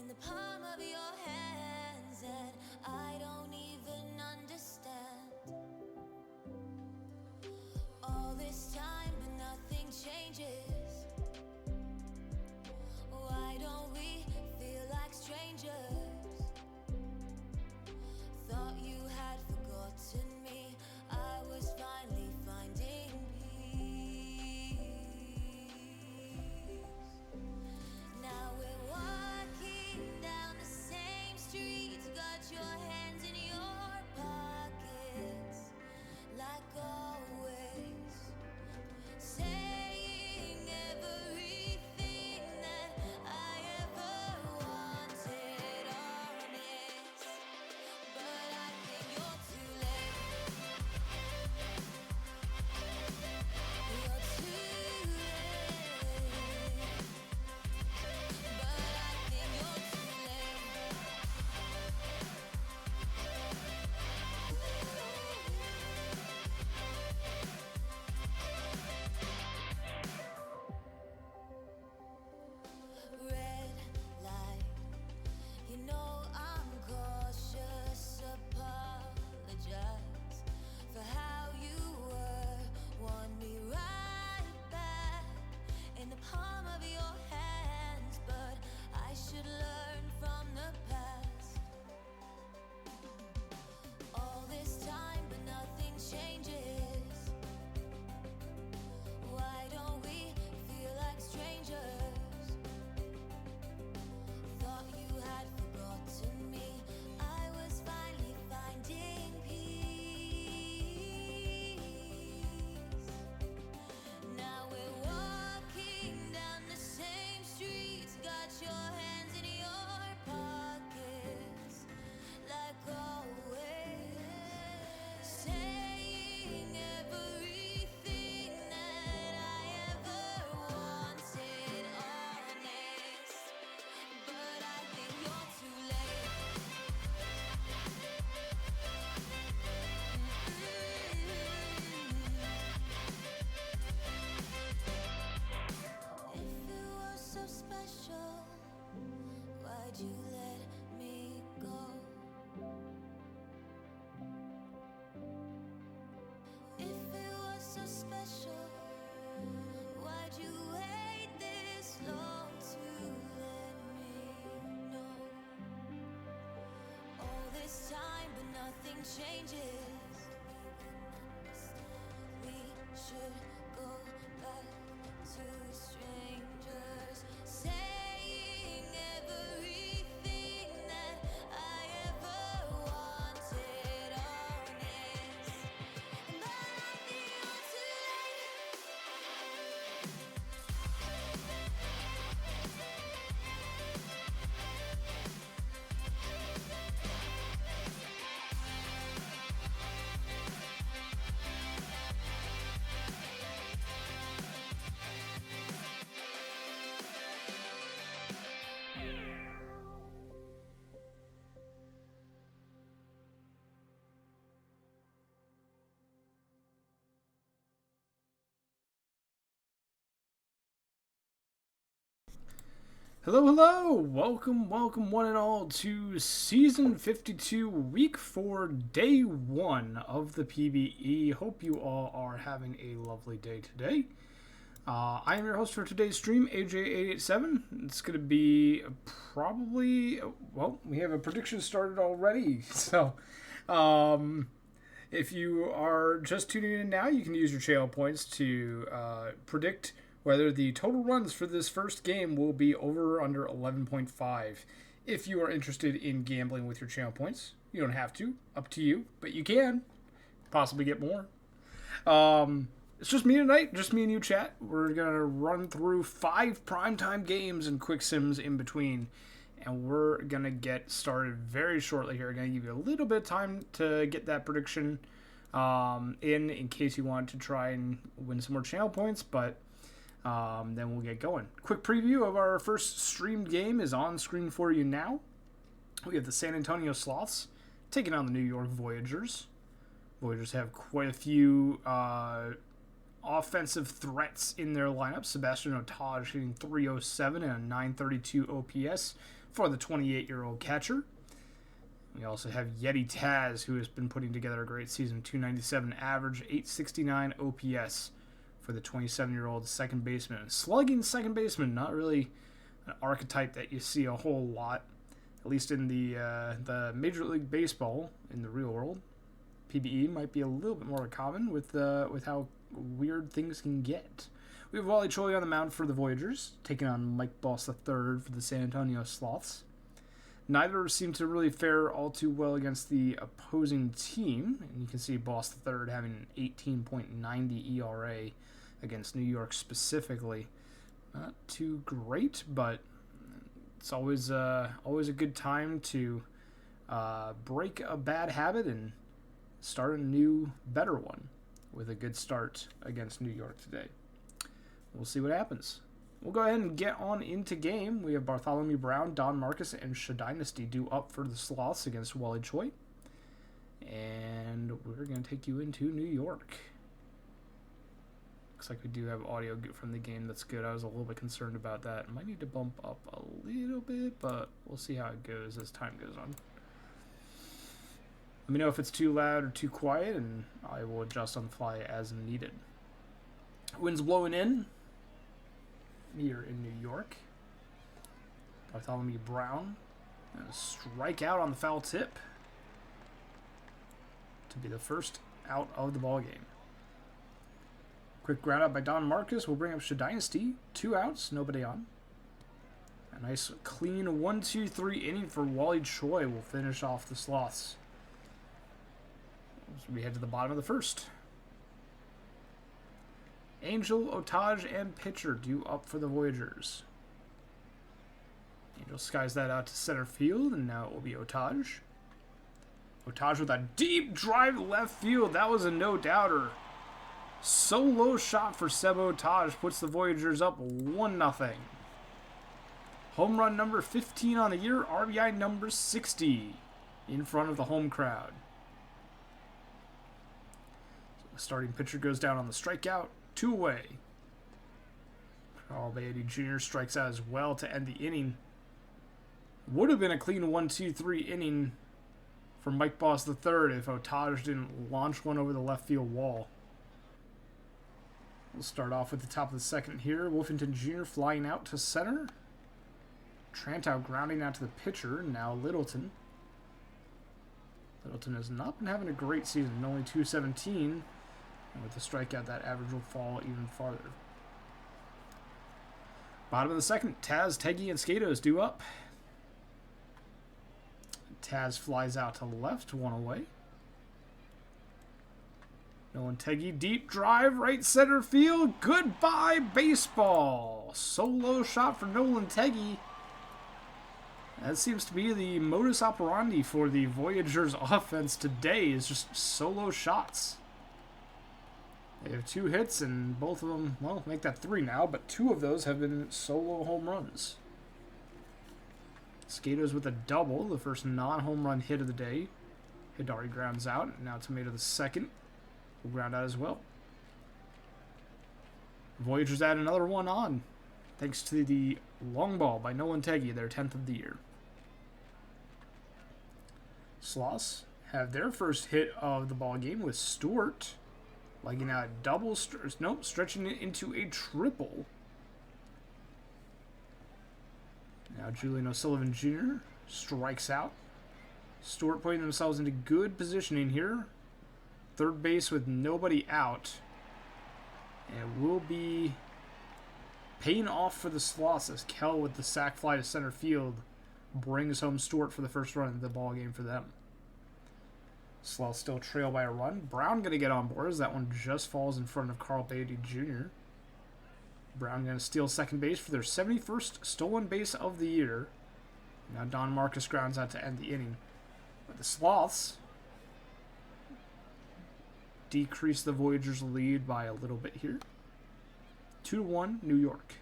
in the palm of your hands that I don't even understand. All this time, but nothing changes. Why don't we feel like strangers? Thought you had forgotten me. I was finally finding peace. Now we're walking down the same street. Got your hands in your pockets, like always. Saying everything that I ever wanted, honest. But I think you're too late. You're too late. But I think you're too late. Red light, you know I'm cautious. Apologize for how you were. Want me right back in the palm of your hands, but I should learn from the past. All this time, but nothing changes. Why don't we feel like strangers? Thought you had forgotten me. I was finally finding peace. Now we're walking down the same streets. Got your hands in your pockets, like always. Saying everything that I ever wanted, honest. But I think you're too late. If it was so special, why'd you let me go? If it was so special, why'd you wait this long to let me know? All this time, but nothing changes. We should go back to strangers. Saying everything that I ever wanted, honest. But I think you're too late. Hello, hello! Welcome, one and all to Season 52, Week 4, Day 1 of the PvE. Hope you all are having a lovely day today. I am your host for today's stream, AJay887. It's going to be probably... Well, we have a prediction started already, so... if you are just tuning in now, you can use your channel points to predict whether the total runs for this first game will be over or under 11.5. If you are interested in gambling with your channel points, you don't have to, up to you, but you can possibly get more. It's just me tonight, just me and you, chat. We're going to run through 5 primetime games and quick sims in between, and we're going to get started very shortly here. I'm going to give you a little bit of time to get that prediction in case you want to try and win some more channel points, but then we'll get going. Quick preview of our first streamed game is on screen for you now. We have the San Antonio Sloths taking on the New York Voyagers. Voyagers have quite a few offensive threats in their lineup. Sebastian Otage hitting 307 and a 932 OPS for the 28-year-old catcher. We also have Yeti Taz, who has been putting together a great season. 297 average, 869 OPS for the 27-year-old second baseman. Slugging second baseman, not really an archetype that you see a whole lot, at least in the Major League Baseball in the real world. PBE might be a little bit more common with how weird things can get. We have Wally Choi on the mound for the Voyagers, taking on Mike Boss III for the San Antonio Sloths. Neither seem to really fare all too well against the opposing team, and you can see Boss III having an 18.90 ERA against New York specifically. Not too great, but it's always a good time to break a bad habit and start a new, better one with a good start against New York today. We'll see what happens. We'll go ahead and get on into game. We have Bartholomew Brown, Don Marcus, and Shadynasty due up for the Sloths against Wally Choi. And we're going to take you into New York. Looks like we do have audio from the game. That's good. I was a little bit concerned about that. Might need to bump up a little bit, but we'll see how it goes as time goes on. Let me know if it's too loud or too quiet, and I will adjust on the fly as needed. Wind's blowing in here in New York. Bartholomew Brown strike out on the foul tip to be the first out of the ball game. Quick ground out by Don Marcus will bring up Shadynasty. 2 outs, nobody on. A nice clean 1-2-3 inning for Wally Choi will finish off the Sloths. So we head to the bottom of the first. Angel, Otage, and pitcher due up for the Voyagers. Angel skies that out to center field, and now it will be Otage. Otage with a deep drive left field. That was a no-doubter. Solo shot for Seb Otage puts the Voyagers up 1-0. Home run number 15 on the year, RBI number 60 in front of the home crowd. So the starting pitcher goes down on the strikeout. 2 away. Carl Beatty Jr. strikes out as well to end the inning. Would have been a clean 1-2-3 inning for Mike Boss III if Otage didn't launch one over the left field wall. We'll start off with the top of the second here. Wolfington Jr. flying out to center. Trantow grounding out to the pitcher. Now Littleton. Littleton has not been having a great season. Only 217. And with the strikeout, that average will fall even farther. Bottom of the second, Taz, Teggy, and Skatos due up. Taz flies out to left, 1 away. Nolan Teggy, deep drive, right center field. Goodbye, baseball. Solo shot for Nolan Teggy. That seems to be the modus operandi for the Voyagers offense today, is just solo shots. They have 2 hits, and both of them, well, make that 3 now, but 2 of those have been solo home runs. Skatos with a double, the first non-home run hit of the day. Hidari grounds out, and now Tomato the second will ground out as well. Voyagers add another one on, thanks to the long ball by Nolan Teggy, their 10th of the year. Sloths have their first hit of the ball game with Stewart. Legging out a double, stretching it into a triple. Now Julian O'Sullivan Jr. strikes out. Stewart putting themselves into good positioning here. Third base with nobody out. And it will be paying off for the Sloths as Kell with the sac fly to center field brings home Stewart for the first run of the ball game for them. Sloths still trail by a run. Brown going to get on board as that one just falls in front of Carl Beatty Jr. Brown going to steal second base for their 71st stolen base of the year. Now Don Marcus grounds out to end the inning. But the Sloths decrease the Voyagers' lead by a little bit here. 2-1, New York.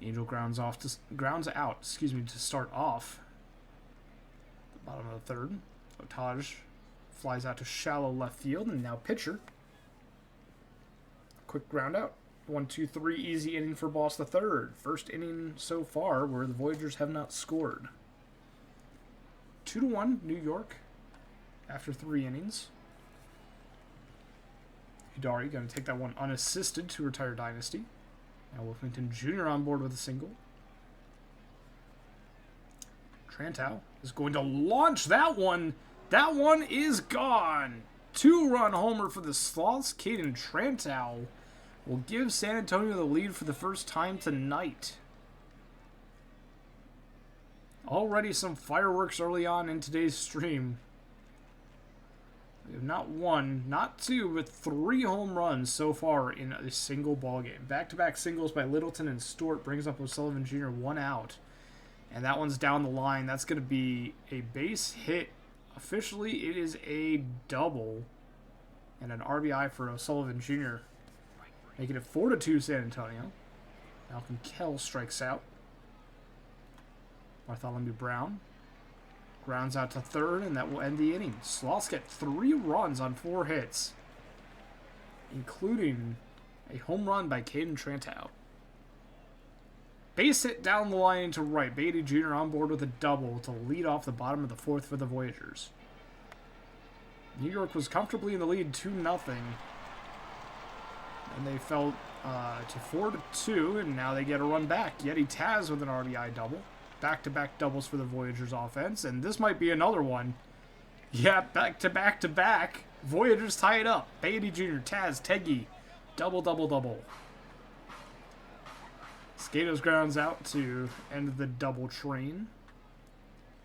Angel grounds out to start off. The bottom of the third. Otage flies out to shallow left field, and now pitcher. Quick ground out. 1, 2, 3, easy inning for Boss the third. First inning so far where the Voyagers have not scored. 2-1, New York after 3 innings. Hidari going to take that one unassisted to retire Dynasty. Now Wolfington Jr. on board with a single. Trantow is going to launch that one. That one is gone. 2-run homer for the Sloths. Caden Trantow will give San Antonio the lead for the first time tonight. Already some fireworks early on in today's stream. We have not 1, not 2, but 3 home runs so far in a single ball game. Back-to-back singles by Littleton and Stewart brings up O'Sullivan Jr. 1 out. And that one's down the line. That's going to be a base hit. Officially, it is a double and an RBI for O'Sullivan Jr. Making it 4-2 San Antonio. Malcolm Kell strikes out. Bartholomew Brown grounds out to third, and that will end the inning. Sloths get 3 runs on 4 hits, including a home run by Caden Trantow. Base hit down the line to right. Beatty Jr. on board with a double to lead off the bottom of the 4th for the Voyagers. New York was comfortably in the lead 2-0. And they fell to 4-2, and now they get a run back. Yeti Taz with an RBI double. Back-to-back doubles for the Voyagers offense, and this might be another one. Yeah, back-to-back-to-back. Voyagers tie it up. Beatty Jr., Taz, Teggy. Double, double, double. Skatos grounds out to end the double train.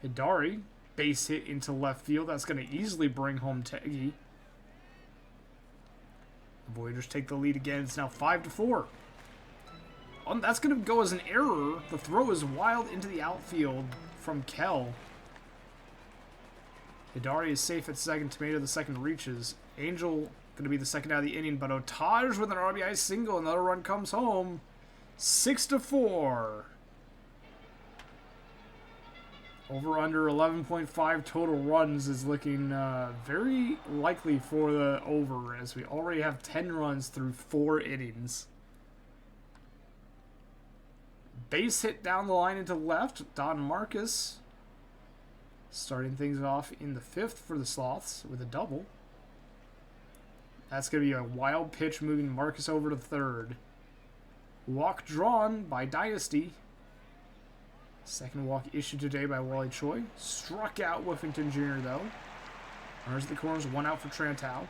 Hidari, base hit into left field. That's going to easily bring home Teggy. The Voyagers take the lead again. It's now 5-4. That's going to go as an error. The throw is wild into the outfield from Kell. Hidari is safe at second. Tomato the second reaches. Angel going to be the second out of the inning, but Otage with an RBI single. Another run comes home. 6-4. Over under 11.5 total runs is looking very likely for the over, as we already have 10 runs through 4 innings. Base hit down the line into left. Don Marcus starting things off in the 5th for the Sloths with a double. That's going to be a wild pitch moving Marcus over to third. Walk drawn by Dynasty. Second walk issued today by Wally Choi. Struck out Wolfington Jr. though. Runners at the corners, 1 out for Trantow.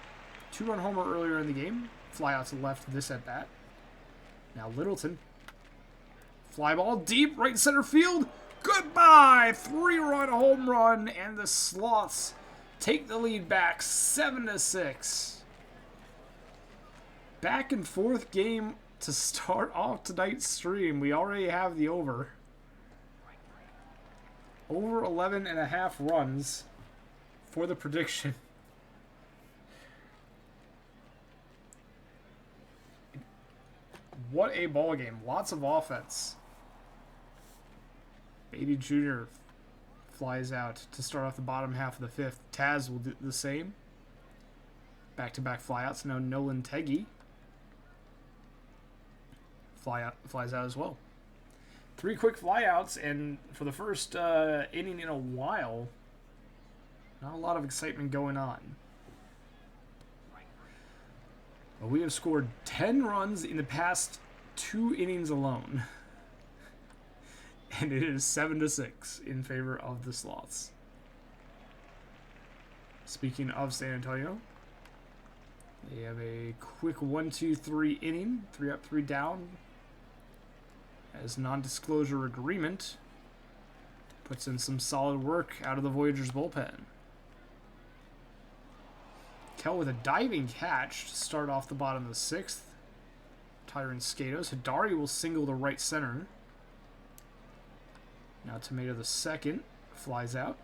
2-run homer earlier in the game. Fly out to left this at bat. Now Littleton. Fly ball deep, right center field. Goodbye! 3-run home run, and the Sloths take the lead back 7-6. Back and forth game to start off tonight's stream. We already have the over. Over 11.5 runs for the prediction. What a ball game. Lots of offense. Beatty Jr. flies out to start off the bottom half of the 5th. Taz will do the same. Back-to-back flyouts. Now Nolan Teggy flies out as well. 3 quick flyouts, and for the first inning in a while, not a lot of excitement going on. But we have scored 10 runs in the past 2 innings alone. And it is 7-6 in favor of the Sloths. Speaking of San Antonio, they have a quick 1-2-3 inning, 3 up, 3 down, as non-disclosure agreement puts in some solid work out of the Voyagers bullpen. Kell with a diving catch to start off the bottom of the 6th. Tyron Skatos. Hidari will single to right center. Now Tomato the second flies out.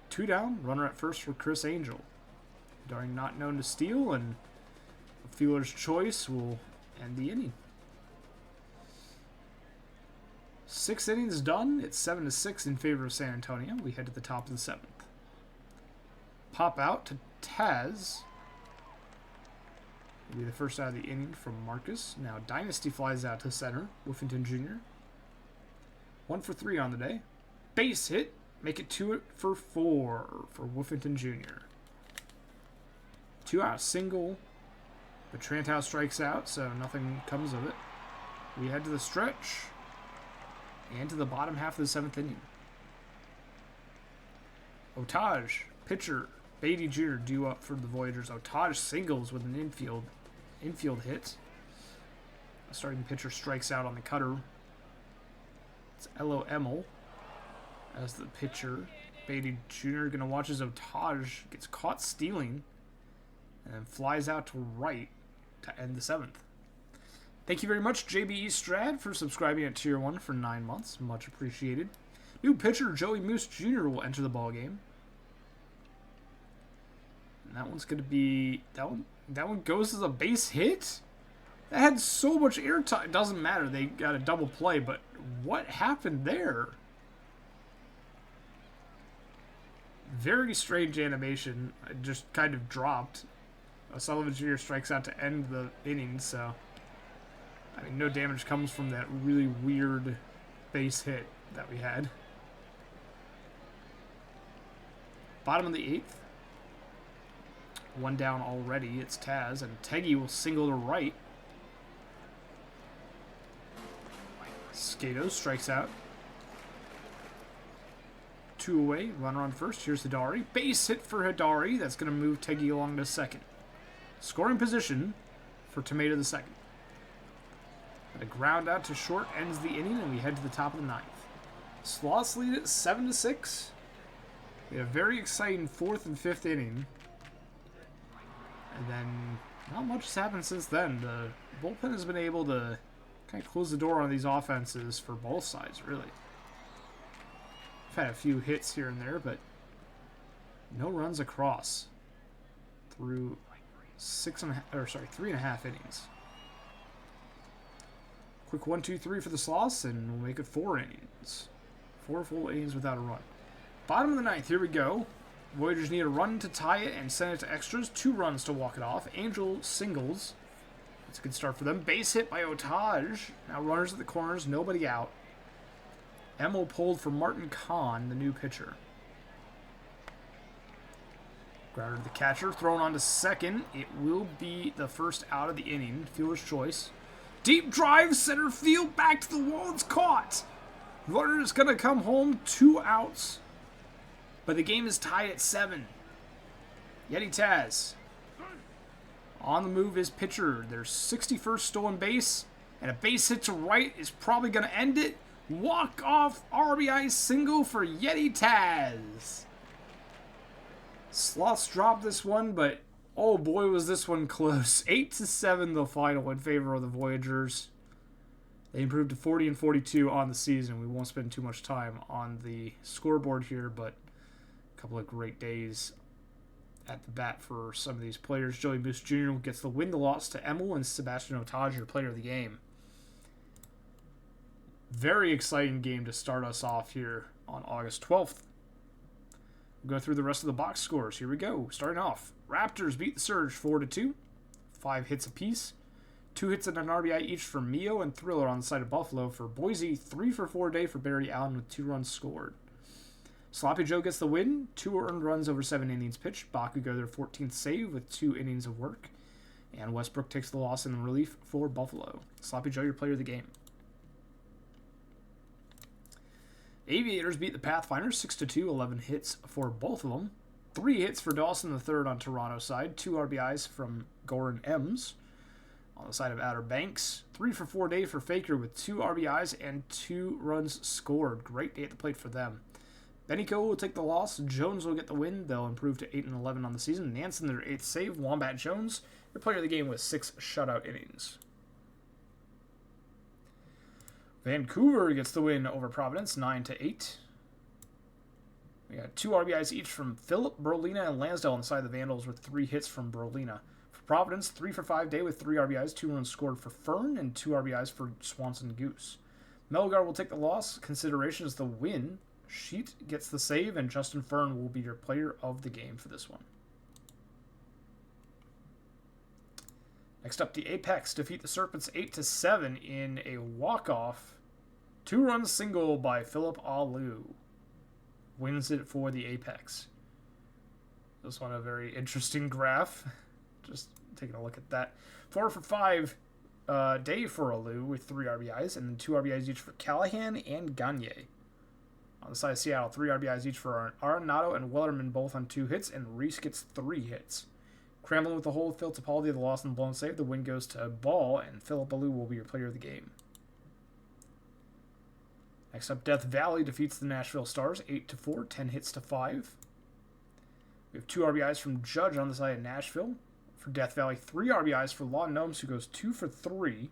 2 down, runner at first for Chris Angel. Hidari not known to steal, and a fielder's choice will end the inning. 6 innings done. It's 7-6 in favor of San Antonio. We head to the top of the 7th. Pop out to Taz. Will be the first out of the inning from Marcus. Now Dynasty flies out to center. Woofington Jr. 1 for 3 on the day. Base hit. Make it 2 for 4 for Woofington Jr. 2 out single. But Trantow strikes out, so nothing comes of it. We head to the stretch. And to the bottom half of the 7th inning. Otaj, pitcher. Beatty Jr. due up for the Voyagers. Otaj singles with an infield hit. A starting pitcher strikes out on the cutter. It's Elo Emil as the pitcher. Beatty Jr. going to watch as Otaj gets caught stealing and then flies out to right to end the 7th. Thank you very much, JB887, for subscribing at Tier 1 for 9 months. Much appreciated. New pitcher Joey Moose Jr. will enter the ball game. And that one's going to be... That one goes as a base hit? That had so much airtime. It doesn't matter. They got a double play, but what happened there? Very strange animation. It just kind of dropped. Sullivan Jr. strikes out to end the inning, so... I mean, no damage comes from that really weird base hit that we had. Bottom of the 8th. 1 down already. It's Taz, and Teggy will single to right. Skato strikes out. 2 away. Runner on first. Here's Hidari. Base hit for Hidari. That's going to move Teggy along to second. Scoring position for Tomato the second. And a ground out to short ends the inning, and we head to the top of the 9th. Sloths lead it 7-6. We had a very exciting 4th and 5th inning. And then not much has happened since then. The bullpen has been able to kind of close the door on these offenses for both sides, really. We've had a few hits here and there, but no runs across through 3.5 innings. Quick 1-2-3 for the Sloths, and we'll make it 4 innings. 4 full innings without a run. Bottom of the 9th, here we go. Voyagers need a run to tie it and send it to extras. 2 runs to walk it off. Angel singles. That's a good start for them. Base hit by Otaj. Now runners at the corners, nobody out. Emil pulled for Martin Kahn, the new pitcher. Grounder to the catcher, thrown on to second. It will be the first out of the inning. Fielder's choice. Deep drive, center field, back to the wall. It's caught. Runner is going to come home. 2 outs. But the game is tied at 7. Yeti Taz. On the move is pitcher. Their 61st stolen base. And a base hit to right is probably going to end it. Walk-off RBI single for Yeti Taz. Sloths dropped this one, but oh boy was this one close. 8-7 the final in favor of the Voyagers. They improved to 40-42 on the season. We won't spend too much time on the scoreboard here, but a couple of great days at the bat for some of these players. Joey Moose Jr. gets the win-the-loss to Emil, and Sebastian Otaj, your player of the game. Very exciting game to start us off here on August 12th. We'll go through the rest of the box scores. Here we go. Starting off, Raptors beat the Surge 4-2. 5 hits apiece. 2 hits and an RBI each for Mio and Thriller on the side of Buffalo. For Boise, 3 for 4 day for Barry Allen with 2 runs scored. Sloppy Joe gets the win. 2 earned runs over 7 innings pitched. Bakugo their 14th save with 2 innings of work. And Westbrook takes the loss in relief for Buffalo. Sloppy Joe, your player of the game. Aviators beat the Pathfinders 6-2, 11 hits for both of them. 3 hits for Dawson the third on Toronto's side. 2 RBIs from Goran Ems on the side of Outer Banks. 3 for 4 day for Faker with 2 RBIs and 2 runs scored. Great day at the plate for them. Benico will take the loss. Jones will get the win. They'll improve to 8-11 on the season. Nansen their 8th save. Wombat Jones, their player of the game with 6 shutout innings. Vancouver gets the win over Providence, 9-8. We got 2 RBIs each from Phillip, Berlina, and Lansdale on the side of the Vandals with 3 hits from Berlina. For Providence, 3 for 5 day with 3 RBIs, 2 runs scored for Fern, and 2 RBIs for Swanson Goose. Melgar will take the loss. Consideration is the win. Sheet gets the save, and Justin Fern will be your player of the game for this one. Next up, the Apex defeat the Serpents 8-7 in a walk-off 2-run single by Philip Alou. Wins it for the Apex. This one a very interesting graph. Just taking a look at that. 4 for 5 day for Alou with 3 RBIs, and then 2 RBIs each for Callahan and Gagne. On the side of Seattle, 3 RBIs each for Arenado and Wellerman, both on 2 hits, and Reese gets 3 hits. Cramblin with the hold, Phil Topaldi, the loss and blown save. The win goes to Ball, and Philip Alou will be your player of the game. Next up, Death Valley defeats the Nashville Stars 8-4, 10 hits to 5. We have 2 RBIs from Judge on the side of Nashville. For Death Valley, 3 RBIs for Law Gnomes, who goes 2 for 3.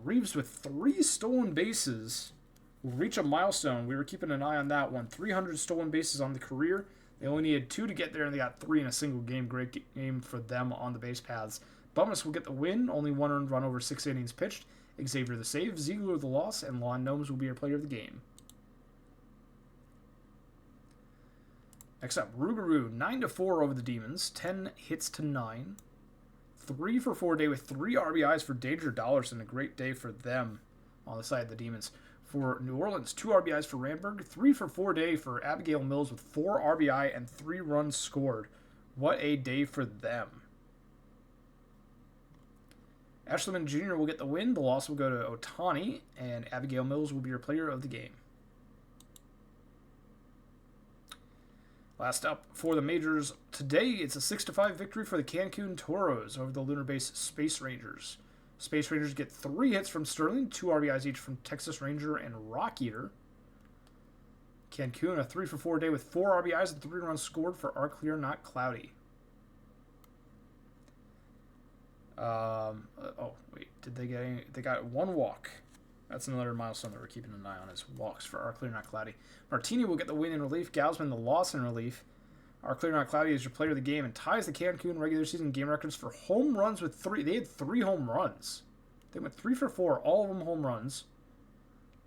Reeves with 3 stolen bases will reach a milestone. We were keeping an eye on that one. 300 stolen bases on the career. They only needed 2 to get there, and they got 3 in a single game. Great game for them on the base paths. Bummus will get the win. Only 1 earned run over 6 innings pitched. Xavier the save. Ziegler the loss. And Lawn Gnomes will be your player of the game. Next up, Rougarou 9-4 over the Demons. 10 hits to 9. 3 for 4 day with 3 RBIs for Danger Dollarson. A great day for them on the side of the Demons. For New Orleans, 2 RBIs for Ramberg. 3 for 4 day for Abigail Mills with 4 RBI and 3 runs scored. What a day for them. Ashleman Jr. will get the win. The loss will go to Otani, and Abigail Mills will be your player of the game. Last up for the majors today, it's a 6-5 victory for the Cancun Toros over the Lunar Base Space Rangers. Space Rangers get 3 hits from Sterling, 2 RBIs each from Texas Ranger and Rock Eater. Cancun, a 3 for 4 day with 4 RBIs and 3 runs scored for Our Clear Not Cloudy. Did they get any? They got 1 walk. That's another milestone that we're keeping an eye on, is walks for Our Clear Not Cloudy. Martini will get the win in relief. Gausman the loss in relief. Our Clear Not Cloudy is your player of the game and ties the Cancun regular season game records for home runs with 3. They had 3 home runs. They went 3 for 4, all of them home runs.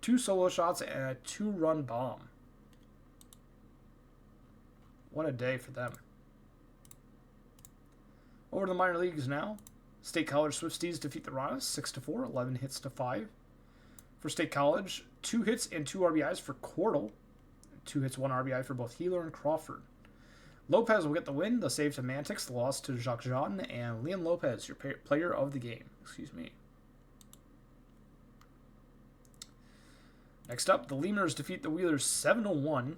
2 solo shots and a 2-run bomb. What a day for them. Over to the minor leagues now. State College Swifties defeat the Ranas 6-4, 11 hits to 5. For State College, 2 hits and 2 RBIs for Cordell. 2 hits, 1 RBI for both Healer and Crawford. Lopez will get the win. The save to Mantix, the loss to Jacques Jean, and Liam Lopez, your player of the game. Next up, the Lemurs defeat the Wheelers 7-1.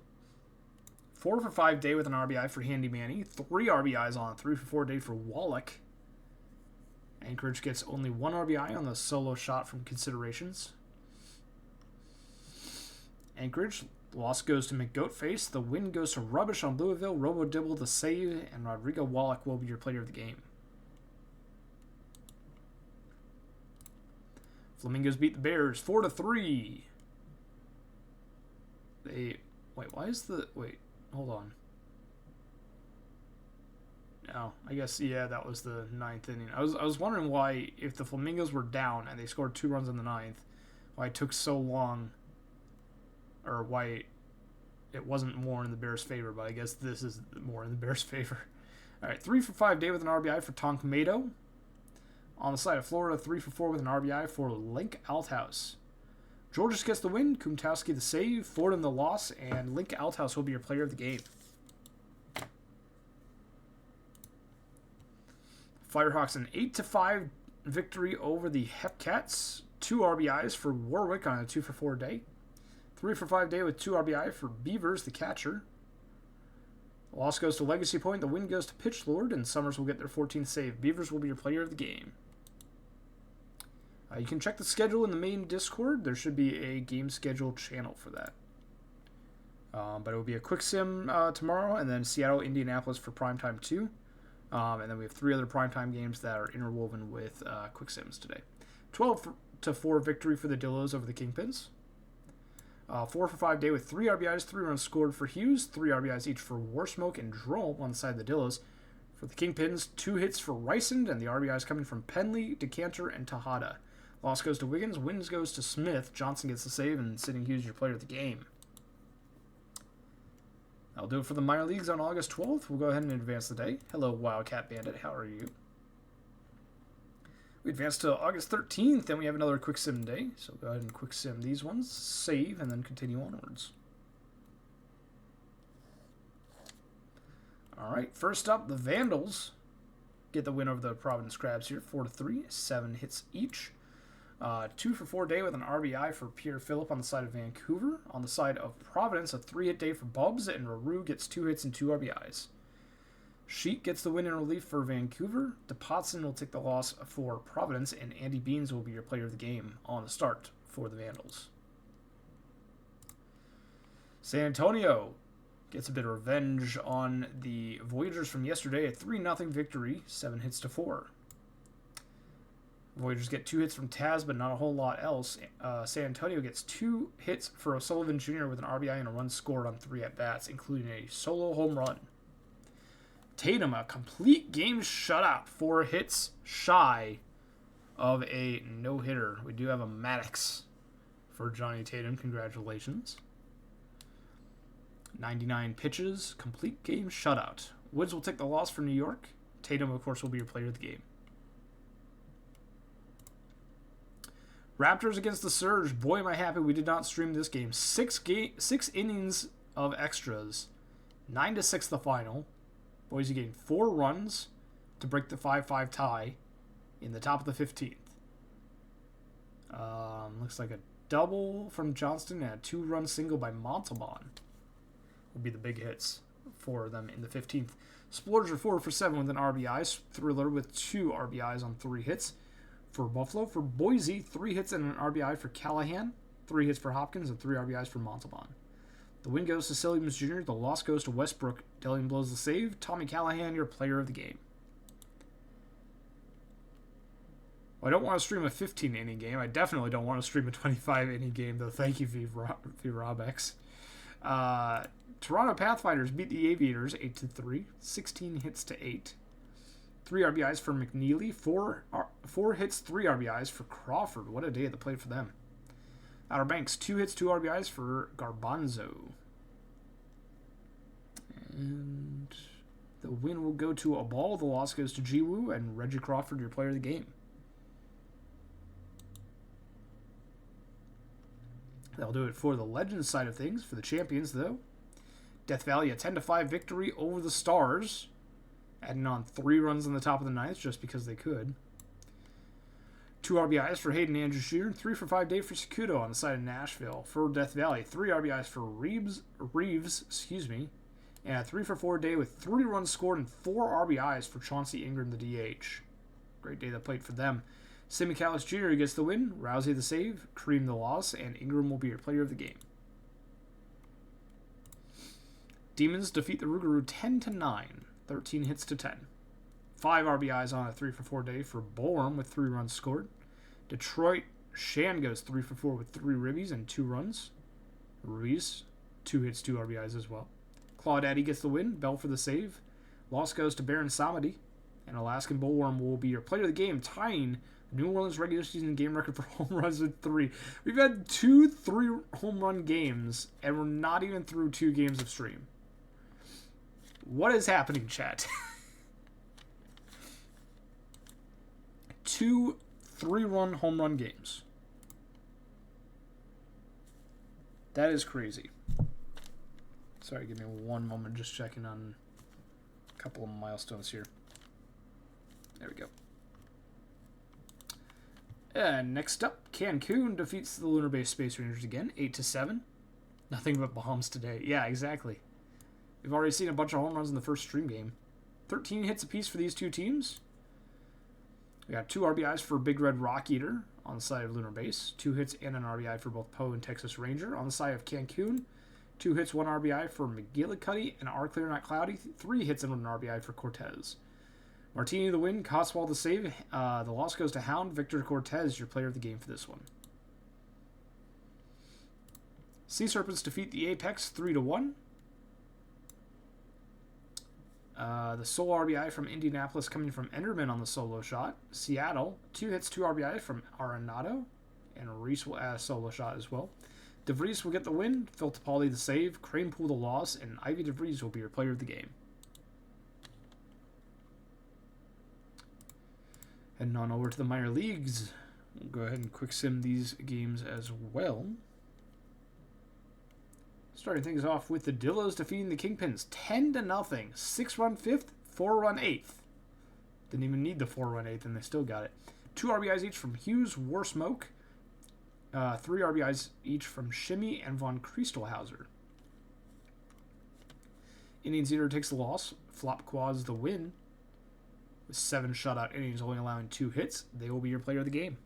4 for 5 day with an RBI for Handy Manny. 3 RBIs on 3 for 4 day for Wallach. Anchorage gets only 1 RBI on the solo shot from Considerations. Anchorage, the loss goes to McGoatface. The win goes to Rubbish on Louisville. Robo Dibble the save, and Rodrigo Wallach will be your player of the game. Flamingos beat the Bears 4-3. Hold on. No, I guess, that was the 9th inning. I was wondering why, if the Flamingos were down and they scored 2 runs in the 9th, why it took so long, or why it wasn't more in the Bears' favor, but I guess this is more in the Bears' favor. All right, 3 for 5 day with an RBI for Tonk Mato. On the side of Florida, 3 for 4 with an RBI for Link Althouse. Georges gets the win, Kumtowski the save, Fordham the loss, and Link Althouse will be your player of the game. Firehawks an 8-5 victory over the Hepcats. 2 RBIs for Warwick on a 2 for 4 day. 3 for 5 day with 2 RBI for Beavers, the catcher. The loss goes to Legacy Point. The win goes to Pitch Lord, and Summers will get their 14th save. Beavers will be your player of the game. You can check the schedule in the main Discord. There should be a game schedule channel for that. But it will be a quick sim tomorrow, and then Seattle, Indianapolis for primetime 2. And then we have 3 other primetime games that are interwoven with quick sims today. 12-4 victory for the Dillos over the Kingpins. 4 for 5 day with 3 RBIs, 3 runs scored for Hughes, 3 RBIs each for Warsmoke and Drome on the side of the Dillos. For the Kingpins, 2 hits for Rysand, and the RBIs coming from Penley, Decanter, and Tejada. Loss goes to Wiggins, wins goes to Smith. Johnson gets the save, and Sidney Hughes your player of the game. I'll do it for the minor leagues on August 12th. We'll go ahead and advance the day. Hello, Wildcat Bandit. How are you? We advance to August 13th, then we have another Quick Sim day. So go ahead and Quick Sim these ones, save, and then continue onwards. All right, first up, the Vandals get the win over the Providence Crabs here, 4-3, 7 hits each. 2 for 4 day with an RBI for Pierre Phillip on the side of Vancouver. On the side of Providence, a 3-hit day for Bubs, and Ruru gets 2 hits and 2 RBIs. Sheet gets the win in relief for Vancouver. DePotson will take the loss for Providence, and Andy Beans will be your player of the game on the start for the Vandals. San Antonio gets a bit of revenge on the Voyagers from yesterday, a 3-0 victory, 7 hits to 4. Voyagers get 2 hits from Taz, but not a whole lot else. San Antonio gets 2 hits for O'Sullivan Jr. with an RBI and a run scored on 3 at-bats, including a solo home run. Tatum, a complete game shutout, 4 hits shy of a no-hitter. We do have a Maddox for Johnny Tatum. Congratulations. 99 pitches, complete game shutout. Woods will take the loss for New York. Tatum, of course, will be your player of the game. Raptors against the Surge. Boy, am I happy we did not stream this game. 6 innings of extras. 9-6 the final. Boise gained 4 runs to break the 5-5 tie in the top of the 15th. Looks like a double from Johnston and a 2-run single by Montalban will be the big hits for them in the 15th. Splurge are 4 for 7 with an RBI. Thriller with 2 RBIs on 3 hits for Buffalo. For Boise, 3 hits and an RBI for Callahan, 3 hits for Hopkins, and 3 RBIs for Montalban. The win goes to Silliams Jr., the loss goes to Westbrook. Delian blows the save. Tommy Callahan, your player of the game. Well, I don't want to stream a 15-inning game. I definitely don't want to stream a 25-inning game, though. Thank you, VRobX. Toronto Pathfinders beat the Aviators 8-3, 16 hits to 8. 3 RBIs for McNeely, 4 hits, 3 RBIs for Crawford. What a day at the plate for them. Outer Banks, 2 hits, 2 RBIs for Garbanzo. And the win will go to a ball. The loss goes to Jiwoo and Reggie Crawford, your player of the game. That'll do it for the Legends side of things. For the champions, though, Death Valley, a 10-5 victory over the Stars, adding on 3 runs in the top of the 9th just because they could. 2 RBIs for Hayden Andrews Jr., 3 for 5 day for Sakudo on the side of Nashville. For Death Valley, 3 RBIs for Reeves, and 3 for 4 day with 3 runs scored and 4 RBIs for Chauncey Ingram, the DH. Great day that played for them. Sammy Callis Jr. gets the win, Rousey the save, Kareem the loss, and Ingram will be your player of the game. Demons defeat the Rougarou 10-9, 13 hits to 10. 5 RBIs on a 3 for 4 day for Bourne with 3 runs scored. Detroit, Shan goes 3 for 4 with 3 ribbies and 2 runs. Ruiz, 2 hits, 2 RBIs as well. Claudaddy gets the win, Bell for the save. Loss goes to Baron Samedi, and Alaskan Bullworm will be your player of the game, tying the New Orleans regular season game record for home runs with 3. We've had 2 3 home run games, and we're not even through 2 games of stream. What is happening, chat? 2 3-run home run games. That is crazy. Sorry, give me one moment, just checking on a couple of milestones here. There we go. And next up, Cancun defeats the Lunar Base Space Rangers again, 8-7. Nothing but bombs today. Yeah, exactly. We've already seen a bunch of home runs in the first stream game. 13 hits apiece for these 2 teams. We got 2 RBIs for Big Red Rock Eater on the side of Lunar Base. 2 hits and an RBI for both Poe and Texas Ranger. On the side of Cancun, 2 hits, 1 RBI for McGillicuddy and Our Clear Not Cloudy. 3 hits and 1 RBI for Cortez. Martini the win, Cotswold the save. The loss goes to Hound. Victor Cortez, your player of the game for this one. Sea Serpents defeat the Apex 3-1. The solo RBI from Indianapolis coming from Enderman on the solo shot. Seattle, 2 hits, 2 RBI from Arenado. And Reese will add a solo shot as well. DeVries will get the win, Phil Topali the save, Cranepool the loss, and Ivy DeVries will be your player of the game. Heading on over to the minor leagues. We'll go ahead and quick sim these games as well. Starting things off with the Dillos defeating the Kingpins 10-0. 6-run 5th, 4-run 8th. Didn't even need the 4-run 8th, and they still got it. 2 RBIs each from Hughes, Warsmoke. 3 RBIs each from Shimmy and Von Kriestelhauser. Indians Eater takes the loss. Flop Quads the win. With 7 shutout innings, only allowing 2 hits. They will be your player of the game.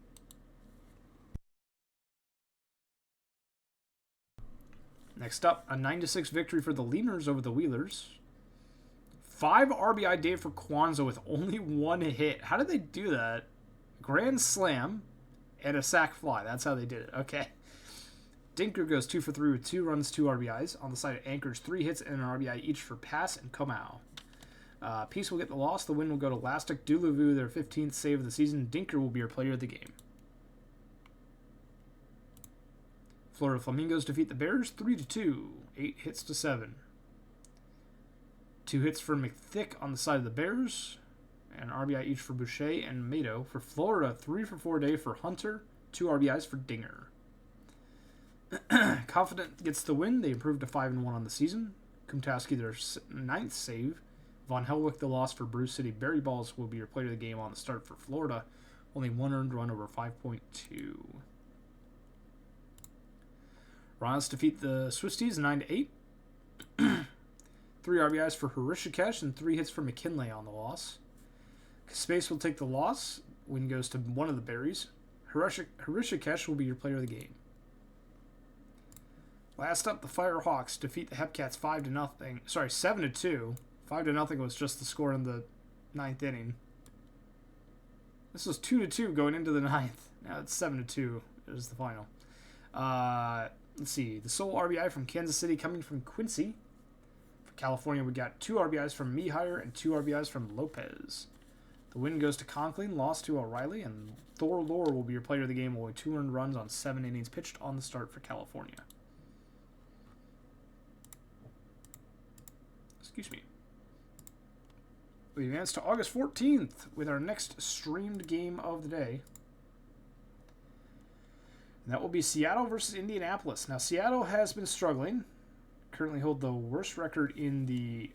Next up, a 9-6 victory for the Lemurs over the Wheelers. 5 RBI day for Kwanzaa with only 1 hit. How did they do that? Grand slam and a sac fly. That's how they did it. Okay. Dinker goes 2 for 3 with 2 runs, 2 RBIs. On the side of Anchorage, 3 hits and an RBI each for Pass and Komau. Peace will get the loss. The win will go to Lastic Duluvu, their 15th save of the season. Dinker will be your player of the game. Florida Flamingos defeat the Bears 3-2, 8 hits to 7. 2 hits for McThick on the side of the Bears, and RBI each for Boucher and Mato. For Florida, 3 for 4 day for Hunter, 2 RBIs for Dinger. Confident gets the win. They improved to 5-1 on the season. Kumtowski their 9th save. Von Helwick the loss for Bruce City. Berry Balls will be your player of the game on the start for Florida. Only 1 earned run over 5.2. Rollins defeat the Swifties 9-8. 3 RBIs for Harishikesh and 3 hits for McKinley on the loss. Space will take the loss. Win goes to one of the Berries. Harishikesh will be your player of the game. Last up, the Firehawks defeat the Hepcats 5-0. Sorry, 7-2. 5-0 was just the score in the 9th inning. This was 2-2 going into the 9th. Now it's 7-2 is the final. Let's see. The sole RBI from Kansas City coming from Quincy. For California, we got 2 RBIs from Mihire and 2 RBIs from Lopez. The win goes to Conklin, loss to O'Reilly, and Thor Lore will be your player of the game with 2 earned runs on 7 innings pitched on the start for California. Excuse me. We advance to August 14th with our next streamed game of the day. And that will be Seattle versus Indianapolis. Now, Seattle has been struggling. Currently hold the worst record in the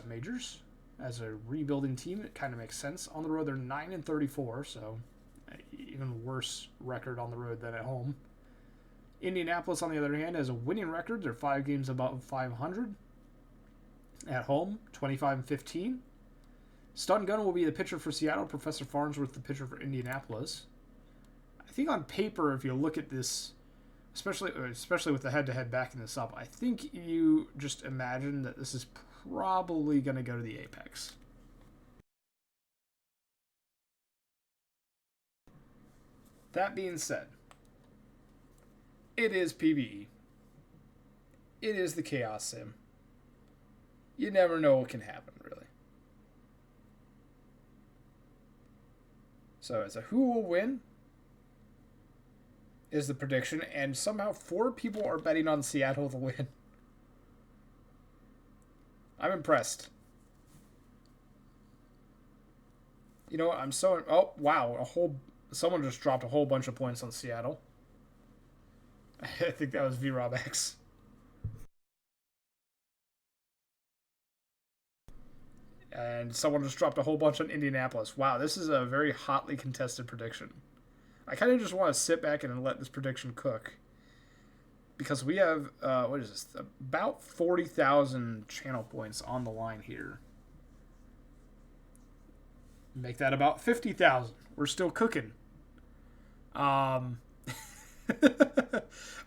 majors. As a rebuilding team, it kind of makes sense. On the road, they're 9-34, so even worse record on the road than at home. Indianapolis, on the other hand, has a winning record. They're 5 games above 500. At home, 25-15. Stun Gun will be the pitcher for Seattle. Professor Farnsworth, the pitcher for Indianapolis. I think on paper, if you look at this, especially with the head-to-head backing this up, I think you just imagine that this is probably going to go to the apex. That being said, it is PvE. It is the Chaos Sim. You never know what can happen, really. So it's a who will win is the prediction, and somehow 4 people are betting on Seattle to win. I'm impressed. You know what? I'm so... Oh, wow. Someone just dropped a whole bunch of points on Seattle. I think that was V-Rob X. And someone just dropped a whole bunch on Indianapolis. Wow, this is a very hotly contested prediction. I kind of just want to sit back and let this prediction cook. Because we have, what is this? About 40,000 channel points on the line here. Make that about 50,000. We're still cooking.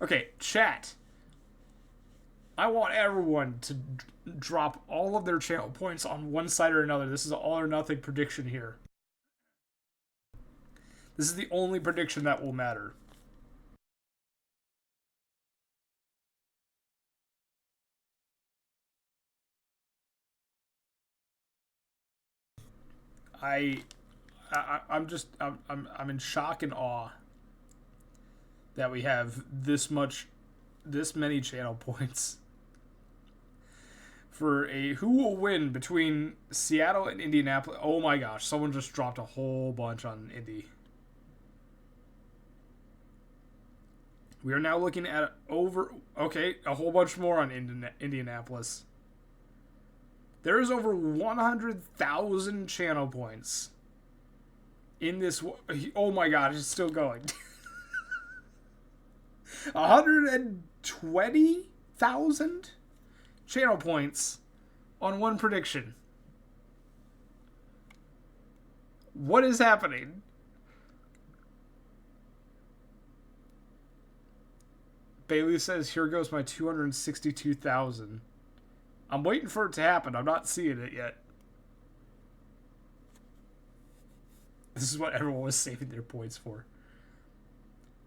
Okay, chat. I want everyone to drop all of their channel points on one side or another. This is an all or nothing prediction here. This is the only prediction that will matter. I'm in shock and awe that we have this much this many channel points for a who will win between Seattle and Indianapolis. Oh my gosh, someone just dropped a whole bunch on Indy. We are now looking at a whole bunch more on Indianapolis. There is over 100,000 channel points in this. Oh my god, it's still going. 120,000 channel points on one prediction. What is happening? Bailey says, here goes my 262,000. I'm waiting for it to happen. I'm not seeing it yet. This is what everyone was saving their points for.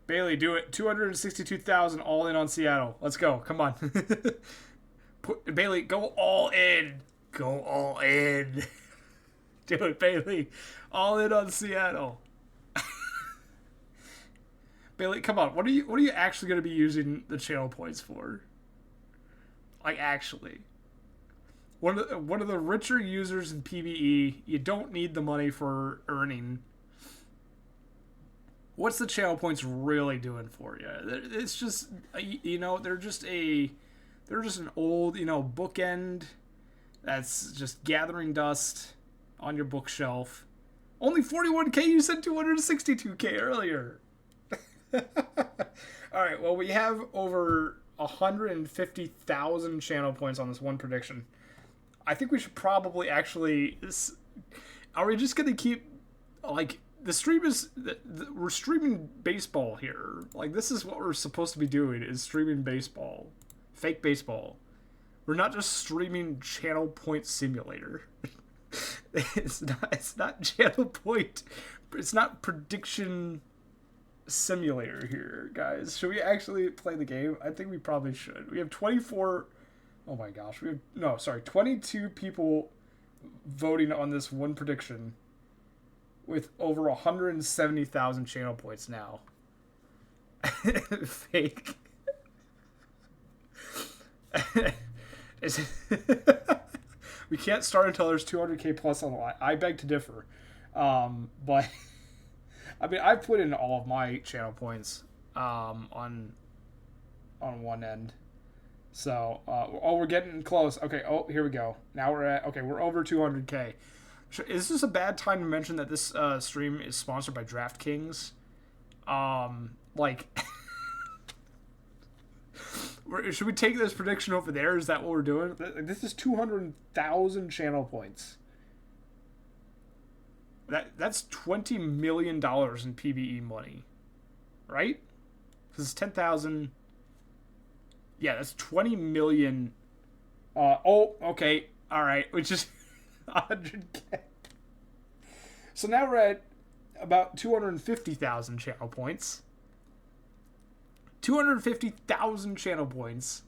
Bailey, do it. 262,000 all in on Seattle. Let's go. Come on. Bailey, go all in. Go all in. Do it, Bailey. All in on Seattle. Bailey, come on. What are you actually going to be using the channel points for? Like, actually. One of the richer users in PvE, you don't need the money for earning. What's the channel points really doing for you? It's just, they're just an old, bookend that's just gathering dust on your bookshelf. Only 41k, you said 262k earlier. Alright, well, we have over 150,000 channel points on this one prediction. I think we should probably actually... Are we just going to keep... Like, the stream is... We're streaming baseball here. Like, this is what we're supposed to be doing, is streaming baseball. Fake baseball. We're not just streaming Channel Point Simulator. It's not Channel Point... It's not Prediction Simulator here, guys. Should we actually play the game? I think we probably should. We have 24... Oh my gosh, 22 people voting on this one prediction with over 170,000 channel points now. Fake. We can't start until there's 200k plus on the line. I beg to differ. But I mean, I've put in all of my channel points on one end. So, we're getting close. Okay, here we go. Now we're over 200k. Is this a bad time to mention that this stream is sponsored by DraftKings? Should we take this prediction over there? Is that what we're doing? This is 200,000 channel points. That's $20 million in PvE money. Right? Because it's 10,000... Yeah, that's 20 million. Okay. All right. Which is 100k. So now we're at about 250,000 channel points. 250,000 channel points.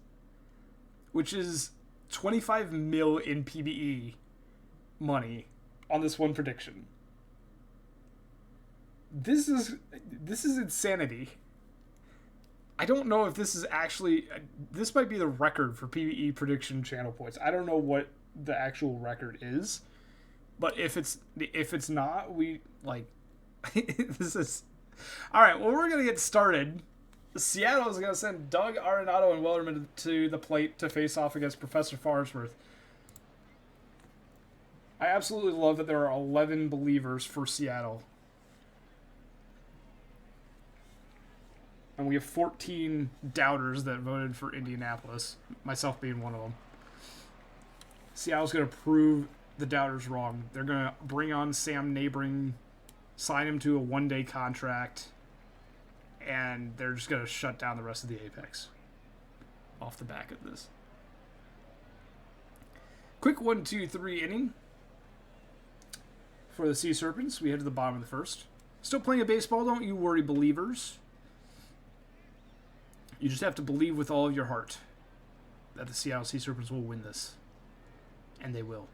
Which is 25 mil in PvE money on this one prediction. This is insanity. I don't know if this is actually... This might be the record for PvE prediction channel points. I don't know what the actual record is. But if it's not, we, like... This is... Alright, well, we're going to get started. Seattle is going to send Doug Arenado and Wellerman to the plate to face off against Professor Farnsworth. I absolutely love that there are 11 believers for Seattle. And we have 14 doubters that voted for Indianapolis, myself being one of them. Seattle's going to prove the doubters wrong. They're going to bring on Sam Neighboring, sign him to a one-day contract, and they're just going to shut down the rest of the Apex off the back of this. Quick 1-2-3 inning for the Sea Serpents. We head to the bottom of the first. Still playing a baseball, don't you worry, believers. You just have to believe with all of your heart that the Seattle Sea Serpents will win this. And they will.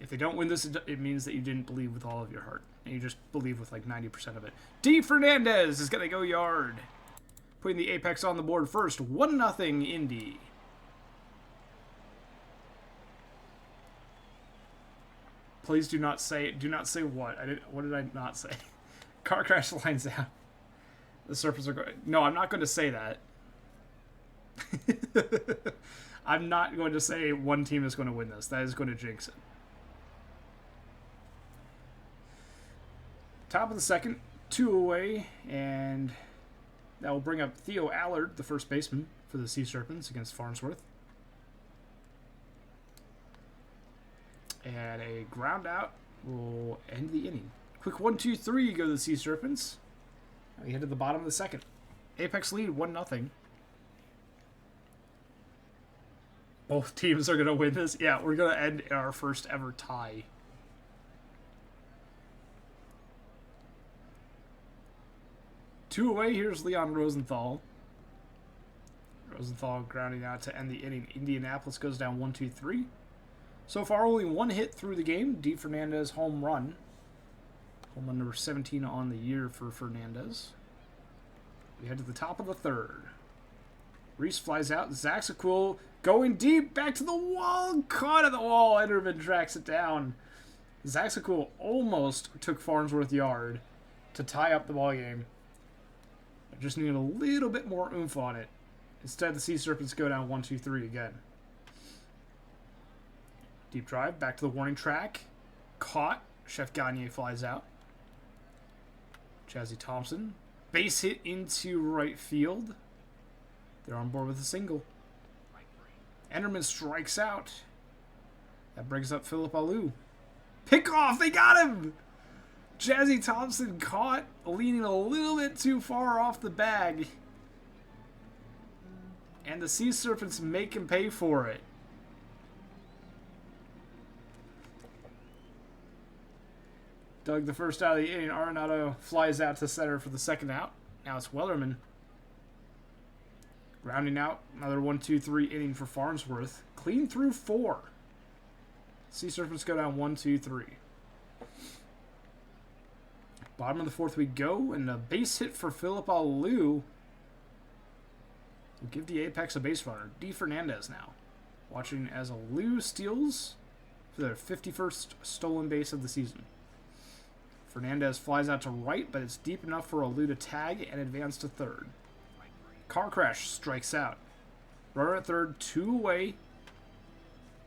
If they don't win this, it means that you didn't believe with all of your heart. And you just believe with like 90% of it. D. Fernandez is going to go yard. putting the Apex on the board first. 1-0 Indy. Please do not say what. What did I not say? Car crash lines out. The Serpents are going. No, I'm not going to say that. I'm not going to say one team is going to win this. That is going to jinx it. Top of the second, 2 away, and that will bring up Theo Allard, the first baseman for the Sea Serpents against Farnsworth. And a ground out will end the inning. Quick 1-2-3 go to the Sea Serpents. We head to the bottom of the second. Apex lead 1-0. Both teams are going to win this. Yeah, we're going to end in our first ever tie. Two away, here's Leon Rosenthal. Rosenthal grounding out to end the inning. Indianapolis goes down 1-2-3. So far, only one hit through the game. D. Fernandez home run. Home run number 17 on the year for Fernandez. We head to the top of the third. Reese flies out. Zaxaquil going deep. Back to the wall. Caught at the wall. Enderman tracks it down. Zaxaquil almost took Farnsworth yard to tie up the ball game. I just needed a little bit more oomph on it. Instead, the Sea Serpents go down 1-2-3 again. Deep drive, back to the warning track. Caught. Chef Gagne flies out. Jazzy Thompson. Base hit into right field. They're on board with a single. Enderman strikes out. That brings up Philip Alou. Pick off! They got him! Jazzy Thompson caught, leaning a little bit too far off the bag. And the Sea Serpents make him pay for it. Dug the first out of the inning. Arenado flies out to center for the second out. Now it's Wellerman. Rounding out, another 1-2-3 inning for Farnsworth. Clean through 4. Sea Serpents go down 1-2-3. Bottom of the fourth we go, and a base hit for Philip Alou. We'll give the Apex a base runner. D. Fernandez now. Watching as Alou steals for their 51st stolen base of the season. Fernandez flies out to right, but it's deep enough for Alou to tag and advance to third. Car crash strikes out. Runner at third, 2 away.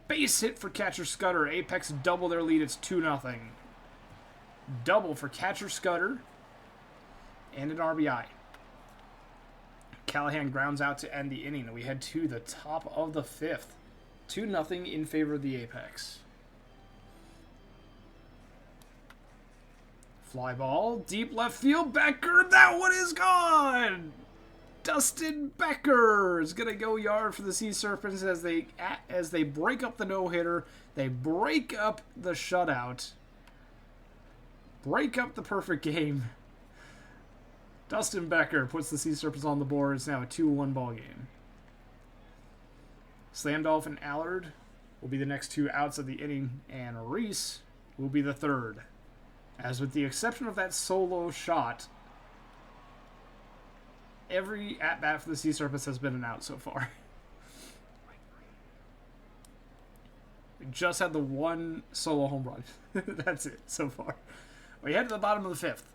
Base hit for catcher Scudder. Apex double their lead. It's 2-0. Double for catcher Scudder. And an RBI. Callahan grounds out to end the inning. And we head to the top of the fifth. 2-0 in favor of the Apex. Fly ball. Deep left field. Becker. That one is gone. Dustin Becker is going to go yard for the Sea Serpents as they break up the no-hitter. They break up the shutout. Break up the perfect game. Dustin Becker puts the Sea Serpents on the board. It's now a 2-1 ball game. Slamdolph and Allard will be the next 2 outs of the inning, and Reese will be the third. As with the exception of that solo shot, every at-bat for the Sea Serpents has been an out so far. We just had the one solo home run. That's it so far. We head to the bottom of the fifth.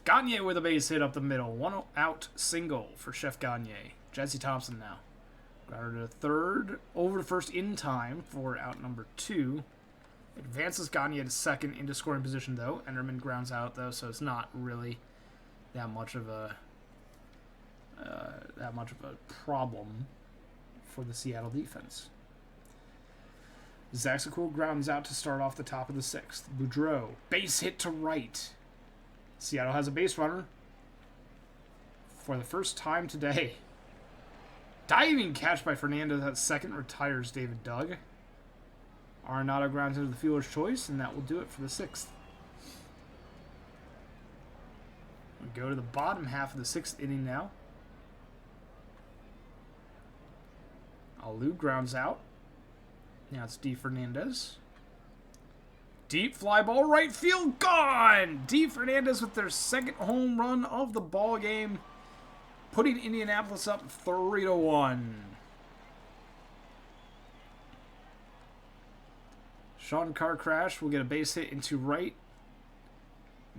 Gagne with a base hit up the middle. 1 out single for Chef Gagne. Jesse Thompson now. Grounder to third. Over to first in time for out number 2. Advances Gagne to second into scoring position though. Enderman grounds out though, so it's not really that much of a problem for the Seattle defense. Zaxaquil grounds out to start off the top of the 6th. Boudreau, base hit to right. Seattle has a base runner for the first time today. Diving catch by Fernandez at second retires David Doug. Arenado grounds into the fielder's choice, and that will do it for the 6th. We go to the bottom half of the 6th inning now. Alou grounds out. Now it's D. Fernandez. Deep fly ball, right field, gone! D. Fernandez with their second home run of the ball game. putting Indianapolis up 3-1. Sean Car Crash will get a base hit into right.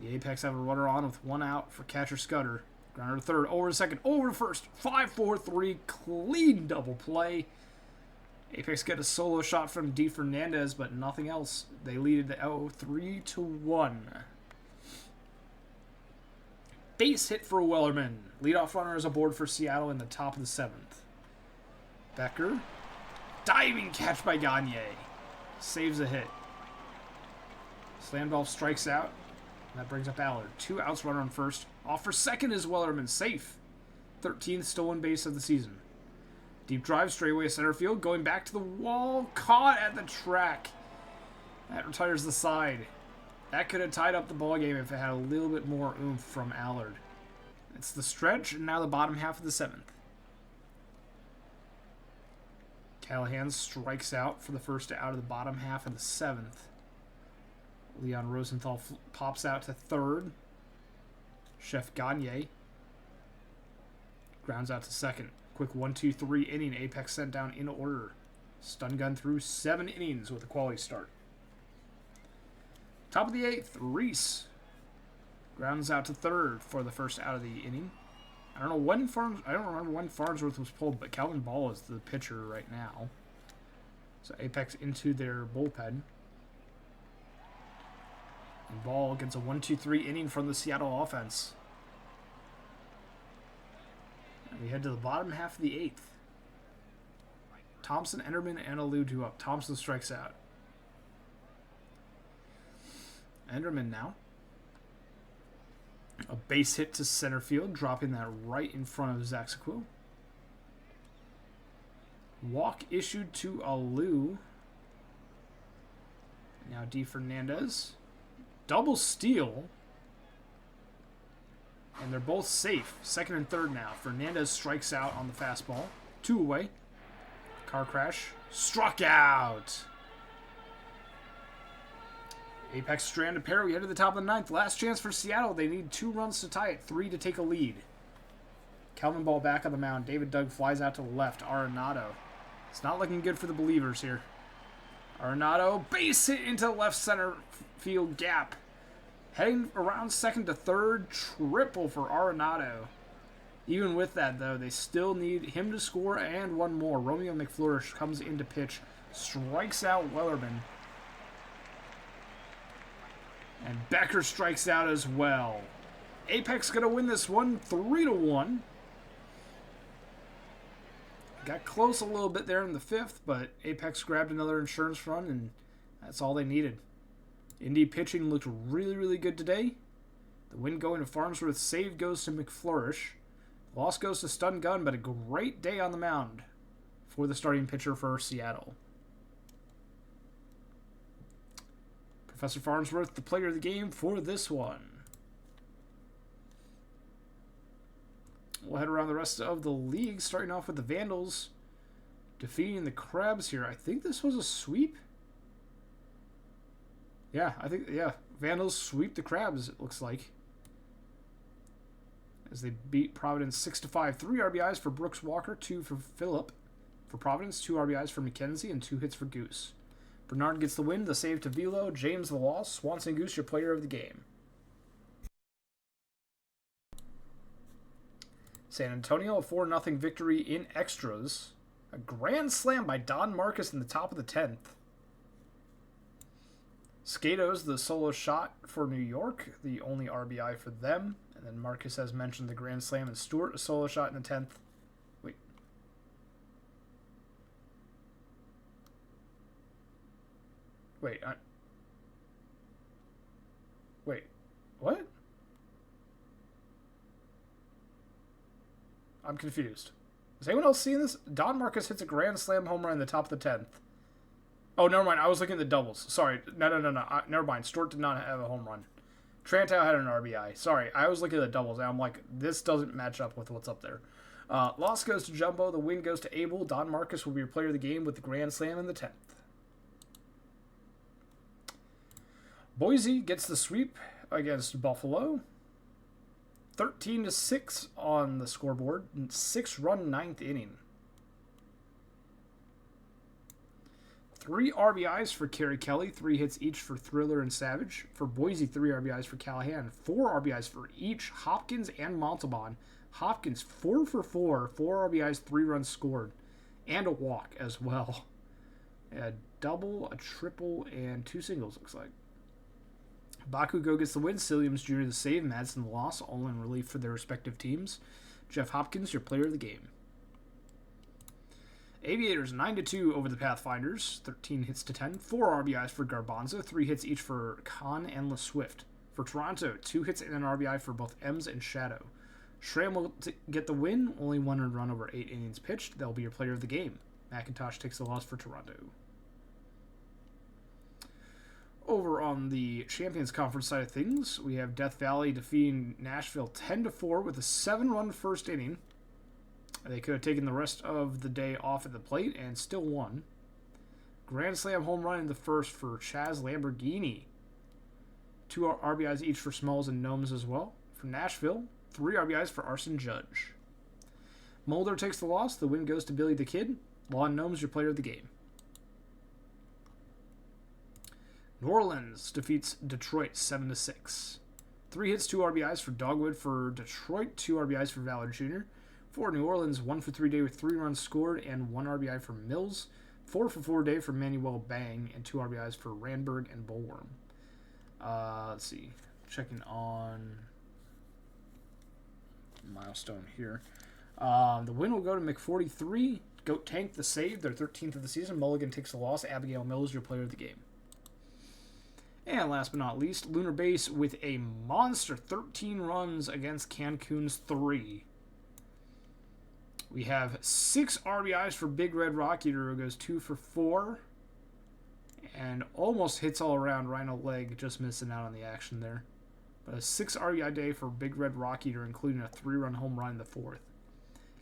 The Apex have a runner on with 1 out for catcher Scudder. Grounder to third, over to second, over to first. 5-4-3, clean double play. Apex get a solo shot from D. Fernandez, but nothing else. They lead it 3-1. Base hit for Wellerman. Leadoff runner is aboard for Seattle in the top of the 7th. Becker. Diving catch by Gagne. Saves a hit. Slamdolf strikes out. That brings up Allard. 2 outs, runner on first. Off for second is Wellerman. Safe. 13th stolen base of the season. Deep drive, straightaway center field. Going back to the wall. Caught at the track. That retires the side. That could have tied up the ball game if it had a little bit more oomph from Allard. It's the stretch, and now the bottom half of the 7th. Callahan strikes out for the first out of the bottom half of the 7th. Leon Rosenthal pops out to third. Chef Gagne grounds out to second. Quick 1-2-3 inning. Apex sent down in order. Stun gun through 7 innings with a quality start. Top of the 8th, Reese grounds out to third for the first out of the inning. I don't remember when Farnsworth was pulled, but Calvin Ball is the pitcher right now. So Apex into their bullpen. And Ball gets a 1-2-3 inning from the Seattle offense. And we head to the bottom half of the 8th. Thompson, Enderman, and Aludu up. Thompson strikes out. Enderman now. A base hit to center field, dropping that right in front of Zach Sequil. Walk issued to Alu. Now D. Fernandez. Double steal. And they're both safe. Second and third now. Fernandez strikes out on the fastball. 2 away. Car crash. Struck out. Apex stranded pair. We head to the top of the 9th. Last chance for Seattle. They need 2 runs to tie it. 3 to take a lead. Calvin Ball back on the mound. David Doug flies out to the left. Arenado. It's not looking good for the Believers here. Arenado. Base hit into left center field gap. Heading around second to third. Triple for Arenado. Even with that, though, they still need him to score and 1 more. Romeo McFlourish comes in to pitch. Strikes out Wellerman. And Becker strikes out as well. Apex going to win this one 3-1. Got close a little bit there in the 5th, but Apex grabbed another insurance run, and that's all they needed. Indy pitching looked really, really good today. The win going to Farnsworth. Save goes to McFlourish. Loss goes to Stun Gun, but a great day on the mound for the starting pitcher for Seattle. Professor Farnsworth, the player of the game for this one. We'll head around the rest of the league, starting off with the Vandals defeating the Crabs here. I think this was a sweep. Yeah, Vandals sweep the Crabs, it looks like. As they beat Providence 6-5. 3 RBIs for Brooks Walker, 2 for Phillip. For Providence, 2 RBIs for McKenzie, and 2 hits for Goose. Bernard gets the win, the save to Velo, James the loss, Swanson Goose your player of the game. San Antonio, a 4-0 victory in extras. A grand slam by Don Marcus in the top of the 10th. Skatos, the solo shot for New York, the only RBI for them. And then Marcus has mentioned the grand slam, and Stewart, a solo shot in the 10th. Wait, what? I'm confused. Is anyone else seeing this? Don Marcus hits a grand slam home run in the top of the 10th. Oh, never mind. I was looking at the doubles. Sorry. No. Never mind. Stewart did not have a home run. Trantow had an RBI. Sorry. I was looking at the doubles, and I'm like, this doesn't match up with what's up there. Loss goes to Jumbo. The win goes to Abel. Don Marcus will be your player of the game with the grand slam in the 10th. Boise gets the sweep against Buffalo. 13-6 on the scoreboard. 6-run ninth inning. 3 RBIs for Kerry Kelly, 3 hits each for Thriller and Savage. For Boise, 3 RBIs for Callahan, 4 RBIs for each Hopkins and Montalban. Hopkins 4 for 4, 4 RBIs, 3 runs scored, and a walk as well. A double, a triple, and 2 singles, looks like. Bakugo gets the win, Silliams Jr. the save, Madsen the loss, all in relief for their respective teams. Jeff Hopkins, your player of the game. Aviators 9-2 over the Pathfinders, 13 hits to 10, 4 RBIs for Garbanzo, 3 hits each for Khan and LeSwift. For Toronto, 2 hits and an RBI for both Ems and Shadow. Schramm will get the win, only 1 earned run over 8 innings pitched. They'll be your player of the game. McIntosh takes the loss for Toronto. Over on the Champions Conference side of things, we have Death Valley defeating Nashville 10-4 with a 7-run first inning. They could have taken the rest of the day off at the plate and still won. Grand Slam home run in the first for Chaz Lamborghini. 2 RBIs each for Smalls and Gnomes as well. For Nashville, 3 RBIs for Arson Judge. Mulder takes the loss. The win goes to Billy the Kid. Lon Gnomes, your player of the game. New Orleans defeats Detroit 7-6. 3 hits, 2 RBIs for Dogwood for Detroit, 2 RBIs for Valor Jr. For New Orleans, 1 for 3 day with 3 runs scored and 1 RBI for Mills. 4 for 4 day for Manuel Bang and 2 RBIs for Randberg and Bullworm. Let's see. Checking on milestone here. The win will go to McForty3. Goat Tank the save, their 13th of the season. Mulligan takes the loss. Abigail Mills, your player of the game. And last but not least, Lunar Base with a monster 13 runs against Cancun's 3. We have 6 RBIs for Big Red Rock Eater, who goes 2 for 4. And almost hits all around. Rhino Leg just missing out on the action there. But a 6 RBI day for Big Red Rock Eater, including a 3-run home run in the 4th.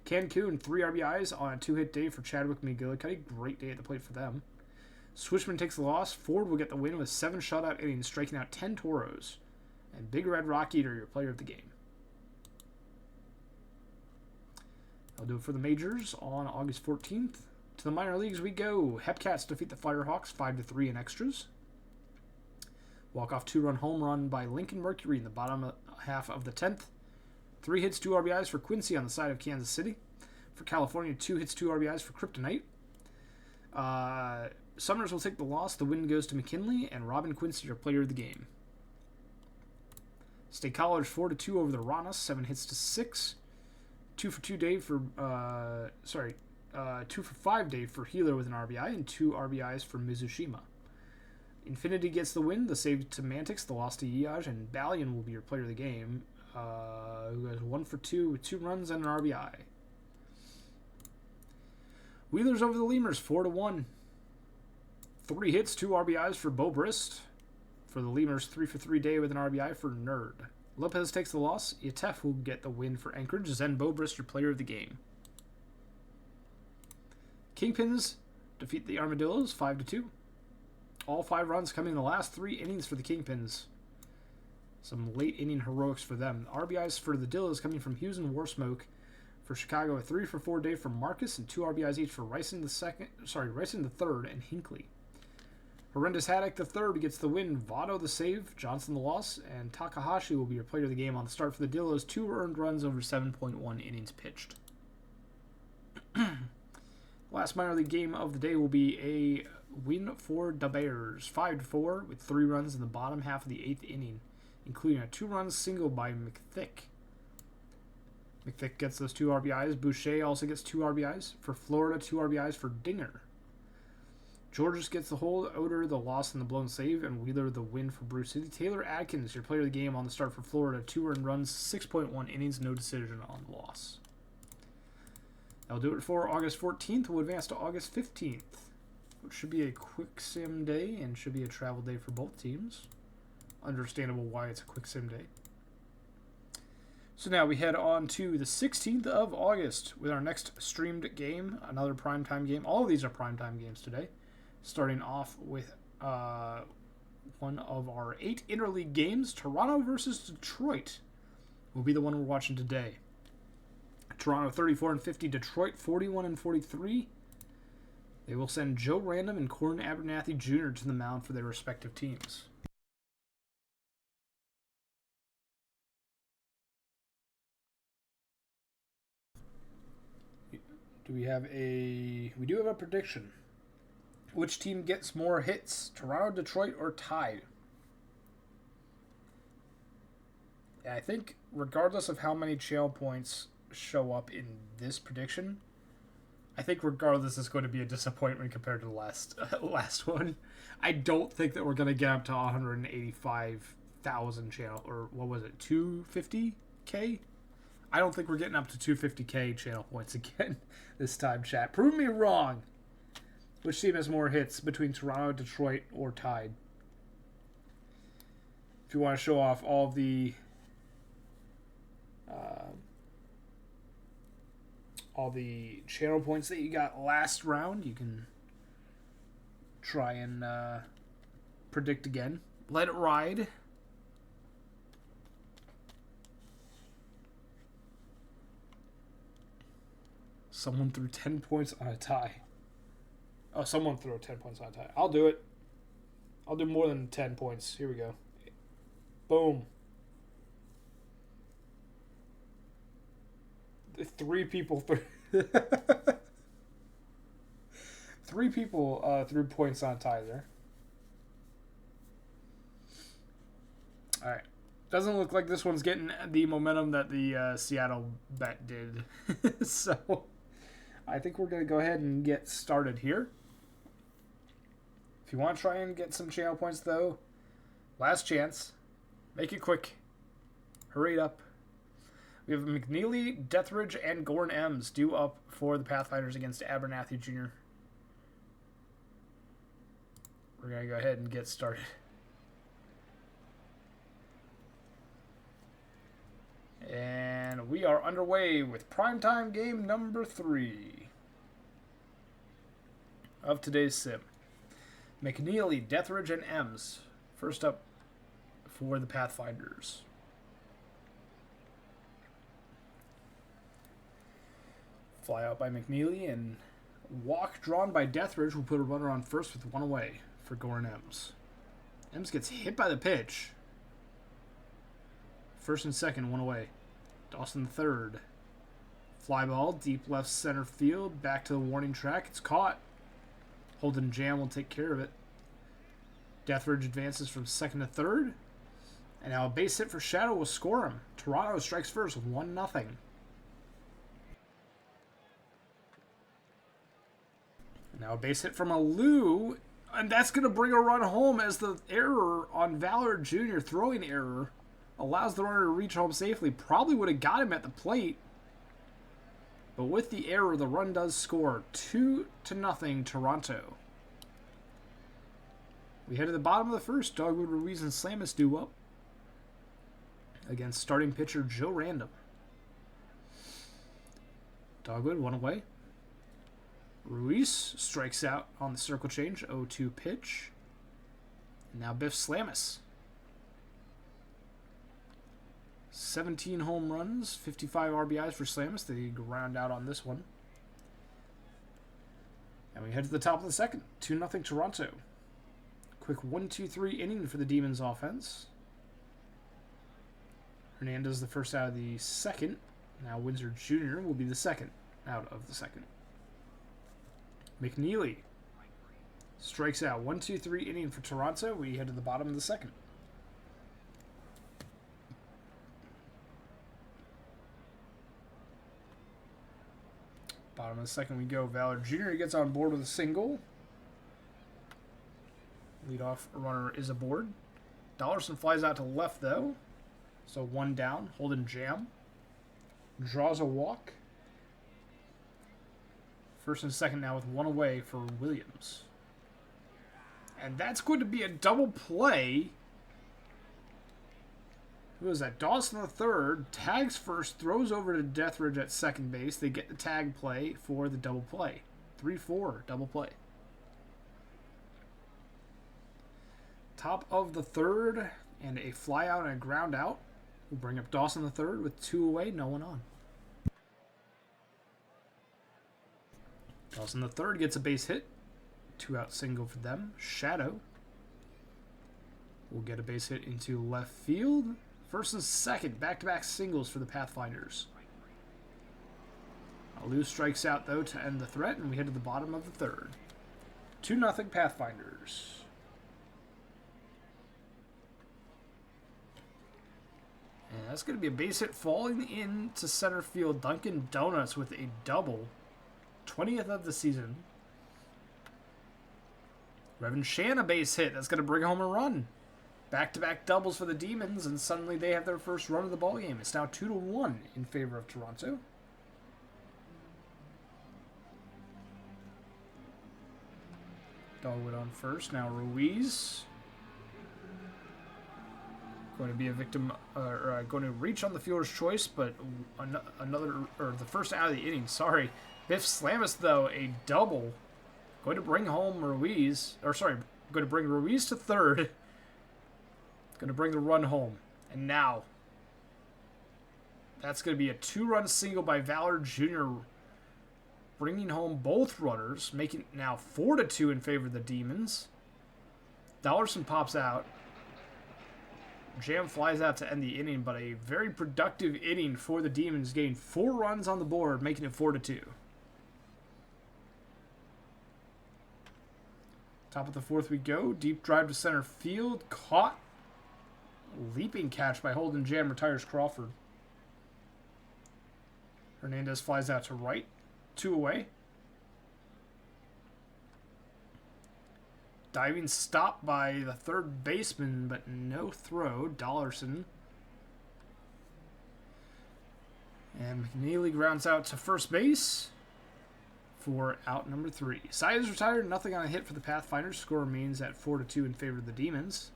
Cancun, 3 RBIs on a 2-hit day for Chadwick McGillicuddy. Great day at the plate for them. Switchman takes the loss. Ford will get the win with 7 shutout innings, striking out 10 Toros. And Big Red Rock Eater, your player of the game. I'll do it for the majors on August 14th. To the minor leagues we go. Hepcats defeat the Firehawks 5-3 in extras. Walk-off 2-run home run by Lincoln Mercury in the bottom half of the 10th. 3 hits, 2 RBIs for Quincy on the side of Kansas City. For California, 2 hits, 2 RBIs for Kryptonite. Summers will take the loss. The win goes to McKinley, and Robin Quincy, your player of the game. State College 4-2 over the Ranas, 7 hits to 6. 2 for 2 Dave for 2 for 5 Dave for Healer with an RBI, and 2 RBIs for Mizushima. Infinity gets the win. The save to Mantix, the loss to Yaj, and Balian will be your player of the game, who has 1 for 2 with 2 runs and an RBI. Wheelers over the Lemurs 4-1. 3 hits, 2 RBIs for Bo Brist. For the Lemurs, 3 for 3 day with an RBI for Nerd. Lopez takes the loss. Yatef will get the win for Anchorage. Zen Bo Brist, your player of the game. Kingpins defeat the Armadillos 5-2. All 5 runs coming in the last 3 innings for the Kingpins. Some late inning heroics for them. RBIs for the Dillos coming from Hughes and Warsmoke. For Chicago, a 3 for 4 day for Marcus and 2 RBIs each for Ryson the third and Hinkley. Horrendous Haddock the third gets the win. Votto the save, Johnson the loss, and Takahashi will be your player of the game on the start for the Dillos. 2 earned runs over 7.1 innings pitched. Last minor league game of the day will be a win for the Bears, 5-4 with 3 runs in the bottom half of the 8th inning, including a 2-run single by McThick. McThick gets those 2 RBIs. Boucher also gets 2 RBIs. For Florida, 2 RBIs for Dinger. Georges gets the hold, Oder the loss and the blown save, and Wheeler the win for Bruce City. Taylor Adkins, your player of the game on the start for Florida. 2 earned runs, 6.1 innings, no decision on the loss. That'll do it for August 14th. We'll advance to August 15th, which should be a quick sim day and should be a travel day for both teams. Understandable why it's a quick sim day. So now we head on to the 16th of August with our next streamed game, another primetime game. All of these are primetime games today. Starting off with one of our 8 interleague games, Toronto versus Detroit. will be the one we're watching today. Toronto 34-50, Detroit 41-43. They will send Joe Random and Corin Abernathy Jr. to the mound for their respective teams. We do have a prediction. Which team gets more hits, Toronto, Detroit, or tied? I think regardless of how many channel points show up in this prediction, I think regardless it's going to be a disappointment compared to the last one. I don't think that we're going to get up to 185,000 channel, or what was it, 250K? I don't think we're getting up to 250K channel points again this time, chat. Prove me wrong. Which team has more hits between Toronto, Detroit, or tied? If you want to show off all the channel points that you got last round, you can try and predict again. Let it ride. Someone threw 10 points on a tie. Oh, someone threw 10 points on a tie. I'll do it. I'll do more than 10 points. Here we go. Boom. Three people threw... Three people threw points on a tie there. Alright. Doesn't look like this one's getting the momentum that the Seattle bet did. So, I think we're going to go ahead and get started here. If you want to try and get some channel points, though, last chance. Make it quick. Hurry up. We have McNeely, Deathridge, and Gorn M's due up for the Pathfinders against Abernathy Jr. We're going to go ahead and get started. And we are underway with primetime game number 3 of today's sim. McNeely, Deathridge, and M's. First up for the Pathfinders. Fly out by McNeely, and walk drawn by Deathridge will put a runner on first with one away for Goran Ems. Ems gets hit by the pitch. First and second, one away. Dawson third. Fly ball, deep left center field, back to the warning track. It's caught. Holden Jam will take care of it. Deathridge advances from second to third. And now a base hit for Shadow will score him. Toronto strikes first, 1-0. Now a base hit from Alou, and that's going to bring a run home as the error on Valor Jr., throwing error, allows the runner to reach home safely. Probably would have got him at the plate. But with the error, the run does score. 2-0 Toronto. We head to the bottom of the first. Dogwood, Ruiz, and Slamus due up against starting pitcher Joe Random. Dogwood, one away. Ruiz strikes out on the circle change. 0-2 pitch. Now Biff Slamus. 17 home runs, 55 RBIs for Slamus. They ground out on this one. And we head to the top of the second. 2-0 Toronto. Quick 1-2-3 inning for the Demons offense. Hernandez the first out of the second. Now Windsor Jr. will be the second out of the second. McNeely strikes out. 1-2-3 inning for Toronto. We head to the bottom of the second. Bottom of the second we go. Valor Jr. gets on board with a single. Leadoff runner is aboard. Dollarson flies out to left, though. So one down. Holden Jam draws a walk. First and second now with one away for Williams. And that's going to be a double play. Who is that? Dawson the third. Tags first. Throws over to Deathridge at second base. They get the tag play for the double play. 3-4 double play. Top of the third. And a fly out and a ground out. We'll bring up Dawson the third with 2 away, no one on. Dawson the third gets a base hit. 2-out single for them. Shadow will get a base hit into left field. First and second, back-to-back singles for the Pathfinders. Alou strikes out, though, to end the threat, and we head to the bottom of the third. 2-0 Pathfinders. And that's going to be a base hit falling into center field. Dunkin' Donuts with a double. 20th of the season. Revan Shan a base hit. That's going to bring home a run. Back-to-back doubles for the Demons, and suddenly they have their first run of the ballgame. It's now 2-1 in favor of Toronto. Dogwood on first. Now Ruiz. Going to be a victim, going to reach on the fielder's choice, but the first out of the inning. Sorry. Biff Slamus, though, a double. Going to bring home Ruiz. Going to bring Ruiz to third. Going to bring the run home. And now, that's going to be a 2-run single by Valor Jr., bringing home both runners, making it now 4-2 in favor of the Demons. Dollarson pops out. Jam flies out to end the inning, but a very productive inning for the Demons, getting 4 runs on the board, making it 4-2. Top of the fourth we go. Deep drive to center field. Caught. Leaping catch by Holden. Jam retires Crawford. Hernandez flies out to right. 2 away. Diving stop by the third baseman, but no throw. Dollarson. And McNeely grounds out to first base for out number 3. Sy is retired, nothing on a hit for the Pathfinders. Score remains at 4-2 in favor of the Demons.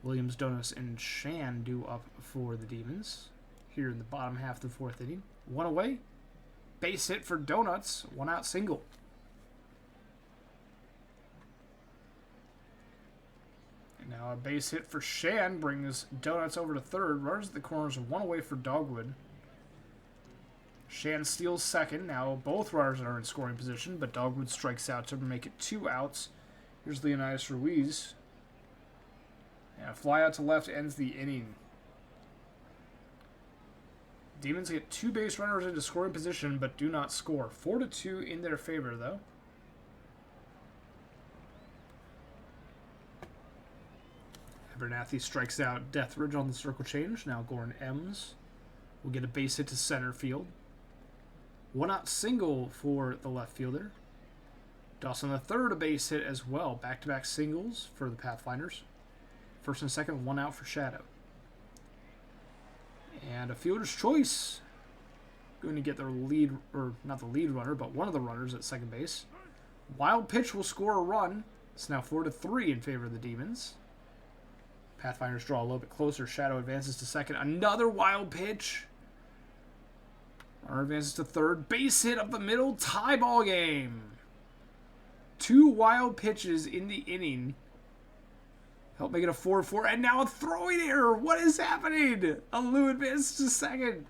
Williams, Donos, and Shan due up for the Demons here in the bottom half of the fourth inning. 1 away. Base hit for Donuts. 1-out single. And now a base hit for Shan brings Donuts over to third. Runners at the corners, 1 away for Dogwood. Shan steals second. Now both runners are in scoring position, but Dogwood strikes out to make it 2 outs. Here's Leonidas Ruiz. And a fly out to left ends the inning. Demons get 2 base runners into scoring position, but do not score. 4-2 in their favor, though. Abernathy strikes out Deathridge on the circle change. Now Gordon Ems will get a base hit to center field. 1-out single for the left fielder. Dawson the third, a base hit as well. Back-to-back singles for the Pathfinders. First and second, 1 out for Shadow. And a fielder's choice. Going to get their lead, or not the lead runner, but one of the runners at second base. Wild pitch will score a run. It's now 4-3 in favor of the Demons. Pathfinders draw a little bit closer. Shadow advances to second. Another wild pitch. Runner advances to third. Base hit up the middle. Tie ball game. 2 wild pitches in the inning. Help make it a 4-4. And now a throwing error. What is happening? Alou advances to second.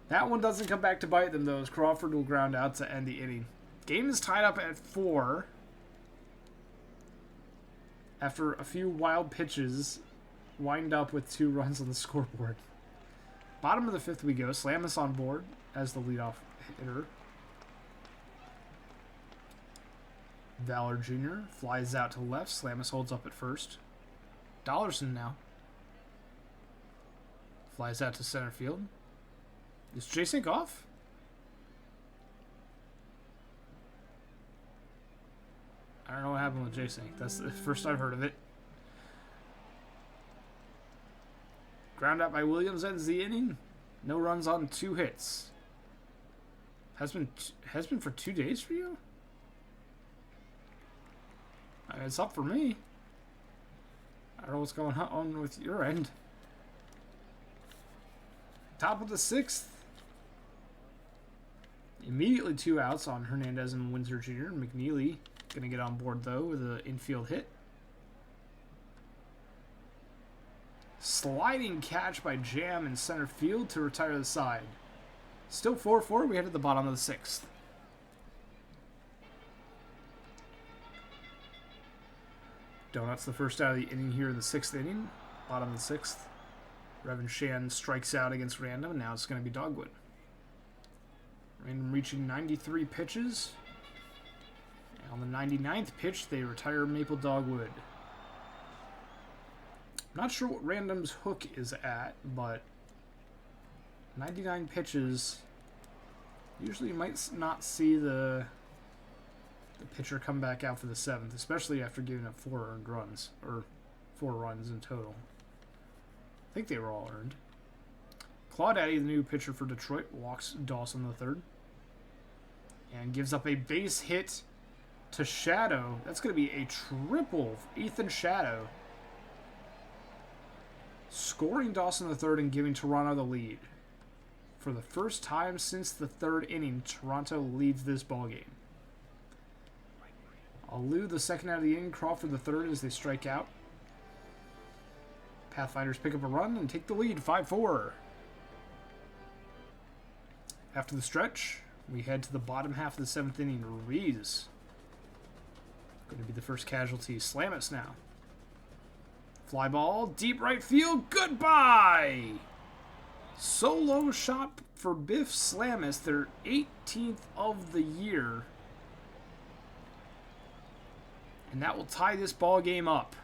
That one doesn't come back to bite them, though, as Crawford will ground out to end the inning. Game is tied up at 4. After a few wild pitches, wind up with 2 runs on the scoreboard. Bottom of the 5th we go. Slamus on board as the leadoff hitter. Valor Jr. flies out to left. Slamus holds up at first. Dollarson now flies out to center field. Is J-Sync off? I don't know what happened with J-Sync. That's the first I've heard of it. Ground out by Williams ends the inning. No runs on 2 hits. Has been for 2 days for you? It's up for me. I don't know what's going on with your end. Top of the 6th. Immediately 2 outs on Hernandez and Windsor Jr. McNeely going to get on board, though, with an infield hit. Sliding catch by Jam in center field to retire the side. Still 4-4. We head to the bottom of the 6th. Donuts the first out of the inning here in the 6th inning. Bottom of the 6th. Revan Shan strikes out against Random, and now it's going to be Dogwood. Random reaching 93 pitches. And on the 99th pitch, they retire Maple Dogwood. Not sure what Random's hook is at, but 99 pitches. Usually you might not see the pitcher come back out for the 7th, especially after giving up 4 earned runs, or 4 runs in total. I think they were all earned. Claudaddy, the new pitcher for Detroit, walks Dawson the 3rd. And gives up a base hit to Shadow. That's going to be a triple. Ethan Shadow scoring Dawson the 3rd and giving Toronto the lead. For the first time since the 3rd inning, Toronto leads this ballgame. Alou the 2nd out of the inning, Crawford the 3rd as they strike out. Pathfinders pick up a run and take the lead, 5-4. After the stretch, we head to the bottom half of the 7th inning. Ruiz going to be the first casualty. Slamis now. Fly ball, deep right field, goodbye! Solo shot for Biff Slamis, their 18th of the year. And that will tie this ball game up.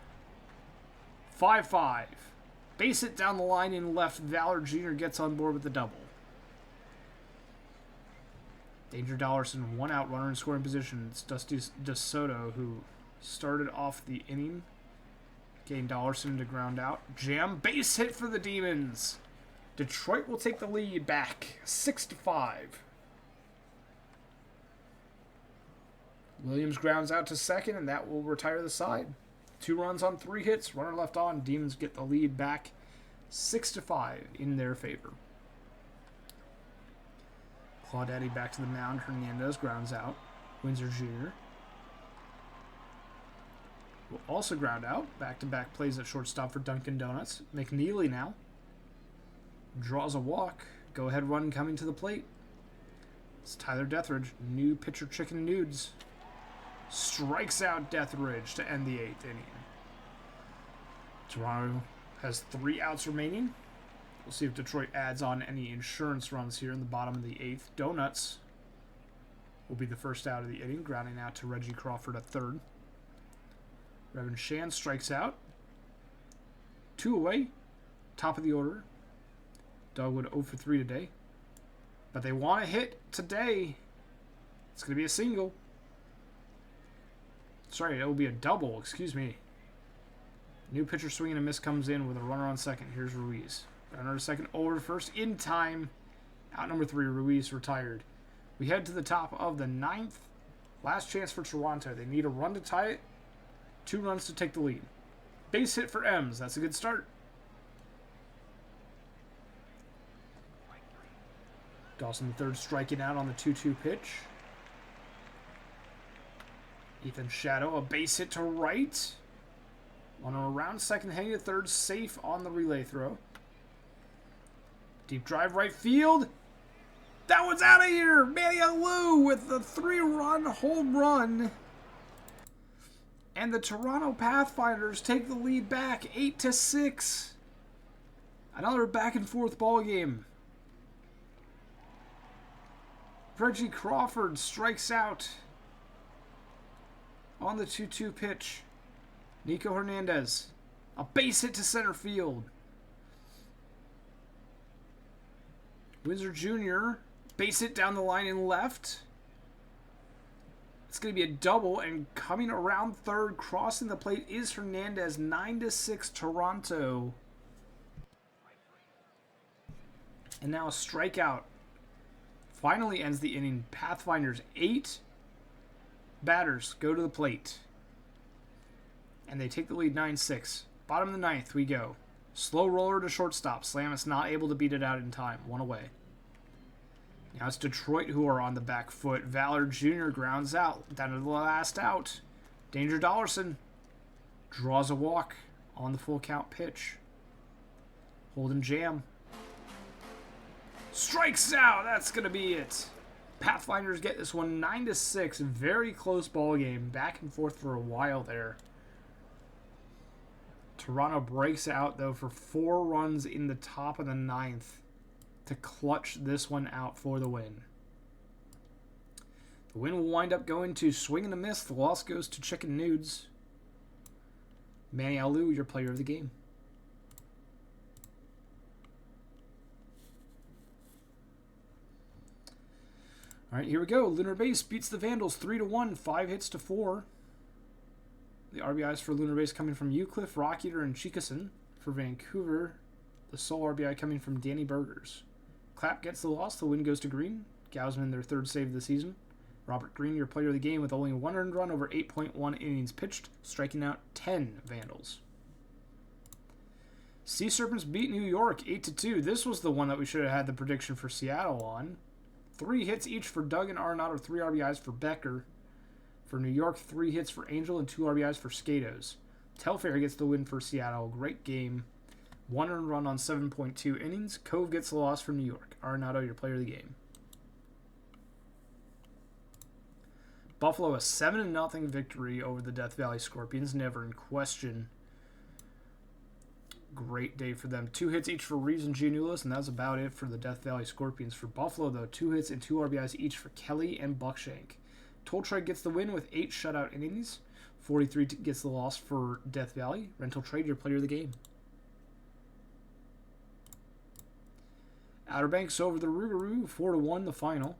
5-5. Base it down the line in left. Valor Jr. gets on board with the double. Danger Dollarson, 1 out runner in scoring position. It's Dusty DeSoto who started off the inning. Getting Dollarson to ground out. Jam, base hit for the Demons. Detroit will take the lead back, 6-5. Williams grounds out to second, and that will retire the side. 2 runs on 3 hits, runner left on. Demons get the lead back, 6-5 in their favor. Claudaddy back to the mound. Hernandez grounds out. Windsor Jr. will also ground out. Back-to-back plays at shortstop for Dunkin' Donuts. McNeely now draws a walk. Go-ahead run coming to the plate. It's Tyler Deathridge, new pitcher Chicken Nudes. Strikes out Deathridge to end the 8th inning. Toronto has 3 outs remaining. We'll see if Detroit adds on any insurance runs here in the bottom of the 8th. Donuts will be the first out of the inning, grounding out to Reggie Crawford at 3rd. Revan Shan strikes out. 2 away. Top of the order. Dogwood 0 for 3 today. But they want to hit today. It's going to be a single. Sorry, it will be a double. Excuse me. New pitcher swinging a miss comes in with a runner on second. Here's Ruiz. Runner to second, over to first in time. Out number 3, Ruiz retired. We head to the top of the 9th. Last chance for Toronto. They need a run to tie it. 2 runs to take the lead. Base hit for Ems. That's a good start. Dawson the 3rd striking out on the 2-2 pitch. Ethan Shadow, a base hit to right. On a around second, heading to 3rd, safe on the relay throw. Deep drive right field. That one's out of here. Manny Alou with the 3-run home run. And the Toronto Pathfinders take the lead back, 8-6. Another back and forth ball game. Reggie Crawford strikes out on the 2-2 pitch. Nico Hernandez, a base hit to center field. Windsor Jr., base hit down the line in left. It's going to be a double, and coming around 3rd, crossing the plate is Hernandez. 9-6 Toronto. And now a strikeout. Finally ends the inning. Pathfinders 8 batters go to the plate. And they take the lead 9-6. Bottom of the 9th we go. Slow roller to shortstop. Slamis not able to beat it out in time. 1 away. Now it's Detroit who are on the back foot. Valor Jr. grounds out. Down to the last out. Danger Dollarson draws a walk on the full count pitch. Holden Jam. Strikes out. That's going to be it. Pathfinders get this one 9-6. Very close ball game. Back and forth for a while there. Toronto breaks out, though, for 4 runs in the top of the 9th to clutch this one out for the win. The win will wind up going to Swing and a Miss. The loss goes to Chicken Nudes. Manny Alou, your player of the game. All right, here we go. Lunar Base beats the Vandals 3-1, 5 hits to 4. The RBIs for Lunar Base coming from Eucliffe, Rocketer, and Chickason. For Vancouver, the sole RBI coming from Danny Burgers. Clapp gets the loss. The win goes to Green. Gausman, their 3rd save of the season. Robert Green, your player of the game, with only 1 earned run over 8.1 innings pitched, striking out 10 Vandals. Sea Serpents beat New York 8-2. This was the one that we should have had the prediction for Seattle on. 3 hits each for Doug and Arenado, 3 RBIs for Becker. For New York, 3 hits for Angel and 2 RBIs for Skatos. Telfair gets the win for Seattle. Great game. 1 earned run on 7.2 innings. Cove gets the loss for New York. Arenado, your player of the game. Buffalo, a 7-0 victory over the Death Valley Scorpions. Never in question. Great day for them. 2 hits each for Reeves and Giannoulis, and that's about it for the Death Valley Scorpions. For Buffalo, though, 2 hits and 2 RBIs each for Kelly and Buckshank. Toltreg gets the win with 8 shutout innings. 43 gets the loss for Death Valley. Rental Trade, your player of the game. Outer Banks over the Rougarou, 4-1 the final.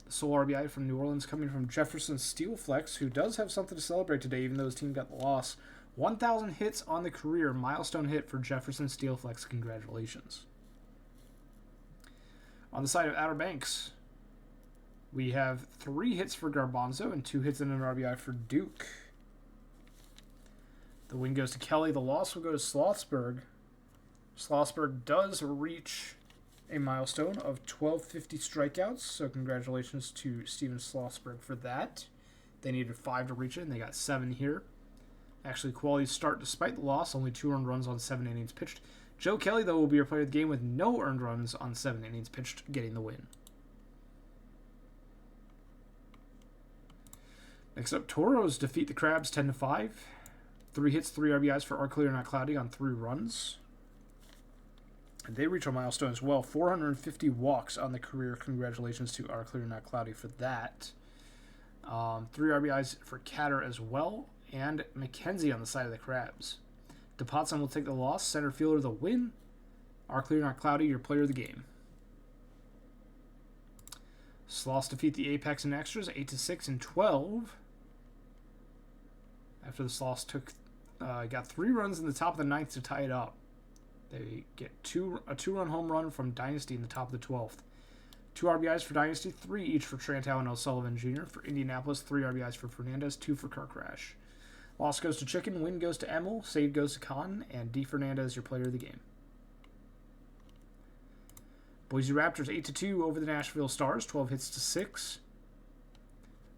The sole RBI from New Orleans coming from Jefferson Steelflex, who does have something to celebrate today, even though his team got the loss. 1,000 hits on the career. Milestone hit for Jefferson Steelflex. Congratulations. On the side of Outer Banks, we have 3 hits for Garbanzo and 2 hits and an RBI for Duke. The win goes to Kelly. The loss will go to Slothsburg. Slothsburg does reach a milestone of 1,250 strikeouts, so congratulations to Steven Slothsburg for that. They needed 5 to reach it, and they got 7 here. Actually, quality start despite the loss. Only 2 earned runs on 7 innings pitched. Joe Kelly, though, will be your player of the game with no earned runs on 7 innings pitched, getting the win. Next up, Toros defeat the Crabs 10-5. 3 hits, 3 RBIs for Our Clear Not Cloudy on 3 runs. And they reach a milestone as well. 450 walks on the career. Congratulations to Our Clear Not Cloudy for that. 3 RBIs for Catter as well. And McKenzie on the side of the Crabs. DePotson will take the loss. Center fielder the win. Our Clear Not Cloudy, your player of the game. Sloths defeat the Apex in extras 8-6 and 12. After the Sloths got 3 runs in the top of the 9th to tie it up. They get a 2-run home run from Dynasty in the top of the 12th. 2 RBIs for Dynasty, 3 each for Trantow and O'Sullivan Jr. For Indianapolis, 3 RBIs for Fernandez, 2 for Car Crash. Loss goes to Chicken, win goes to Emil, save goes to Khan, and D. Fernandez, your player of the game. Boise Raptors 8-2 over the Nashville Stars, 12 hits to 6.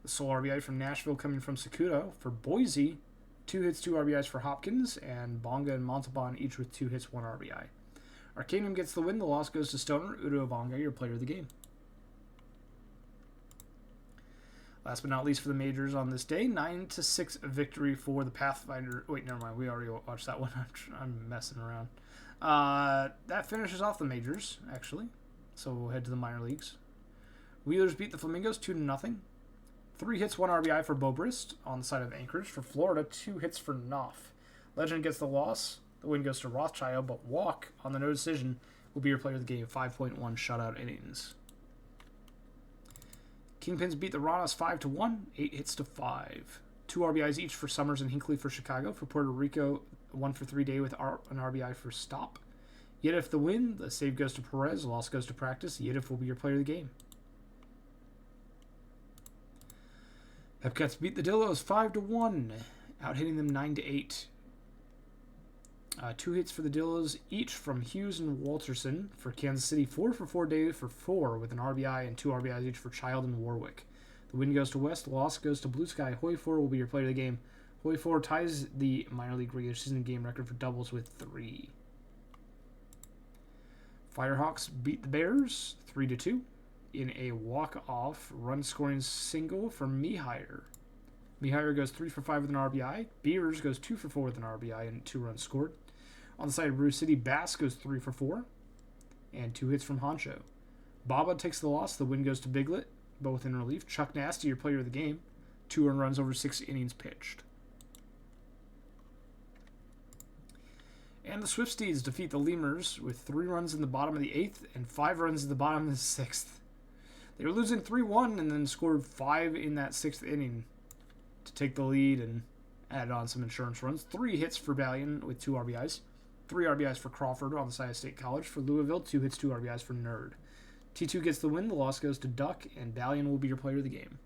The sole RBI from Nashville coming from Sakudo. For Boise, 2 hits, 2 RBIs for Hopkins, and Bonga and Montalban each with 2 hits, 1 RBI. Arcadium gets the win. The loss goes to Stoner. Udo Abonga, your player of the game. Last but not least for the majors on this day, 9-6 victory for the Pathfinder. Wait, never mind. We already watched that one. I'm messing around. That finishes off the majors, actually. So we'll head to the minor leagues. Wheelers beat the Flamingos 2-0. 3 hits, 1 RBI for Bobrist on the side of Anchorage. For Florida, 2 hits for Knopf. Legend gets the loss. The win goes to Rothschild, but Walk on the no decision will be your player of the game. 5.1 shutout innings. Kingpins beat the Ranas 5-1, 8 hits to 5. 2 RBIs each for Summers and Hinckley for Chicago. For Puerto Rico, 1 for 3 day with an RBI for Stop. Yedif the win. The save goes to Perez. Loss goes to Practice. Yedif will be your player of the game. Pepcats beat the Dillos 5-1, out-hitting them 9-8. 2 hits for the Dillos, each from Hughes and Walterson. For Kansas City, 4 for 4 day for 4 with an RBI and 2 RBIs each for Child and Warwick. The win goes to West. The loss goes to Blue Sky. Hoy4 will be your player of the game. Hoy4 ties the minor league regular season game record for doubles with 3. Firehawks beat the Bears 3-2 in a walk-off run-scoring single from Mehier. Mehier goes 3 for 5 with an RBI. Beers goes 2 for 4 with an RBI and 2 runs scored. On the side of Brew City, Bass goes 3 for 4 and 2 hits from Honcho. Baba takes the loss. The win goes to Biglet, both in relief. Chuck Nasty, your player of the game. 2 earned runs over 6 innings pitched. And the Swifties defeat the Lemurs with 3 runs in the bottom of the 8th and 5 runs in the bottom of the 6th. They were losing 3-1 and then scored 5 in that 6th inning to take the lead and added on some insurance runs. 3 hits for Balian with 2 RBIs. 3 RBIs for Crawford on the side of State College. For Louisville, 2 hits, 2 RBIs for Nerd. T2 gets the win. The loss goes to Duck, and Balian will be your player of the game.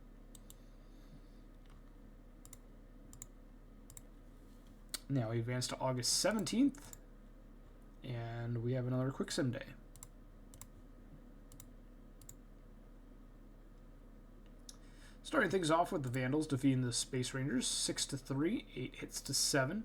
Now we advance to August 17th, and we have another Quick Sim Day. Starting things off with the Vandals defeating the Space Rangers 6-3, 8 hits to 7.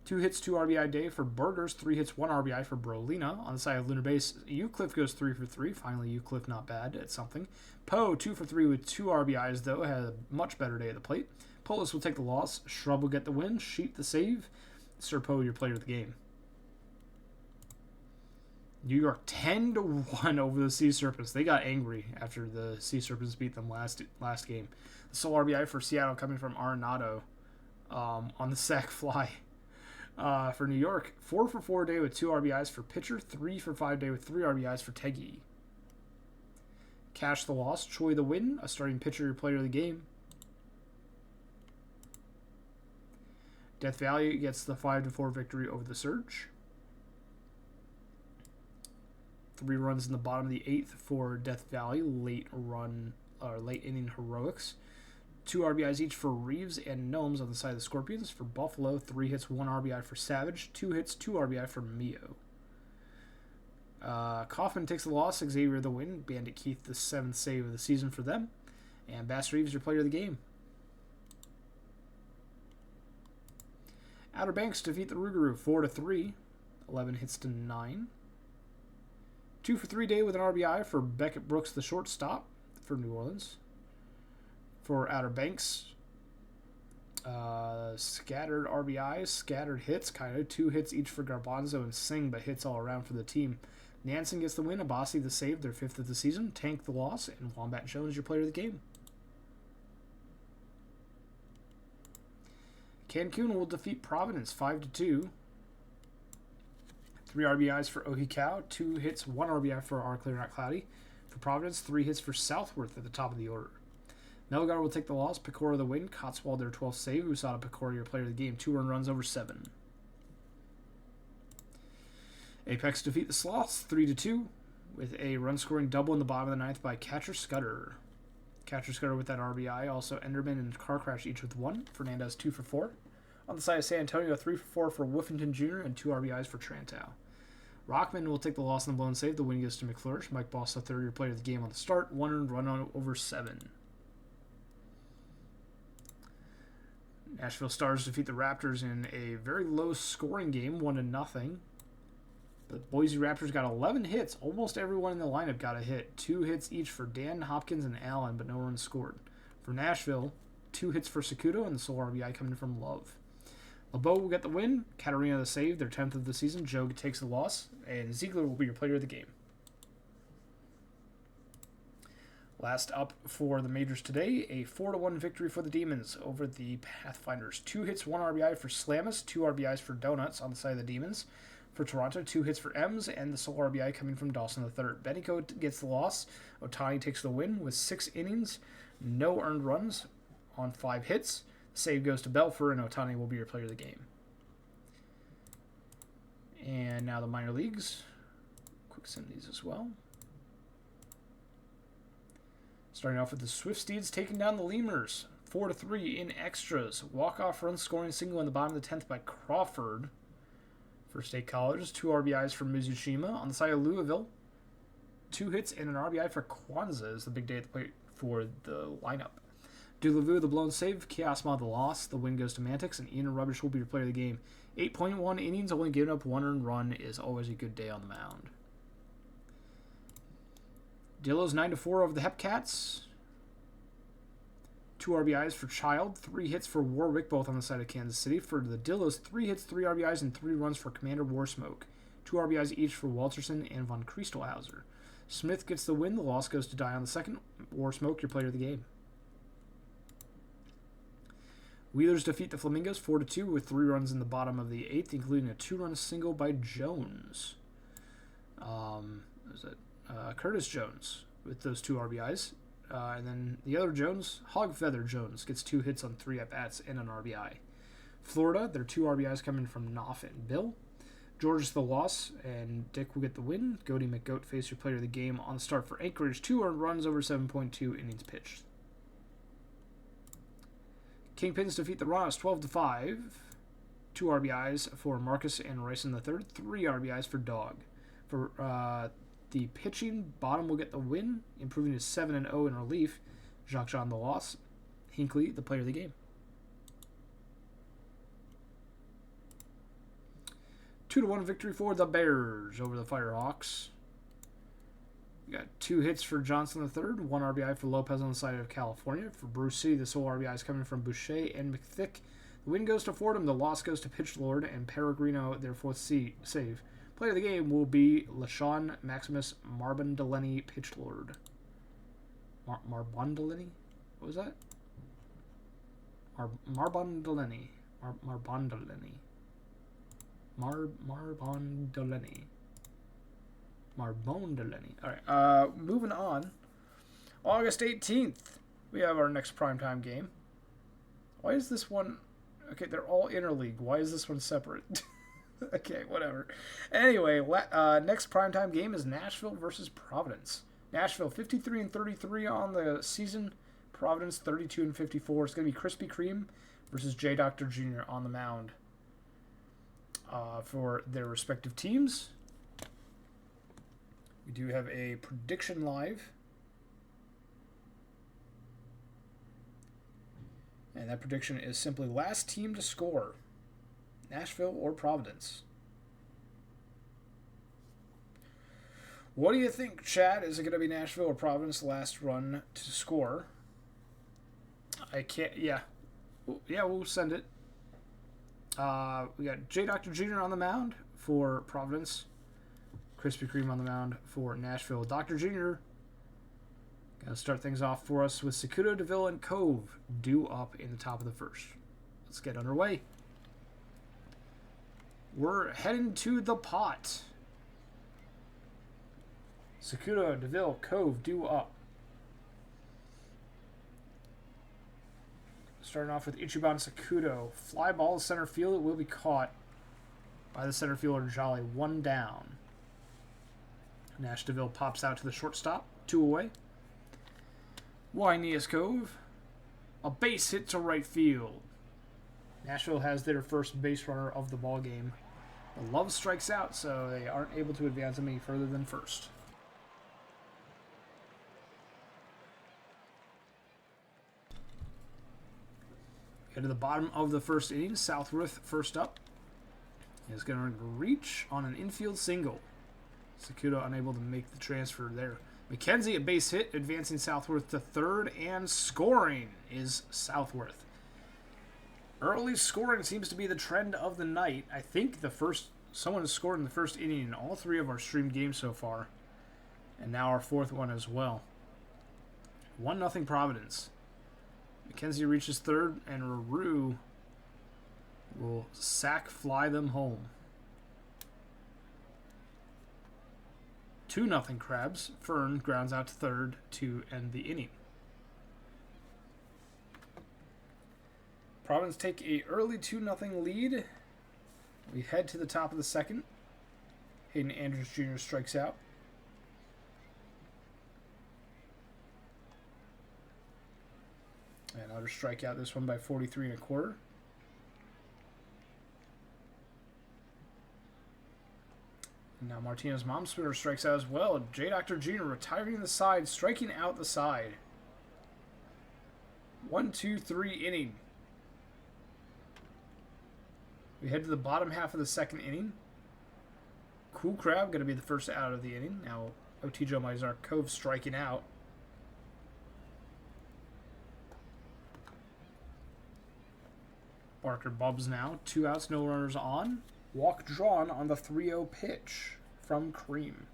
2 hits, 2 RBI day for Burgers, 3 hits, 1 RBI for Brolina. On the side of Lunar Base, Eucliffe goes 3 for 3. Finally, Eucliffe not bad at something. Poe, 2 for 3 with 2 RBIs, though, had a much better day at the plate. Polis will take the loss. Shrub will get the win. Sheep the save. Sir Poe, your player of the game. New York 10-1 over the Sea Serpents. They got angry after the Sea Serpents beat them last game. The sole RBI for Seattle coming from Arenado on the sac fly. For New York, 4 for 4 day with 2 RBIs for pitcher, 3 for 5 day with 3 RBIs for Teggy. Cash the loss, Choi the win, a starting pitcher, your player of the game. Death Valley gets the 5-4 victory over the Surge. 3 runs in the bottom of the 8th for Death Valley, late inning heroics. 2 RBIs each for Reeves and Gnomes on the side of the Scorpions. For Buffalo, 3 hits, 1 RBI for Savage, 2 hits, 2 RBI for Mio. Kaufman takes the loss, Xavier the win, Bandit Keith the 7th save of the season for them, and Bass Reeves your player of the game. Outer Banks defeat the Rougarou 4-3, 11 hits to 9. 2 for 3 day with an RBI for Beckett Brooks, the shortstop for New Orleans. For Outer Banks, scattered RBIs, scattered hits, kind of 2 hits each for Garbanzo and Singh, but hits all around for the team. Nansen gets the win, Abassi the save, their 5th of the season, Tank the loss, and Wombat Jones your player of the game. Cancun will defeat Providence 5-2. 3 RBIs for Ohikau, 2 hits, 1 RBI for Our Clear Not Cloudy. For Providence, 3 hits for Southworth at the top of the order. Melgar will take the loss, Pecora the win, Cotswold their 12th save, Usada Pecora your player of the game, 2 earned runs over 7. Apex defeat the Sloths 3-2 with a run-scoring double in the bottom of the 9th by Catcher Scudder. Catcher Scudder with that RBI, also Enderman and Car Crash each with 1, Fernandez 2 for 4. On the side of San Antonio, 3 for 4 for Woofington Jr. and 2 RBIs for Trantow. Rockman will take the loss in the blown save, the win goes to McFlourish. Mike Boss the 3rd your player of the game on the start, 1 earned run on over 7. Nashville Stars defeat the Raptors in a very low-scoring game, 1-0. The Boise Raptors got 11 hits. Almost everyone in the lineup got a hit. 2 hits each for Dan, Hopkins, and Allen, but no runs scored. For Nashville, 2 hits for Sakudo and the sole RBI coming from Love. LeBeau will get the win. Katarina the save, their 10th of the season. Joe takes the loss, and Ziegler will be your player of the game. Last up for the majors today, a 4-1 victory for the Demons over the Pathfinders. 2 hits, 1 RBI for Slamus, 2 RBIs for Donuts on the side of the Demons. For Toronto, 2 hits for Ems, and the sole RBI coming from Dawson III. Benico gets the loss. Otani takes the win with 6 innings, no earned runs on 5 hits. The save goes to Belfer, and Otani will be your player of the game. And now the minor leagues. Quick send these as well. Starting off with the Swifties taking down the Lemurs 4-3 in extras. Walk-off run scoring single in the bottom of the 10th by Crawford for State College. 2 RBIs for Mizushima. On the side of Louisville, 2 hits and an RBI for Kwanzaa is the big day at the plate for the lineup. Dulavu the blown save, Kiasma the loss. The win goes to Mantix, and Ian Rubbish will be your player of the game. 8.1 innings, only giving up 1 earned run is always a good day on the mound. Dillo's 9-4 over the Hepcats. 2 RBIs for Child, 3 hits for Warwick, both on the side of Kansas City. For the Dillos, 3 hits, 3 RBIs, and 3 runs for Commander Warsmoke. 2 RBIs each for Walterson and Von Kriestelhauser. Smith gets the win. The loss goes to Die on the second. Warsmoke, your player of the game. Wheelers defeat the Flamingos 4-2 with 3 runs in the bottom of the 8th, including a 2-run single by Jones. Curtis Jones with those 2 RBIs. And then the other Jones, Hogfeather Jones, gets 2 hits on 3 at-bats and an RBI. Florida, their 2 RBIs coming from Knopf and Bill. Georgia's the loss, and Dick will get the win. Goaty McGoat face your player of the game on the start for Anchorage. 2 earned runs over 7.2 innings pitched. Kingpins defeat the Ronas 12-5. 2 RBIs for Marcus and Ryson III. 3 RBIs for Dog. For the pitching, Bottom will get the win, improving to 7-0 in relief. Jacques Jean the loss. Hinckley, the player of the game. 2-1 victory for the Bears over the Firehawks. We got 2 hits for Johnson III, 1 RBI for Lopez on the side of California. For Bruce City, the sole RBI is coming from Boucher and McThick. The win goes to Fordham, the loss goes to Pitch Lord, and Peregrino, their 4th save. Player of the game will be LaShawn Maximus Marbondeleni, Pitch Lord. Marbondeleni? What was that? Marbondeleni. Marbondeleni. Marbondeleni. All right, moving on. August 18th, we have our next primetime game. Why is this one... Okay, they're all interleague. Why is this one separate? Okay, whatever. Anyway, next primetime game is Nashville versus Providence. Nashville 53-33 on the season. Providence 32-54. It's going to be Krispy Kreme versus J. Dr. Jr. on the mound for their respective teams. We do have a prediction live. And that prediction is simply last team to score. Nashville or Providence. What do you think, Chad? Is it going to be Nashville or Providence last run to score? I can't... Yeah. Yeah, we'll send it. We got J. Dr. Jr. on the mound for Providence. Krispy Kreme on the mound for Nashville. Dr. Jr. Going to start things off for us with Sakudo, DeVille, and Cove due up in the top of the first. Let's get underway. We're heading to the pot. Sakudo, DeVille, Cove due up. Starting off with Ichiban Sakudo. Fly ball to center field. It will be caught by the center fielder Jolly. 1 down. Nash DeVille pops out to the shortstop. 2 away. Wyneas Cove. A base hit to right field. Nashville has their first base runner of the ball game. But Love strikes out, so they aren't able to advance them any further than first. Get to the bottom of the first inning. Southworth first up. Is going to reach on an infield single. Sakudo unable to make the transfer there. McKenzie, a base hit, advancing Southworth to third, and scoring is Southworth. Early scoring seems to be the trend of the night. I think someone has scored in the first inning in all 3 of our streamed games so far. And now our 4th one as well. 1-0 Providence. McKenzie reaches third, and Ruru will sack fly them home. 2-0 Crabs. Fern grounds out to third to end the inning. Providence take a early 2-0 lead. We head to the top of the second. Hayden Andrews Jr. strikes out. And I'll just strike out this one by 43 1/4. And now Martinez Momspinner strikes out as well. J. Dr. Jr. retiring the side, striking out the side. 1-2-3 inning. We head to the bottom half of the second inning. Cool Crab going to be the first out of the inning. Now AJay887 Cove striking out. Barker Bubs now. 2 outs, no runners on. Walk drawn on the 3-0 pitch from Cream.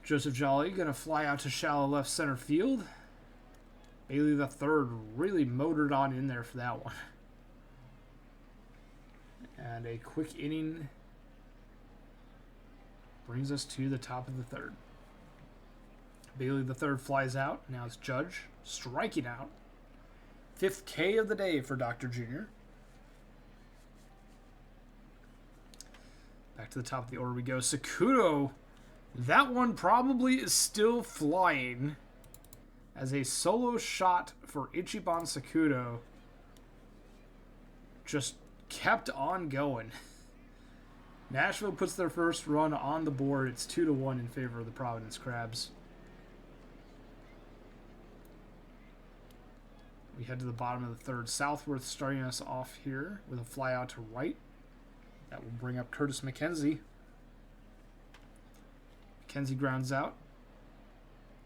Joseph Jolly going to fly out to shallow left center field. Bailey the third really motored on in there for that one. And a quick inning brings us to the top of the third. Bailey the third flies out. Now it's Judge striking out. 5th K of the day for Dr. Jr. Back to the top of the order we go. Sakudo, that one probably is still flying as a solo shot for Ichiban Sakudo just kept on going. Nashville puts their first run on the board. It's 2-1 in favor of the Providence Crabs. We head to the bottom of the third. Southworth starting us off here with a fly out to right. That will bring up Curtis McKenzie. McKenzie grounds out.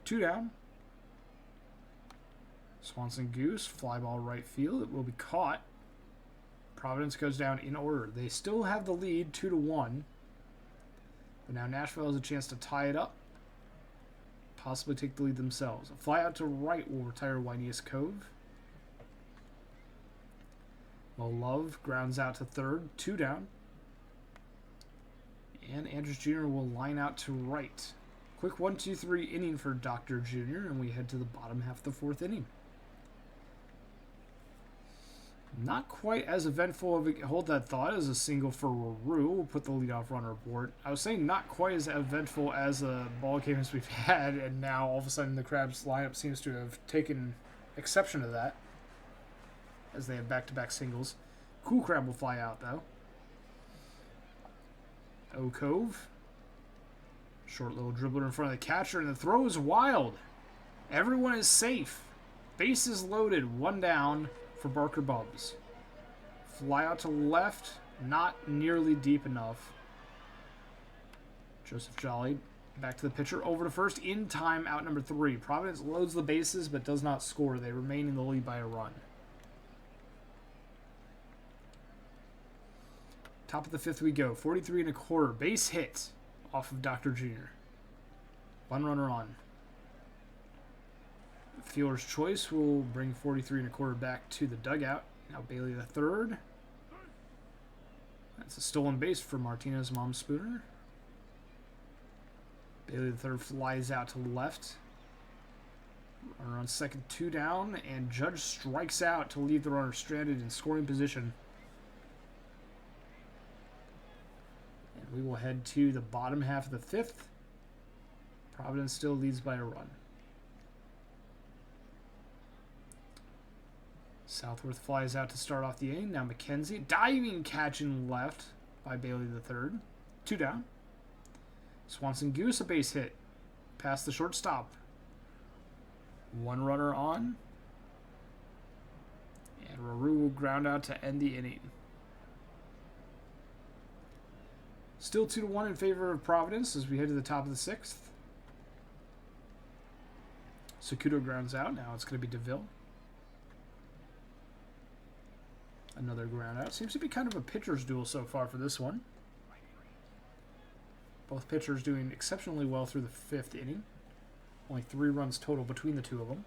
2 down. Swanson Goose, fly ball right field. It will be caught. Providence goes down in order. They still have the lead, 2-1. But now Nashville has a chance to tie it up. Possibly take the lead themselves. A fly out to right will retire Wyneus Cove. Mo Love grounds out to third, 2 down. And Andrews Jr. will line out to right. Quick 1-2-3 inning for Dr. Jr. And we head to the bottom half of the 4th inning. Not quite as eventful of a hold that thought as a single for Ruru. We'll put the leadoff runner aboard. I was saying not quite as eventful as a ball game as we've had, and now all of a sudden the Crabs lineup seems to have taken exception to that, as they have back-to-back singles. Cool Crab will fly out, though. O Cove. Short little dribbler in front of the catcher, and the throw is wild. Everyone is safe. Bases loaded, 1 down for Barker Bubs. Fly out to left, not nearly deep enough. Joseph Jolly back to the pitcher, over to first, in time, out number 3. Providence loads the bases but does not score. They remain in the lead by a run. Top of the 5th we go. 43 1/4. Base hit off of Dr. Jr. 1 runner on. Fielder's choice will bring 43 1/4 back to the dugout. Now Bailey the third. That's a stolen base for Martinez Momspooner. Bailey the third flies out to left. Runner on second, 2 down, and Judge strikes out to leave the runner stranded in scoring position. And we will head to the bottom half of the 5th. Providence still leads by a run. Southworth flies out to start off the inning. Now McKenzie, diving catch in left by Bailey the third. 2 down. Swanson Goose, a base hit past the shortstop. 1 runner on. And Ruru will ground out to end the inning. Still 2-1 in favor of Providence as we head to the top of the 6th. Sakudo grounds out. Now it's going to be DeVille. Another ground out. Seems to be kind of a pitcher's duel so far for this one. Both pitchers doing exceptionally well through the 5th inning. Only 3 runs total between the two of them.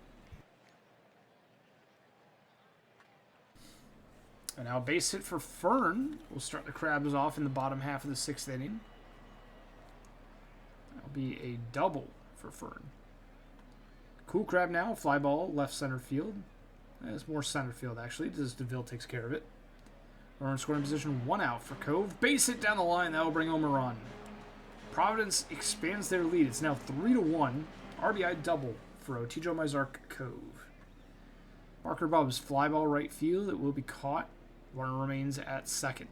And now base hit for Fern. We'll start the Crabs off in the bottom half of the 6th inning. That'll be a double for Fern. Cool Crab now. Fly ball left center field. It's more center field, actually, as DeVille takes care of it. Runner in scoring position, 1 out for Cove. Base hit down the line. That will bring home a run. Providence expands their lead. It's now 3-1. RBI double for AJay887 Cove. Barker Bubs, fly ball right field. It will be caught. Runner remains at second.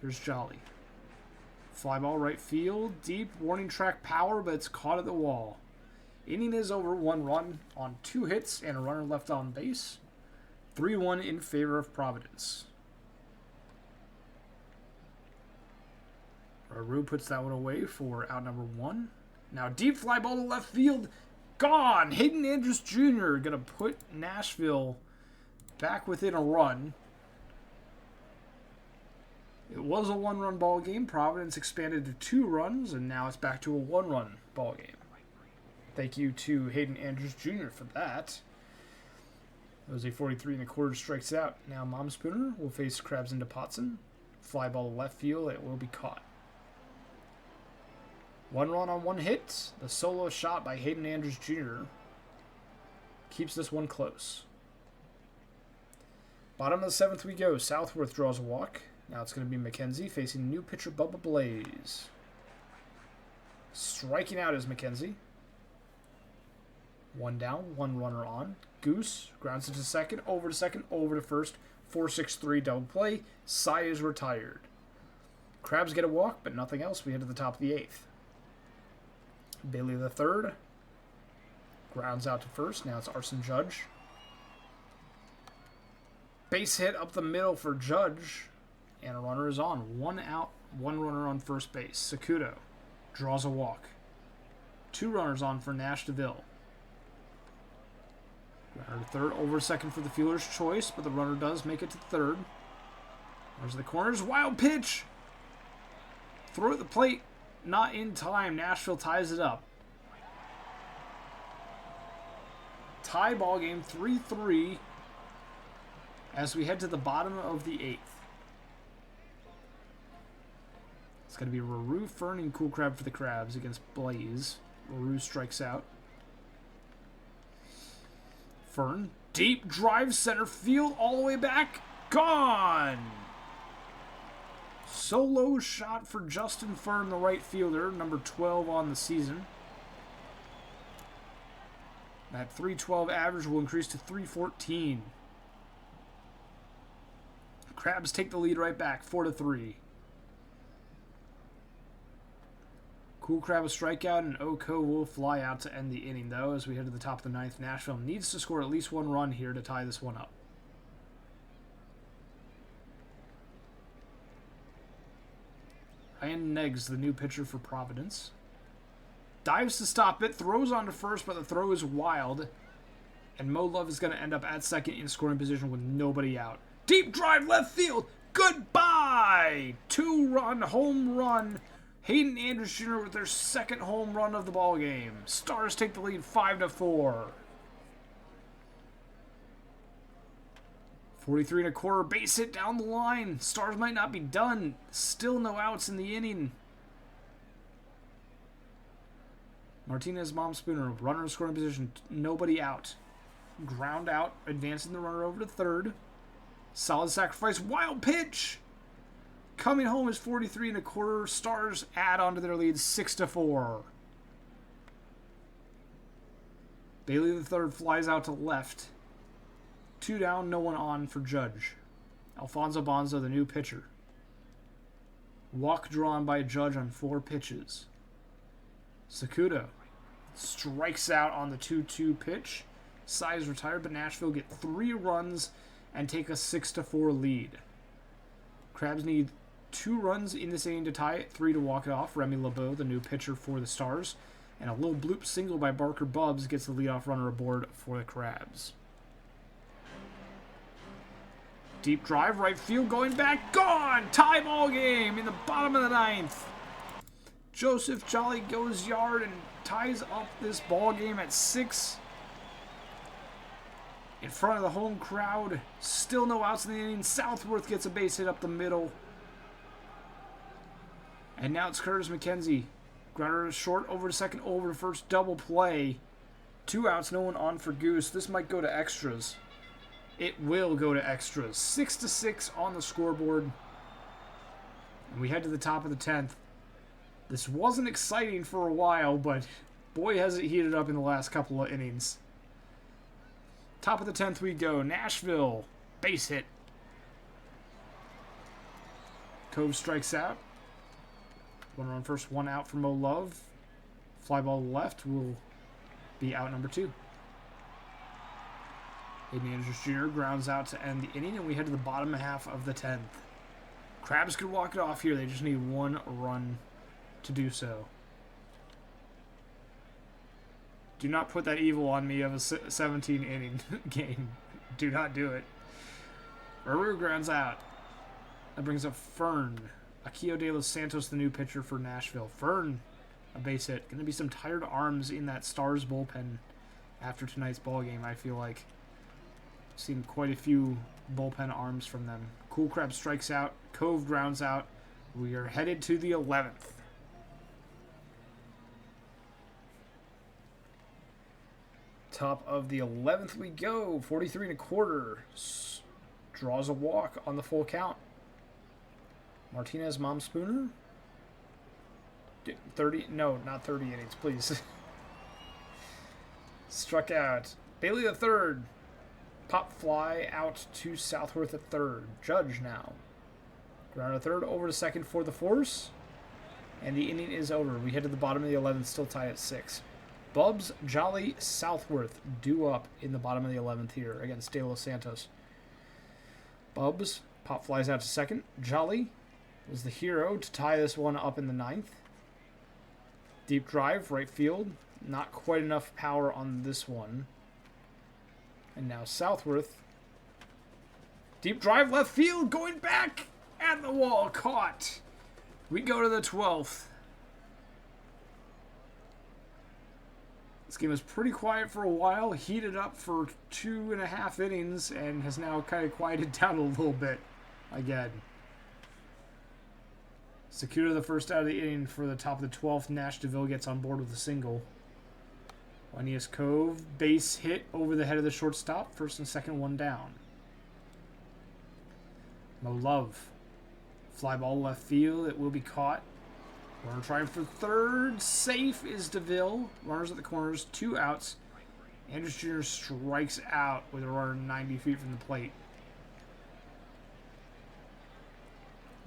Here's Jolly. Fly ball right field. Deep warning track power, but it's caught at the wall. Inning is over. 1 run on 2 hits and a runner left on base. 3-1 in favor of Providence. Rue puts that one away for out number 1. Now deep fly ball to left field. Gone. Hayden Andrews Jr. going to put Nashville back within a run. It was a 1-run ball game. Providence expanded to 2 runs, and now it's back to a 1-run ball game. Thank you to Hayden Andrews Jr. for that. That was a 43 1/4 strikes out. Now Momspooner will face Krabs into Potson. Fly ball to left field. It will be caught. 1 run on 1 hit. The solo shot by Hayden Andrews Jr. keeps this one close. Bottom of the 7th we go. Southworth draws a walk. Now it's going to be McKenzie facing new pitcher Bubba Blaze. Striking out is McKenzie. 1 down, 1 runner on. Goose grounds it to second, over to first. 4-6-3 double play. Cy is retired. Krabs get a walk, but nothing else. We head to the top of the 8th. Bailey the third grounds out to first. Now it's Arson Judge. Base hit up the middle for Judge. And a runner is on. 1 out, 1 runner on first base. Sakudo draws a walk. 2 runners on for Nash DeVille. Runner to third, over second for the fielder's choice, but the runner does make it to third. There's the corners. Wild pitch. Throw at the plate. Not in time. Nashville ties it up. Tie ball game 3-3 as we head to the bottom of the 8th. It's going to be Ruru, Fern, and Cool Crab for the Krabs against Blaze. Ruru strikes out. Fern, deep drive center field all the way back. Gone! Solo shot for Justin Fern, the right fielder, number 12 on the season. That 312 average will increase to 314. Krabs take the lead right back, 4-3. Cool Crab a strikeout, and Oko will fly out to end the inning, though, as we head to the top of the 9th. Nashville needs to score at least 1 run here to tie this one up. Ryan Neggs, the new pitcher for Providence. Dives to stop it, throws on to first, but the throw is wild. And Mo Love is going to end up at second in scoring position with nobody out. Deep drive left field. Goodbye! 2-run home run. Hayden Andrews Jr. with their 2nd home run of the ball game. Stars take the lead 5-4. 43 1/4 base hit down the line. Stars might not be done. Still no outs in the inning. Martinez, Momspooner, runner in scoring position. Nobody out. Ground out, advancing the runner over to third. Solid sacrifice, wild pitch. Coming home is 43 1/4. Stars add on to their lead 6-4. Bailey the third flies out to left. 2 down, no one on for Judge. Alfonso Bonzo, the new pitcher. Walk drawn by Judge on 4 pitches. Sakudo strikes out on the 2-2 pitch. Cy is retired, but Nashville get 3 runs and take a 6-4 lead. Krabs need 2 runs in this inning to tie it, 3 to walk it off. Remy LeBeau, the new pitcher for the Stars. And a little bloop single by Barker Bubbs gets the leadoff runner aboard for the Krabs. Deep drive, right field, going back, gone! Tie ball game in the bottom of the 9th. Joseph Jolly goes yard and ties up this ball game at 6. In front of the home crowd. Still no outs in the inning. Southworth gets a base hit up the middle. And now it's Curtis McKenzie. Grounder is short, over to second, over to first, double play. 2 outs, no one on for Goose. This might go to extras. It will go to extras. 6-6 on the scoreboard. And we head to the top of the 10th. This wasn't exciting for a while, but boy has it heated up in the last couple of innings. Top of the 10th we go. Nashville, base hit. Cove strikes out. 1 run first, 1 out for Mo Love. Fly ball left will be out number 2. Hayden Andrews Jr. grounds out to end the inning, and we head to the bottom half of the 10th. Crabs could walk it off here. They just need one run to do so. Do not put that evil on me of a 17-inning game. Do not do it. Ruru grounds out. That brings up Fern. Akio de los Santos, the new pitcher for Nashville. Fern, a base hit. Going to be some tired arms in that Stars bullpen after tonight's ball game, I feel like. Seen quite a few bullpen arms from them. Cool Crab strikes out. Cove grounds out. We are headed to the 11th. Top of the 11th we go. 43 and a quarter. Draws a walk on the full count. Martinez, Mom Spooner. 30, no, not 30 innings, please. Struck out. Bailey the third. Pop fly out to Southworth at third. Judge now. Ground to third, over to second for the force. And the inning is over. We head to the bottom of the 11th, still tied at 6. Bubs, Jolly, Southworth due up in the bottom of the 11th here against De Los Santos. Bubs, pop flies out to second. Jolly was the hero to tie this one up in the 9th. Deep drive, right field. Not quite enough power on this one. And now Southworth. Deep drive, left field, going back at the wall, caught. We go to the 12th. This game was pretty quiet for a while, heated up for 2.5 innings, and has now kind of quieted down a little bit again. Secure the first out of the inning for the top of the 12th. Nash DeVille gets on board with a single. Juanius Cove, base hit over the head of the shortstop. First and second, one down. Mo Love. Fly ball left field. It will be caught. Runner trying for third. Safe is DeVille. Runners at the corners. 2 outs. Andrews Jr. strikes out with a runner 90 feet from the plate.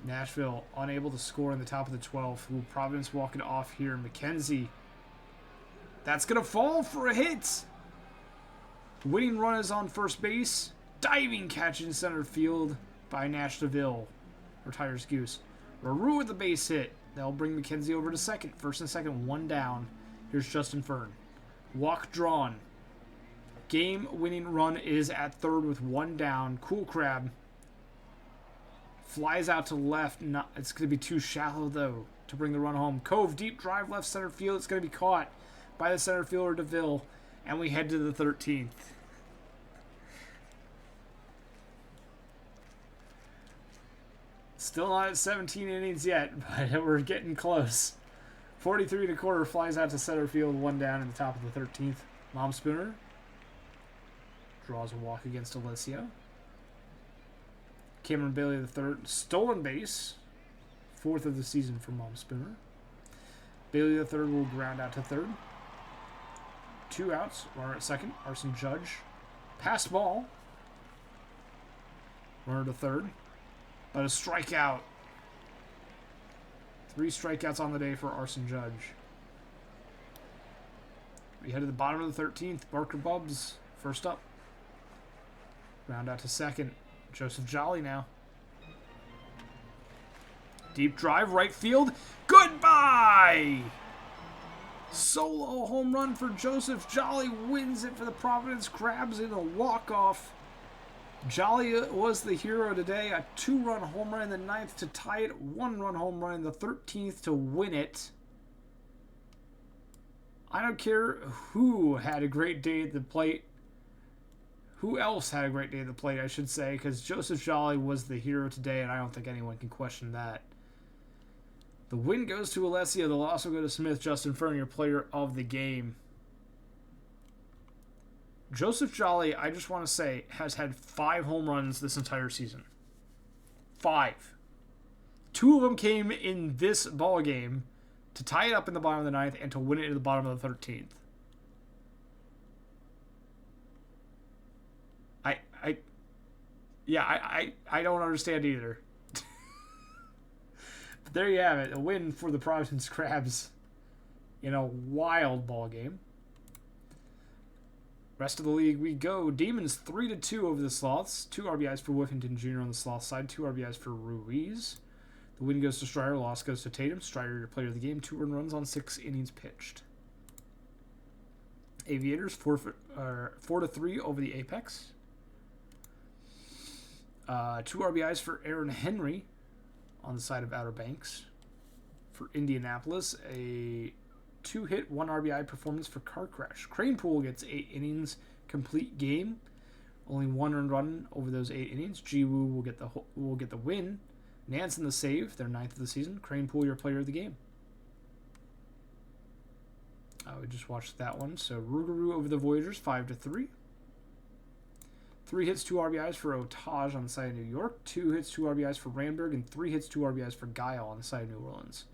Nashville unable to score in the top of the 12th. Will Providence walk it off here? McKenzie. That's going to fall for a hit. Winning run is on first base. Diving catch in center field by Nash DeVille. Retires Goose. Ruru with the base hit. They'll bring McKenzie over to second. First and second, one down. Here's Justin Fern. Walk drawn. Game-winning run is at third with one down. Cool Crab flies out to left. It's going to be too shallow, though, to bring the run home. Cove, deep drive left center field. It's going to be caught by the center fielder DeVille. And we head to the 13th. Still not at 17 innings yet, but we're getting close. 43 and a quarter flies out to center field, one down in the top of the 13th. Mom Spooner draws a walk against Alessio. Cameron Bailey the third, stolen base, 4th of the season for Mom Spooner. Bailey the third will ground out to third. 2 outs, runner at second. Arson Judge, pass ball. Runner to third. But a strikeout. 3 strikeouts on the day for Arson Judge. We head to the bottom of the 13th. Barker Bubs, first up. Round out to second. Joseph Jolly now. Deep drive, right field. Goodbye! Solo home run for Joseph Jolly. Wins it for the Providence Crabs in a walk-off. Jolly was the hero today. A 2-run home run in the 9th to tie it. 1-run home run in the 13th to win it. I don't care who had a great day at the plate. Who else had a great day at the plate, I should say, because Joseph Jolly was the hero today, and I don't think anyone can question that. The win goes to Alessio. They'll also go to Smith. Justin Fern, your player of the game. Joseph Jolly, I just want to say, has had 5 home runs this entire season. 5. 2 of them came in this ball game to tie it up in the bottom of the 9th and to win it in the bottom of the 13th. I don't understand either. But there you have it. A win for the Providence Crabs in a wild ball game. Rest of the league we go. Demons 3-2 over the Sloths. 2 RBIs for Whiffington Jr. on the Sloth side. 2 RBIs for Ruiz. The win goes to Strider, loss goes to Tatum. Strider, your player of the game, 2 earned runs on 6 innings pitched. Aviators, 4-3 over the Apex. 2 RBIs for Aaron Henry on the side of Outer Banks. For Indianapolis, a 2-hit, 1 RBI performance for Car Crash. Cranepool gets 8 innings, complete game. Only 1 earned run over those 8 innings. Ji-Woo will get the win. Nansen the save, their 9th of the season. Cranepool, your player of the game. We just watched that one. So Rougarou over the Voyagers, 5-3. 3 hits, 2 RBIs for Otage on the side of New York. 2 hits, 2 RBIs for Randberg, and 3 hits, 2 RBIs for Guile on the side of New Orleans.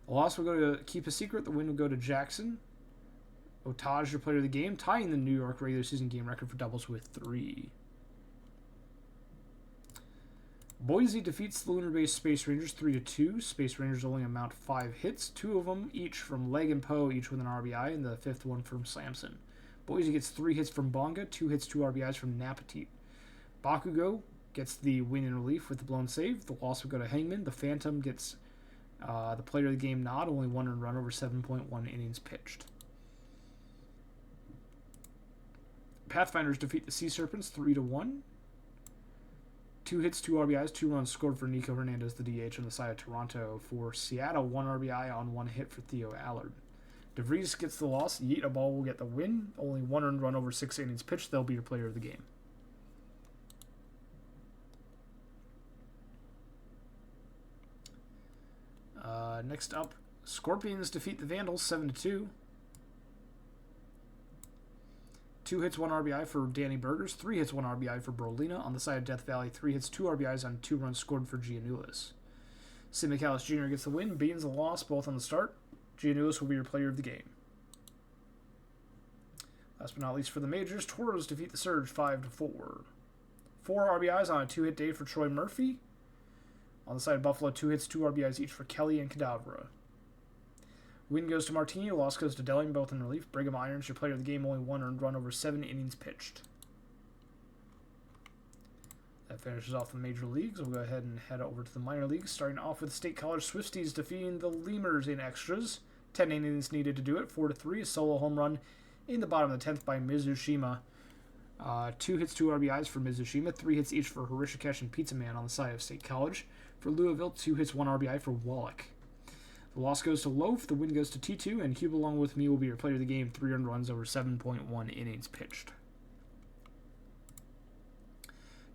The loss will go to Keep a Secret. The win will go to Jackson. Otage, your player of the game, tying the New York regular season game record for doubles with 3. Boise defeats the Lunar-based Space Rangers 3-2. Space Rangers only amount 5 hits, 2 of them each from Leg and Poe, each with an RBI, and the 5th one from Samson. Boise gets 3 hits from Bonga, 2 hits, 2 RBIs from Napatit. Bakugo gets the win in relief with the blown save. The loss will go to Hangman. The Phantom gets the player of the game nod, only 1 earned run over 7.1 innings pitched. Pathfinders defeat the Sea Serpents 3-1. 2 hits, 2 RBIs, 2 runs scored for Nico Hernandez, the DH, on the side of Toronto. For Seattle, 1 RBI on 1 hit for Theo Allard. DeVries gets the loss. Yeet Ball will get the win. Only 1 earned run over 6 innings pitched. They'll be your player of the game. Next up, Scorpions defeat the Vandals 7-2. 2 hits, 1 RBI for Danny Burgers. 3 hits, 1 RBI for Brolina. On the side of Death Valley, 3 hits, 2 RBIs on 2 runs scored for Giannoulis. Sid McAllis Jr. gets the win. Beans the loss, both on the start. Giannoulis will be your player of the game. Last but not least for the majors, Toros defeat the Surge 5-4. 4 RBIs on a 2-hit day for Troy Murphy. On the side of Buffalo, 2 hits, 2 RBIs each for Kelly and Cadavra. Win goes to Martini, loss goes to Delling, both in relief. Brigham Irons, your player of the game, only 1 earned run over 7 innings pitched. That finishes off the major leagues. We'll go ahead and head over to the minor leagues, starting off with State College Swifties defeating the Lemurs in extras. 10 innings needed to do it, 4-3. A solo home run in the bottom of the 10th by Mizushima. 2 hits, 2 RBIs for Mizushima, 3 hits each for Hirishikesh and Pizza Man on the side of State College. For Louisville, 2 hits, 1 RBI for Wallach. The loss goes to Loaf, the win goes to T2, and Hugh Along With Me will be your player of the game, 3 earned runs over 7.1 innings pitched.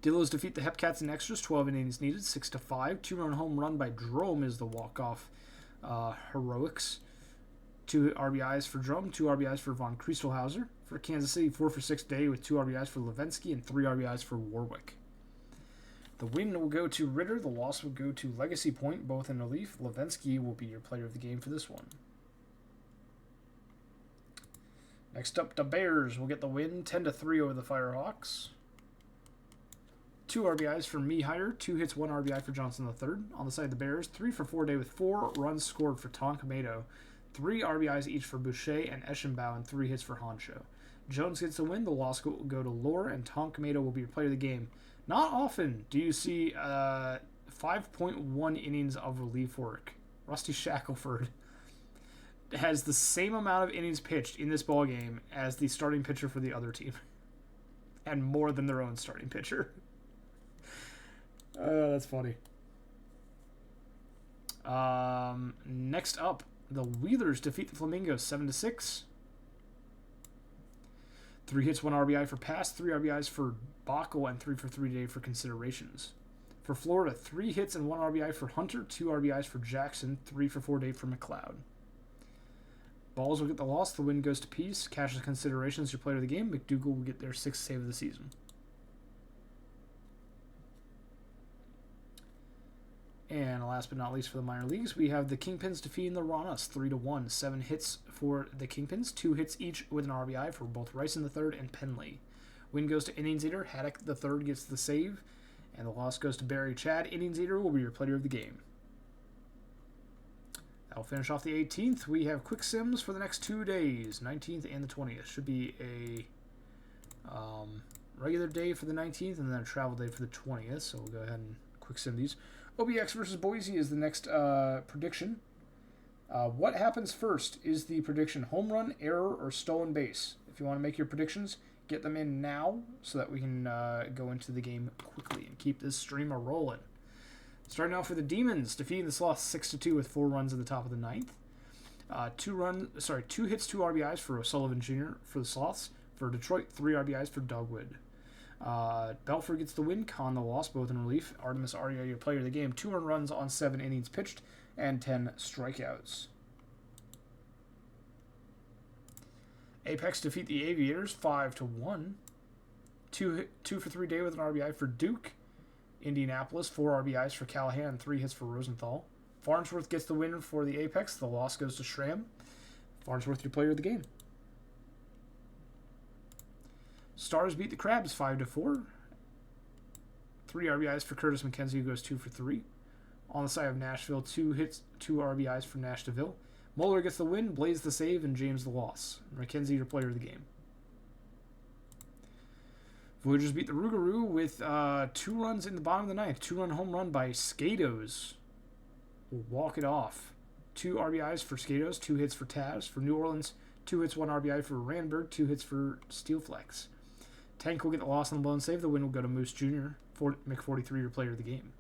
Dillos defeat the Hepcats in extras, 12 innings needed, 6-5. 2-run home run by Drome is the walk-off heroics. 2 RBIs for Drum, 2 RBIs for Von Kriestelhauser. For Kansas City, 4 for 6 day with 2 RBIs for Levensky and 3 RBIs for Warwick. The win will go to Ritter. The loss will go to Legacy Point, both in relief. Levensky will be your player of the game for this one. Next up, the Bears will get the win, 10-3 over the Firehawks. 2 RBIs for Mihire, 2 hits, 1 RBI for Johnson III. On the side of the Bears, 3 for 4 day with 4 runs scored for Tonkamedo, 3 RBIs each for Boucher and Eschenbauer, and 3 hits for Honcho. Jones gets the win. The loss will go to Lore, and Tonkamedo will be your player of the game. Not often do you see 5.1 innings of relief work. Rusty Shackelford has the same amount of innings pitched in this ballgame as the starting pitcher for the other team. And more than their own starting pitcher. That's funny. Next up, the Wheelers defeat the Flamingos 7-6. 3 hits, 1 RBI for Pass, 3 RBIs for Bockel, and 3 for 3 day for considerations. For Florida, 3 hits and 1 RBI for Hunter, 2 RBIs for Jackson, 3 for 4 day for McLeod. Balls will get the loss. The win goes to Peace. Cash as considerations, your player of the game. McDougal will get their 6th save of the season. And last but not least for the minor leagues, we have the Kingpins defeating the Ranas 3-1. 7 hits for the Kingpins, 2 hits each with an RBI for both Rice in the third and Penley. Win goes to Innings Eater. Haddock the third gets the save, and the loss goes to Barry Chad. Innings Eater will be your player of the game. That'll finish off the 18th. We have quick sims for the next 2 days, 19th and the 20th. Should be a regular day for the 19th and then a travel day for the 20th. So we'll go ahead and quick sim these. OBX versus Boise is the next prediction. What happens first is the prediction: home run, error, or stolen base. If you want to make your predictions, get them in now so that we can go into the game quickly and keep this stream a-rolling. Starting off with the Demons, defeating the Sloths 6-2 with 4 runs at the top of the ninth. 2 hits, 2 RBIs for O'Sullivan Jr. for the Sloths. For Detroit, 3 RBIs for Dogwood. Belford gets the win, Con the loss, both in relief. Artemis Aria, your player of the game, 2 earned runs on 7 innings pitched and 10 strikeouts. Apex defeat the Aviators 5-1. 2 for 3 day with an RBI for Duke. Indianapolis, 4 RBIs for Callahan, 3 hits for Rosenthal. Farnsworth gets the win for the Apex. The loss goes to Schramm. Farnsworth, your player of the game. Stars beat the Crabs 5-4. 3 RBIs for Curtis McKenzie, who goes 2 for 3. On the side of Nashville, 2 hits, 2 RBIs for Nash DeVille. Moeller gets the win, Blaze the save, and James the loss. McKenzie, your player of the game. Voyagers beat the Rougarou with 2 runs in the bottom of the ninth. 2-run home run by Skatos. We'll walk it off. 2 RBIs for Skatos, 2 hits for Taz. For New Orleans, 2 hits, 1 RBI for Randberg, 2 hits for Steelflex. Tank will get the loss on the blown save. The win will go to Moose Jr., McForty3, your player of the game.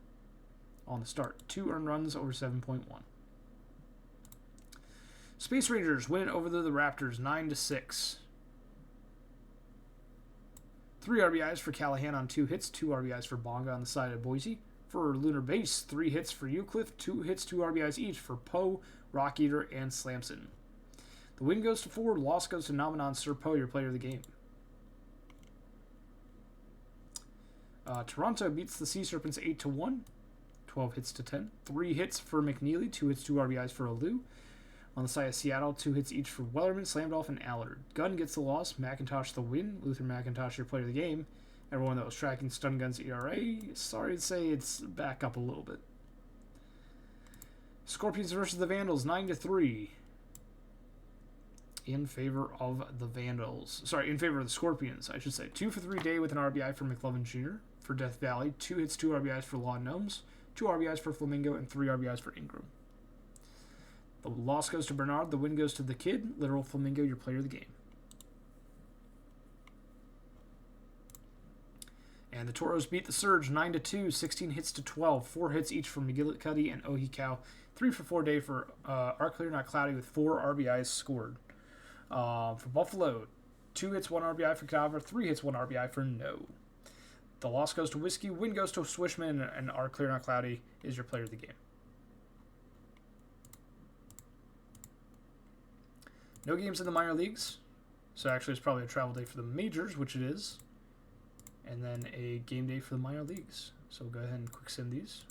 On the start, 2 earned runs over 7.1. Space Rangers win over the Raptors 9-6. 3 RBIs for Callahan on 2 hits, 2 RBIs for Bonga on the side of Boise. For Lunar Base, 3 hits for Eucliffe, 2 hits, 2 RBIs each for Poe, Rock Eater, and Slamson. The win goes to Ford, loss goes to Namanon Sir Poe, your player of the game. Toronto beats the Sea Serpents 8-1, 12 hits to 10. 3 hits for McNeely, 2 hits, 2 RBIs for Alou. On the side of Seattle, 2 hits each for Wellerman, Slamdolph, and Allard. Gunn gets the loss, McIntosh the win, Luther McIntosh your player of the game. Everyone that was tracking Stun Gun's ERA, sorry to say it's back up a little bit. Scorpions versus the Vandals, 9-3. In favor of the Vandals. Sorry, in favor of the Scorpions, I should say. 2 for 3 day with an RBI for McLovin Jr. For Death Valley, 2 hits, 2 RBIs for Law Gnomes, 2 RBIs for Flamingo, and 3 RBIs for Ingram. The loss goes to Bernard. The win goes to the Kid. Literal Flamingo, your player of the game. And the Toros beat the Surge 9-2, 16 hits to 12, 4 hits each for McGillicuddy and Ohikau, 3 for 4 day for Our Clear Not Cloudy with 4 RBIs scored. For Buffalo, 2 hits, 1 RBI for Cadaver, 3 hits, 1 RBI for No. The loss goes to Whiskey, win goes to Swishman, and Our Clear Not Cloudy is your player of the game. No games in the minor leagues, so actually it's probably a travel day for the majors, which it is, and then a game day for the minor leagues. So we'll go ahead and quick send these.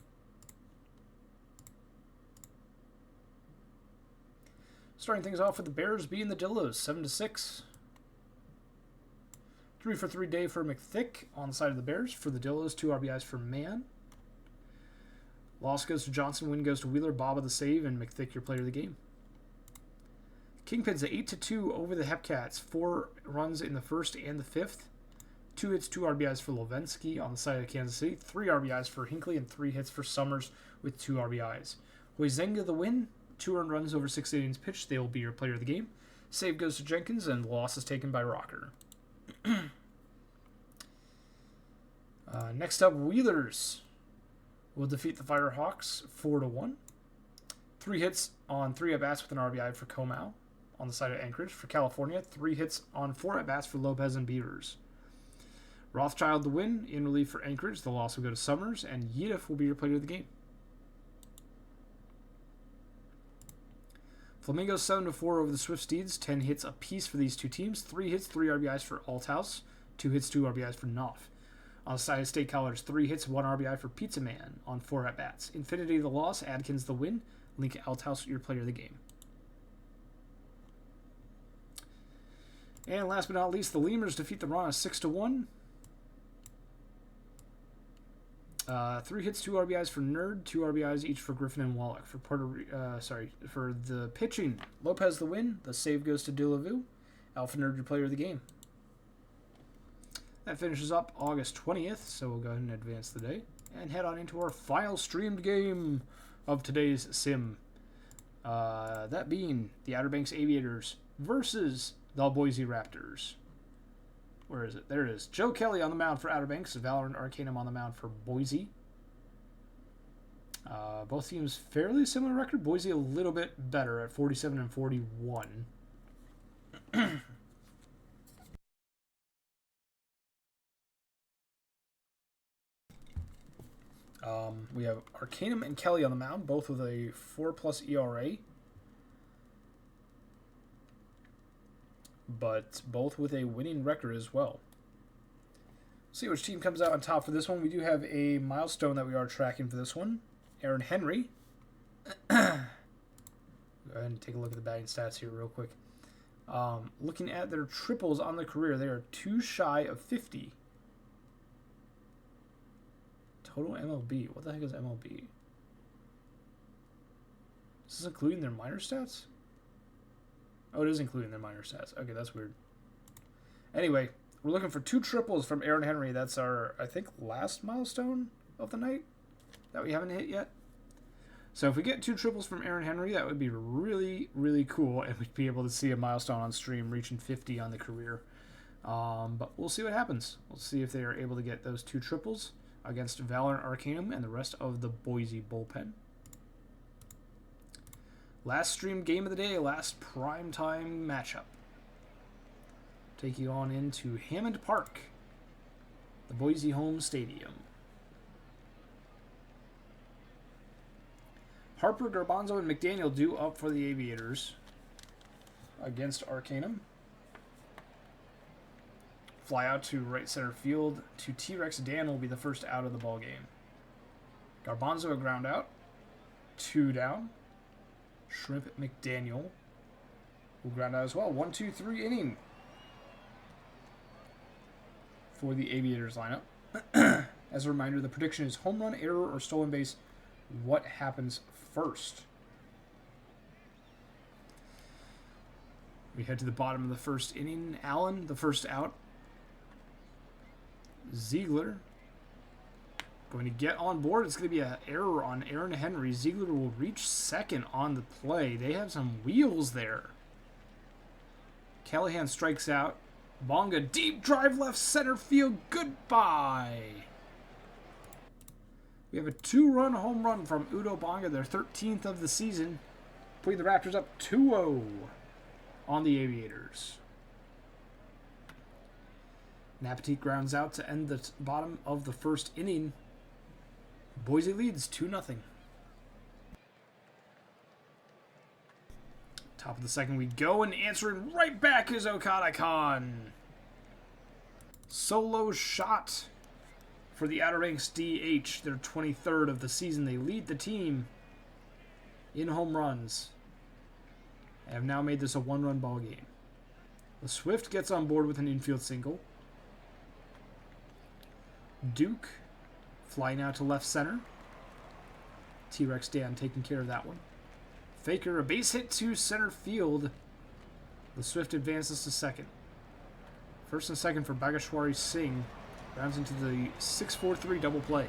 Starting things off with the Bears beating the Dillos 7-6. 3 for 3 day for McThick on the side of the Bears. For the Dillos, 2 RBIs for Mann. Loss goes to Johnson, win goes to Wheeler, Baba the save, and McThick your player of the game. Kingpins 8-2 over the Hepcats. 4 runs in the first and the fifth. 2 hits, 2 RBIs for Lovensky on the side of Kansas City. 3 RBIs for Hinckley and 3 hits for Summers with 2 RBIs. Huizenga the win. 2 earned runs over 6 innings pitched. They will be your player of the game. Save goes to Jenkins, and the loss is taken by Rocker. Next up, Wheelers will defeat the Firehawks 4-1. 3 hits on 3 at-bats with an RBI for Comau on the side of Anchorage. For California, 3 hits on 4 at-bats for Lopez and Beavers. Rothschild the win. In relief for Anchorage, the loss will go to Summers, and Yedif will be your player of the game. Flamingos 7-4 over the Swift Steeds. 10 hits apiece for these two teams. 3 hits, 3 RBIs for Althouse. 2 hits, 2 RBIs for Knopf. On the side of State Colors, 3 hits, 1 RBI for Pizza Man on 4 at-bats. Infinity the loss. Adkins the win. Link Althouse, your player of the game. And last but not least, the Lemurs defeat the Rana 6-1. 3 hits, 2 RBIs for Nerd, 2 RBIs each for Griffin and Wallach. For the pitching, Lopez the win. The save goes to Delavu. Alpha Nerd, your player of the game. That finishes up August 20th, so we'll go ahead and advance the day and head on into our final streamed game of today's sim. That being the Outer Banks Aviators versus the Boise Raptors. Where is it? There it is. Joe Kelly on the mound for Outer Banks, Valorant Arcanum on the mound for Boise. Both teams fairly similar record. Boise a little bit better at 47 and 41. We have Arcanum and Kelly on the mound, both with a 4+ ERA. But both with a winning record as well. See which team comes out on top for this one. We do have a milestone that we are tracking for this one. Aaron Henry. Go ahead and take a look at the batting stats here real quick. Looking at their triples on the career, they are 2 shy of 50. Total MLB. What the heck is MLB? Is this including their minor stats? Oh, it is including their minor stats. Okay, that's weird. Anyway, we're looking for 2 triples from Aaron Henry. That's our, I think, last milestone of the night that we haven't hit yet. So if we get 2 triples from Aaron Henry, that would be really, really cool, and we'd be able to see a milestone on stream reaching 50 on the career. But we'll see what happens. We'll see if they are able to get those 2 triples against Valorant Arcanum and the rest of the Boise bullpen. Last stream game of the day, last primetime matchup. Taking on into Hammond Park, the Boise home stadium. Harper, Garbanzo, and McDaniel due up for the Aviators against Arcanum. Fly out to right center field to T-Rex. Dan will be the first out of the ball game. Garbanzo a ground out. 2 down. Shrimp McDaniel will ground out as well. 1-2-3 inning for the Aviators lineup. As a reminder, the prediction is home run, error, or stolen base. What happens first? We head to the bottom of the first inning. Allen, the first out. Ziegler going to get on board. It's going to be an error on Aaron Henry. Ziegler will reach second on the play. They have some wheels there. Callahan strikes out. Bonga, deep drive left center field. Goodbye. We have a 2-run home run from Udo Bonga, their 13th of the season, putting the Raptors up 2-0 on the Aviators. Napatique grounds out to end the bottom of the first inning. Boise leads 2-0. Top of the second we go, and answering right back is Okada Khan. Solo shot for the Outer Banks DH, their 23rd of the season. They lead the team in home runs and have now made this a 1-run ball game. The Swift gets on board with an infield single. Duke flying out to left center. T-Rex Dan taking care of that one. Faker, a base hit to center field. The Swift advances to second. First and second for Bagashwari Singh. Rounds into the 6-4-3 double play.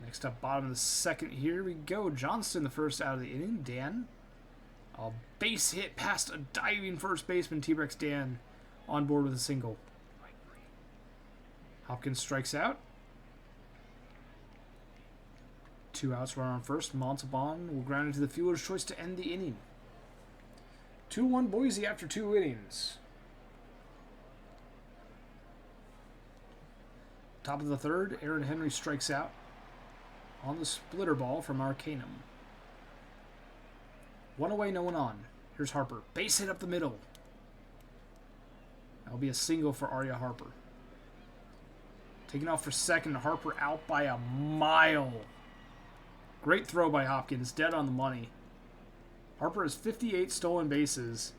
Next up, bottom of the second, here we go. Johnston, the first out of the inning. Dan, a base hit past a diving first baseman. T-Rex Dan on board with a single. Hopkins strikes out. 2 outs, runner on first. Montalban will ground into the fielder's choice to end the inning. 2-1 Boise after 2 innings. Top of the third, Aaron Henry strikes out on the splitter ball from Arcanum. 1 away, no one on. Here's Harper. Base hit up the middle. That'll be a single for Arya Harper. Taking off for second, Harper out by a mile. Great throw by Hopkins, dead on the money. Harper has 58 stolen bases.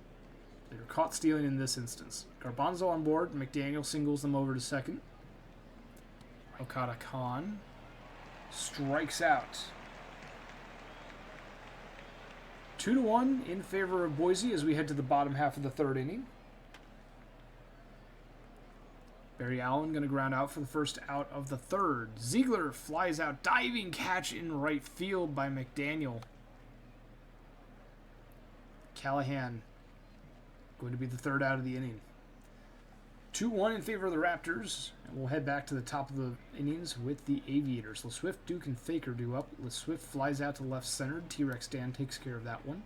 They were caught stealing in this instance. Garbanzo on board. McDaniel singles them over to second. Okada Khan strikes out. 2-1 in favor of Boise as we head to the bottom half of the third inning. Barry Allen going to ground out for the first out of the third. Ziegler flies out. Diving catch in right field by McDaniel. Callahan going to be the third out of the inning. 2-1 in favor of the Raptors. And we'll head back to the top of the innings with the Aviators. LeSwift, Duke, and Faker due up. LeSwift flies out to left center. T-Rex Dan takes care of that one.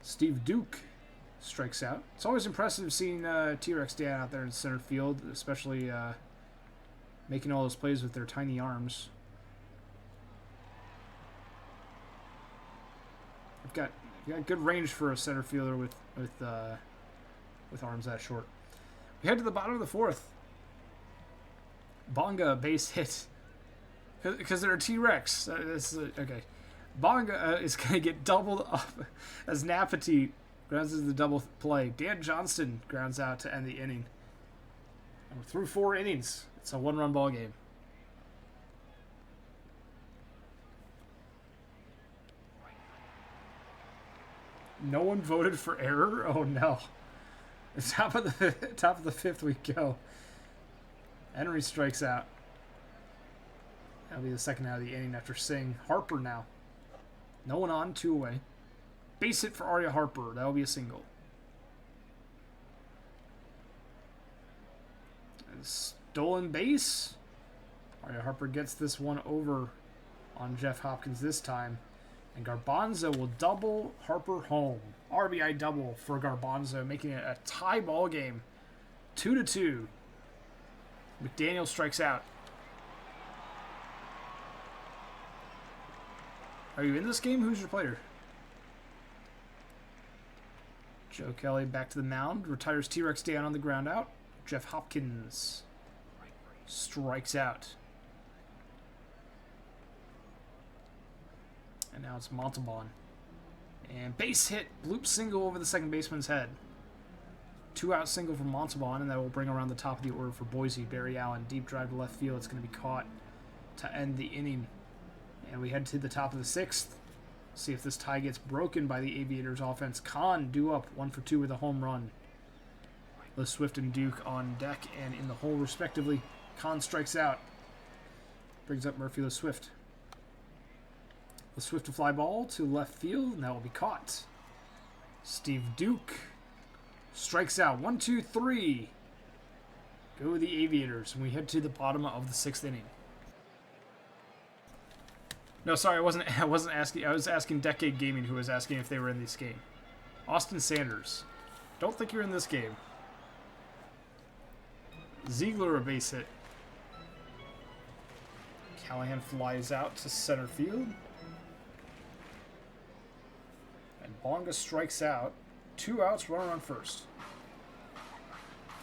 Steve Duke strikes out. It's always impressive seeing T-Rex Dan out there in center field, especially making all those plays with their tiny arms. I've got good range for a center fielder with arms that short. We head to the bottom of the fourth. Bonga base hit because they're a T-Rex. Okay. Bonga is going to get doubled up as Napati grounds into the double play. Dan Johnston grounds out to end the inning. And we're through 4 innings. It's a 1-run ball game. No one voted for error? Oh no. The top of the fifth we go. Henry strikes out. That'll be the second out of the inning after Singh. Harper now. No one on, 2 away. Base hit for Arya Harper. That'll be a single. And stolen base. Arya Harper gets this one over on Jeff Hopkins this time. And Garbanzo will double Harper home. RBI double for Garbanzo, making it a tie ball game. 2-2. McDaniel strikes out. Are you in this game? Who's your player? Joe Kelly back to the mound. Retires T-Rex Dan on the ground out. Jeff Hopkins strikes out. And now it's Montalban. And base hit. Bloop single over the second baseman's head. 2-out single from Montalban, and that will bring around the top of the order for Boise. Barry Allen, deep drive to left field. It's going to be caught to end the inning. And we head to the top of the sixth. See if this tie gets broken by the Aviators offense. Kahn due up 1 for 2 with a home run. LeSwift and Duke on deck and in the hole respectively. Kahn strikes out. Brings up Murphy LeSwift. LeSwift to fly ball to left field, and that will be caught. Steve Duke strikes out. 1, 2, 3. Go the Aviators, and we head to the bottom of the 6th inning. No, sorry, I wasn't asking. I was asking Decade Gaming, who was asking if they were in this game. Austin Sanders. Don't think you're in this game. Ziegler a base hit. Callahan flies out to center field. And Bonga strikes out. 2 outs, runner on first.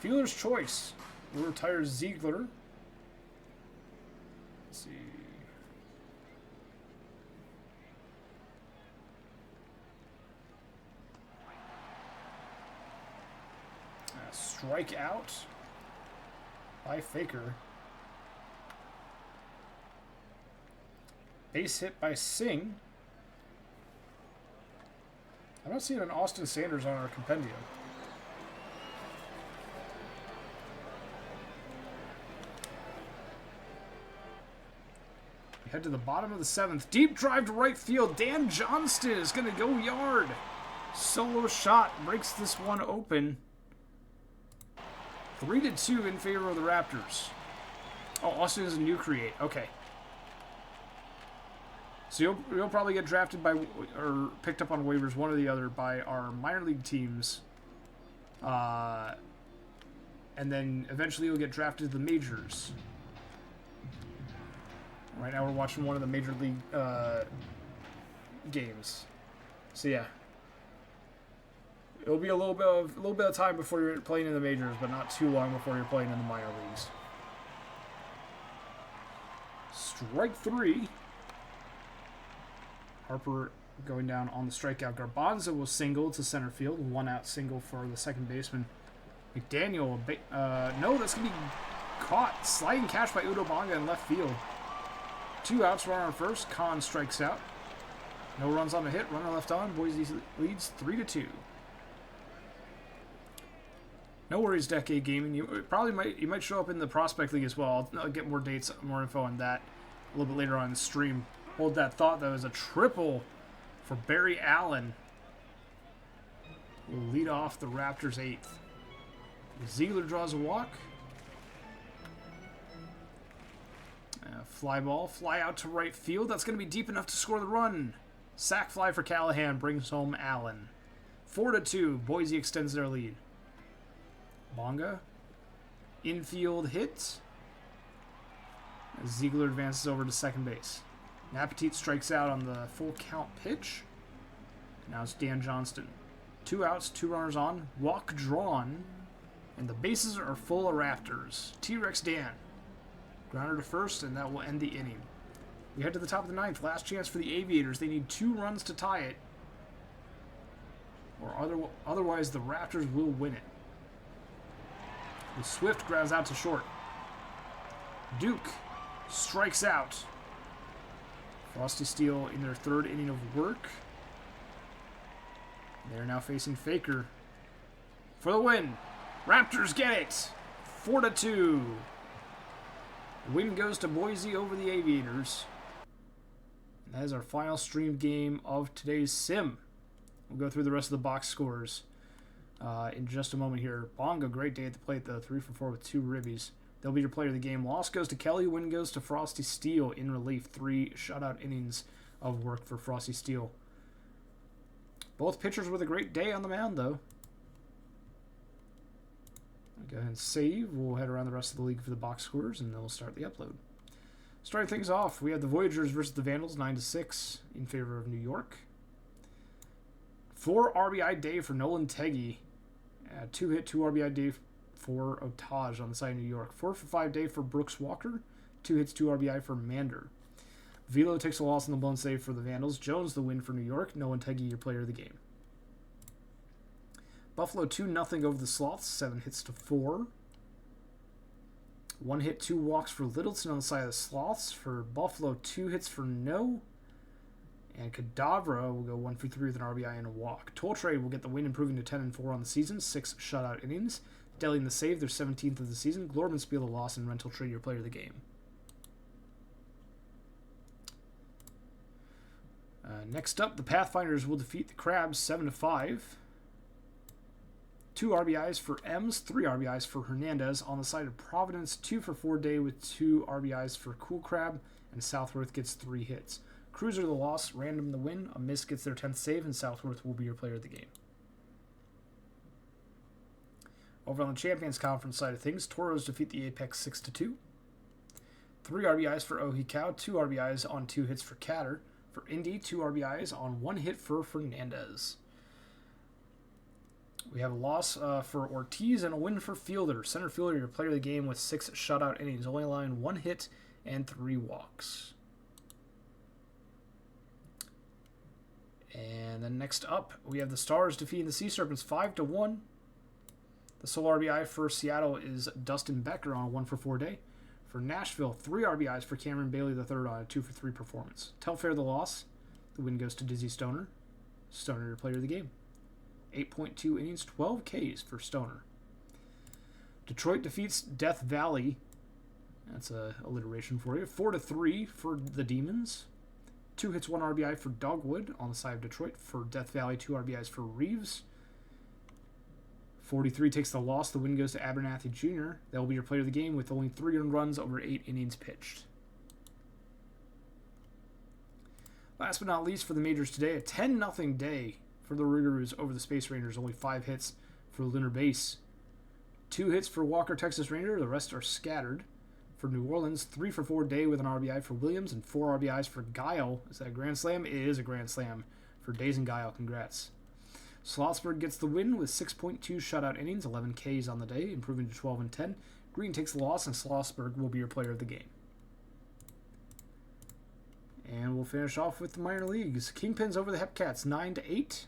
Fielder's choice. We'll retire Ziegler. Let's see. Strike out by Faker. Base hit by Singh. I'm not seeing an Austin Sanders on our compendium. We head to the bottom of the 7th. Deep drive to right field. Dan Johnston is going to go yard. Solo shot breaks this one open. 3-2 in favor of the Raptors. Oh, Austin is a new create. Okay. So you'll probably get drafted by or picked up on waivers, one or the other, by our minor league teams. And then eventually you'll get drafted to the majors. Right now we're watching one of the major league games. So yeah. It'll be a little bit of time before you're playing in the majors, but not too long before you're playing in the minor leagues. Strike 3. Harper going down on the strikeout. Garbanzo will single to center field. 1-out single for the second baseman. McDaniel, no, that's going to be caught. Sliding catch by Udo Bonga in left field. 2 outs, runner on first. Kahn strikes out. No runs on a hit. Runner left on. Boise leads 3-2. No worries, Decade Gaming. You might show up in the Prospect League as well. I'll get more dates, more info on that a little bit later on in the stream. Hold that thought. That was a triple for Barry Allen. Will lead off the Raptors' 8th. Ziegler draws a walk. Fly ball, fly out to right field. That's going to be deep enough to score the run. Sack fly for Callahan brings home Allen. 4-2. Boise extends their lead. Bonga. Infield hit. Ziegler advances over to second base. Napetit strikes out on the full count pitch. Now it's Dan Johnston. 2 outs, 2 runners on. Walk drawn. And the bases are full of Raptors. T-Rex Dan. Grounder to first, and that will end the inning. We head to the top of the 9th. Last chance for the Aviators. They need 2 runs to tie it. Or otherwise, the Raptors will win it. The Swift grounds out to short. Duke strikes out. Frosty Steele in their 3rd inning of work. They're now facing Faker for the win. Raptors get it. 4-2. Win goes to Boise over the Aviators. And that is our final streamed game of today's sim. We'll go through the rest of the box scores in just a moment here. Bonga, great day at the plate, though. 3 for 4 with 2 ribbies. They'll be your player of the game. Loss goes to Kelly. Win goes to Frosty Steele in relief. 3 shutout innings of work for Frosty Steele. Both pitchers with a great day on the mound, though. Go ahead and save. We'll head around the rest of the league for the box scores, and then we'll start the upload. Starting things off, we have the Voyagers versus the Vandals, 9-6 in favor of New York. 4 RBI day for Nolan Teggy. 2 hit, 2 RBI day for Otage on the side of New York. 4 for 5 day for Brooks Walker. 2 hits, 2 RBI for Mander. Velo takes a loss in the blown save for the Vandals. Jones the win for New York. Nolan Teggy, your player of the game. Buffalo 2-0 over the Sloths, 7 hits to 4. 1 hit, 2 walks for Littleton on the side of the Sloths. For Buffalo, 2 hits for No. And Kadavra will go 1 for 3 with an RBI and a walk. Toltre will get the win, improving to 10-4 on the season, 6 shutout innings. Deli in the save, their 17th of the season. Glorman-Spiel the loss, and Rental Trade your player of the game. Next up, the Pathfinders will defeat the Crabs 7-5. 2 RBIs for Ems, 3 RBIs for Hernandez. On the side of Providence, 2 for 4 day with 2 RBIs for Cool Crab, and Southworth gets 3 hits. Cruiser the loss, Random the win. A miss gets their 10th save, and Southworth will be your player of the game. Over on the Champions Conference side of things, Toros defeat the Apex 6-2. 3 RBIs for Ohikau, 2 RBIs on 2 hits for Catter. For Indy, 2 RBIs on 1 hit for Fernandez. We have a loss for Ortiz and a win for Fielder. Center fielder, your player of the game with 6 shutout innings, only allowing 1 hit and 3 walks. And then next up, we have the Stars defeating the Sea Serpents 5-1. The sole RBI for Seattle is Dustin Becker on a 1 for 4 day. For Nashville, 3 RBIs for Cameron Bailey III on a 2 for 3 performance. Telfair the loss. The win goes to Dizzy Stoner. Stoner, your player of the game. 8.2 innings, 12 Ks for Stoner. Detroit defeats Death Valley. That's a alliteration for you. 4-3 for the Demons. 2 hits, 1 RBI for Dogwood on the side of Detroit. For Death Valley, 2 RBIs for Reeves. 43 takes the loss. The win goes to Abernathy Jr. That will be your player of the game with only 3 earned runs over 8 innings pitched. Last but not least for the majors today, a 10-0 day for the Rougarous over the Space Rangers. Only 5 hits for Lunar Base. 2 hits for Walker, Texas Ranger. The rest are scattered. For New Orleans, 3 for 4 day with an RBI for Williams and 4 RBIs for Guile. Is that a grand slam? It is a grand slam for Days and Guile. Congrats. Slotsburg gets the win with 6.2 shutout innings, 11 Ks on the day, improving to 12-10. Green takes the loss, and Slotsburg will be your player of the game. And we'll finish off with the minor leagues. Kingpins over the Hepcats, 9-8.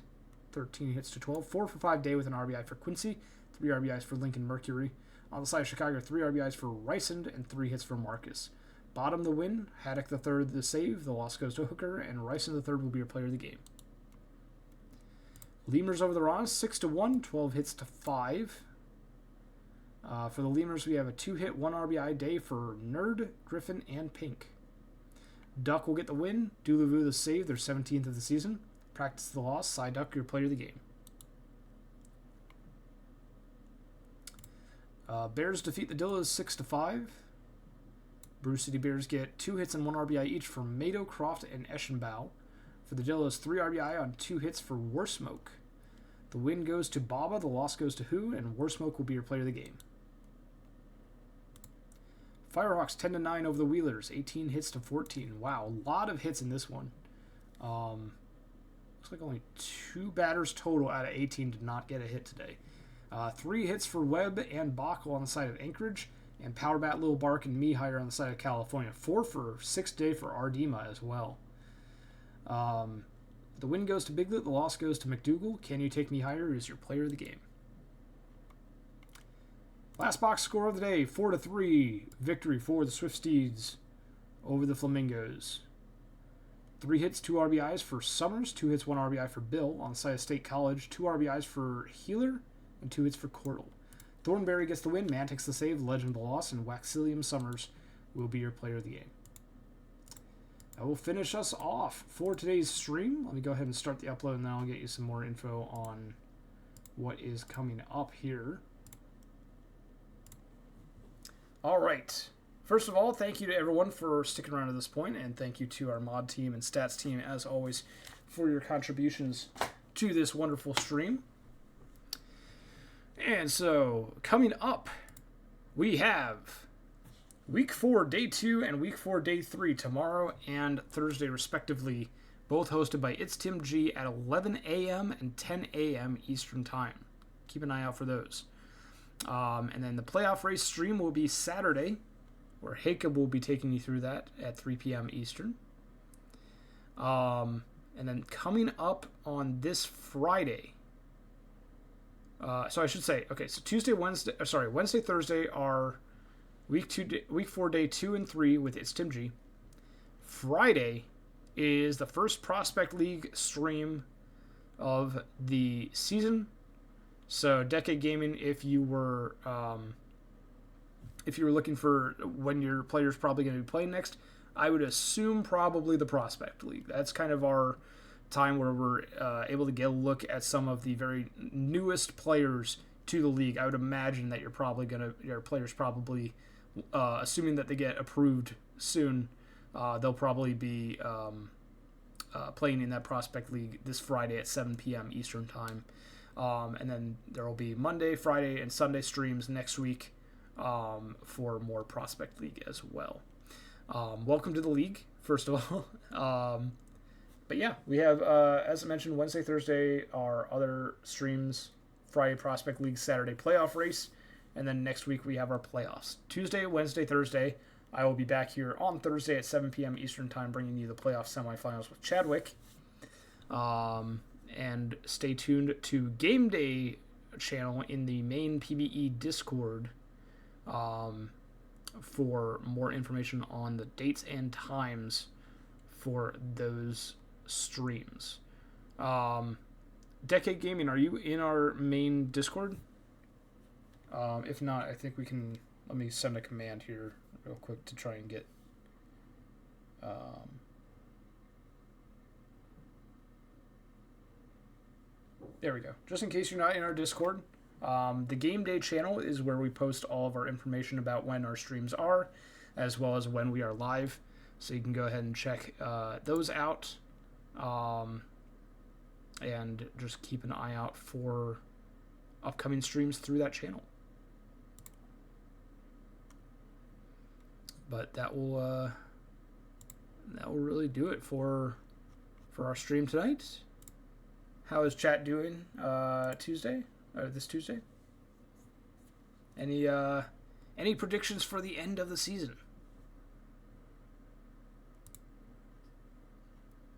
13 hits to 12. 4 for 5 day with an RBI for Quincy. 3 RBIs for Lincoln Mercury. On the side of Chicago, 3 RBIs for Rysand and 3 hits for Marcus. Bottom the win, Haddock the third the save, the loss goes to Hooker, and Ryson the third will be your player of the game. Lemurs over the Raws, 6-1, 12 hits to 5. For the Lemurs, we have a 2-hit, 1 RBI day for Nerd, Griffin, and Pink. Duck will get the win, Duluvu the save, their 17th of the season. Practice the loss, Cy Duck, your player of the game. Bears defeat the Dillas 6-5. Bruce City Bears get 2 hits and 1 RBI each for Mado, Croft, and Eschenbau. For the Dillas, 3 RBI on 2 hits for Warsmoke. The win goes to Baba, the loss goes to Who, and Warsmoke will be your player of the game. Firehawks 10-9 over the Wheelers, 18 hits to 14. Wow, a lot of hits in this one. Looks like only 2 batters total out of 18 did not get a hit today. 3 hits for Webb and Bachl on the side of Anchorage, and Power Bat, Lil Bark, and Mihire on the side of California. 4 for 6 day for Ardema as well. The win goes to Biglet, the loss goes to McDougal. Can You Take Me Higher is your player of the game. Last box score of the day, 4-3. Victory for the Swift Steeds over the Flamingos. 3 hits, 2 RBIs for Summers, 2 hits, 1 RBI for Bill on the side of State College, 2 RBIs for Healer, and 2 hits for Cordell. Thornberry gets the win, Mantix the save, Legend the loss, and Waxilium Summers will be your player of the game. That will finish us off for today's stream. Let me go ahead and start the upload, and then I'll get you some more info on what is coming up here. All right. First of all, thank you to everyone for sticking around to this point, and thank you to our mod team and stats team, as always, for your contributions to this wonderful stream. And so, coming up, we have Week 4, Day 2, and Week 4, Day 3, tomorrow and Thursday, respectively, both hosted by It's Tim G at 11 a.m. and 10 a.m. Eastern Time. Keep an eye out for those. And then the playoff race stream will be Saturday, where Jacob will be taking you through that at 3 p.m. Eastern. And then coming up on this Friday, so I should say, okay, so Wednesday, Thursday are Week 4, Day 2 and 3 with It's Tim G. Friday is the first Prospect League stream of the season. So Decade Gaming, if you were looking for when your player's probably going to be playing next, I would assume probably the Prospect League. That's kind of our time where we're able to get a look at some of the very newest players to the league. I would imagine that your players probably, assuming that they get approved soon, they'll probably be playing in that Prospect League this Friday at 7 p.m. Eastern Time. And then there will be Monday, Friday, and Sunday streams next week for more Prospect League as well. Welcome to the league, first of all. But yeah, we have, as I mentioned, Wednesday, Thursday, our other streams, Friday Prospect League, Saturday playoff race, and then next week we have our playoffs. Tuesday, Wednesday, Thursday, I will be back here on Thursday at 7 p.m. Eastern Time bringing you the playoff semifinals with Chadwick. And stay tuned to Game Day channel in the main PBE Discord for more information on the dates and times for those streams. Decade Gaming, are you in our main Discord? If not, I think we can, let me send a command here real quick to try and get there we go. Just in case you're not in our Discord, the Game Day channel is where we post all of our information about when our streams are, as well as when we are live. So you can go ahead and check those out, and just keep an eye out for upcoming streams through that channel. But that will really do it for our stream tonight. How is chat doing this Tuesday? Any predictions for the end of the season?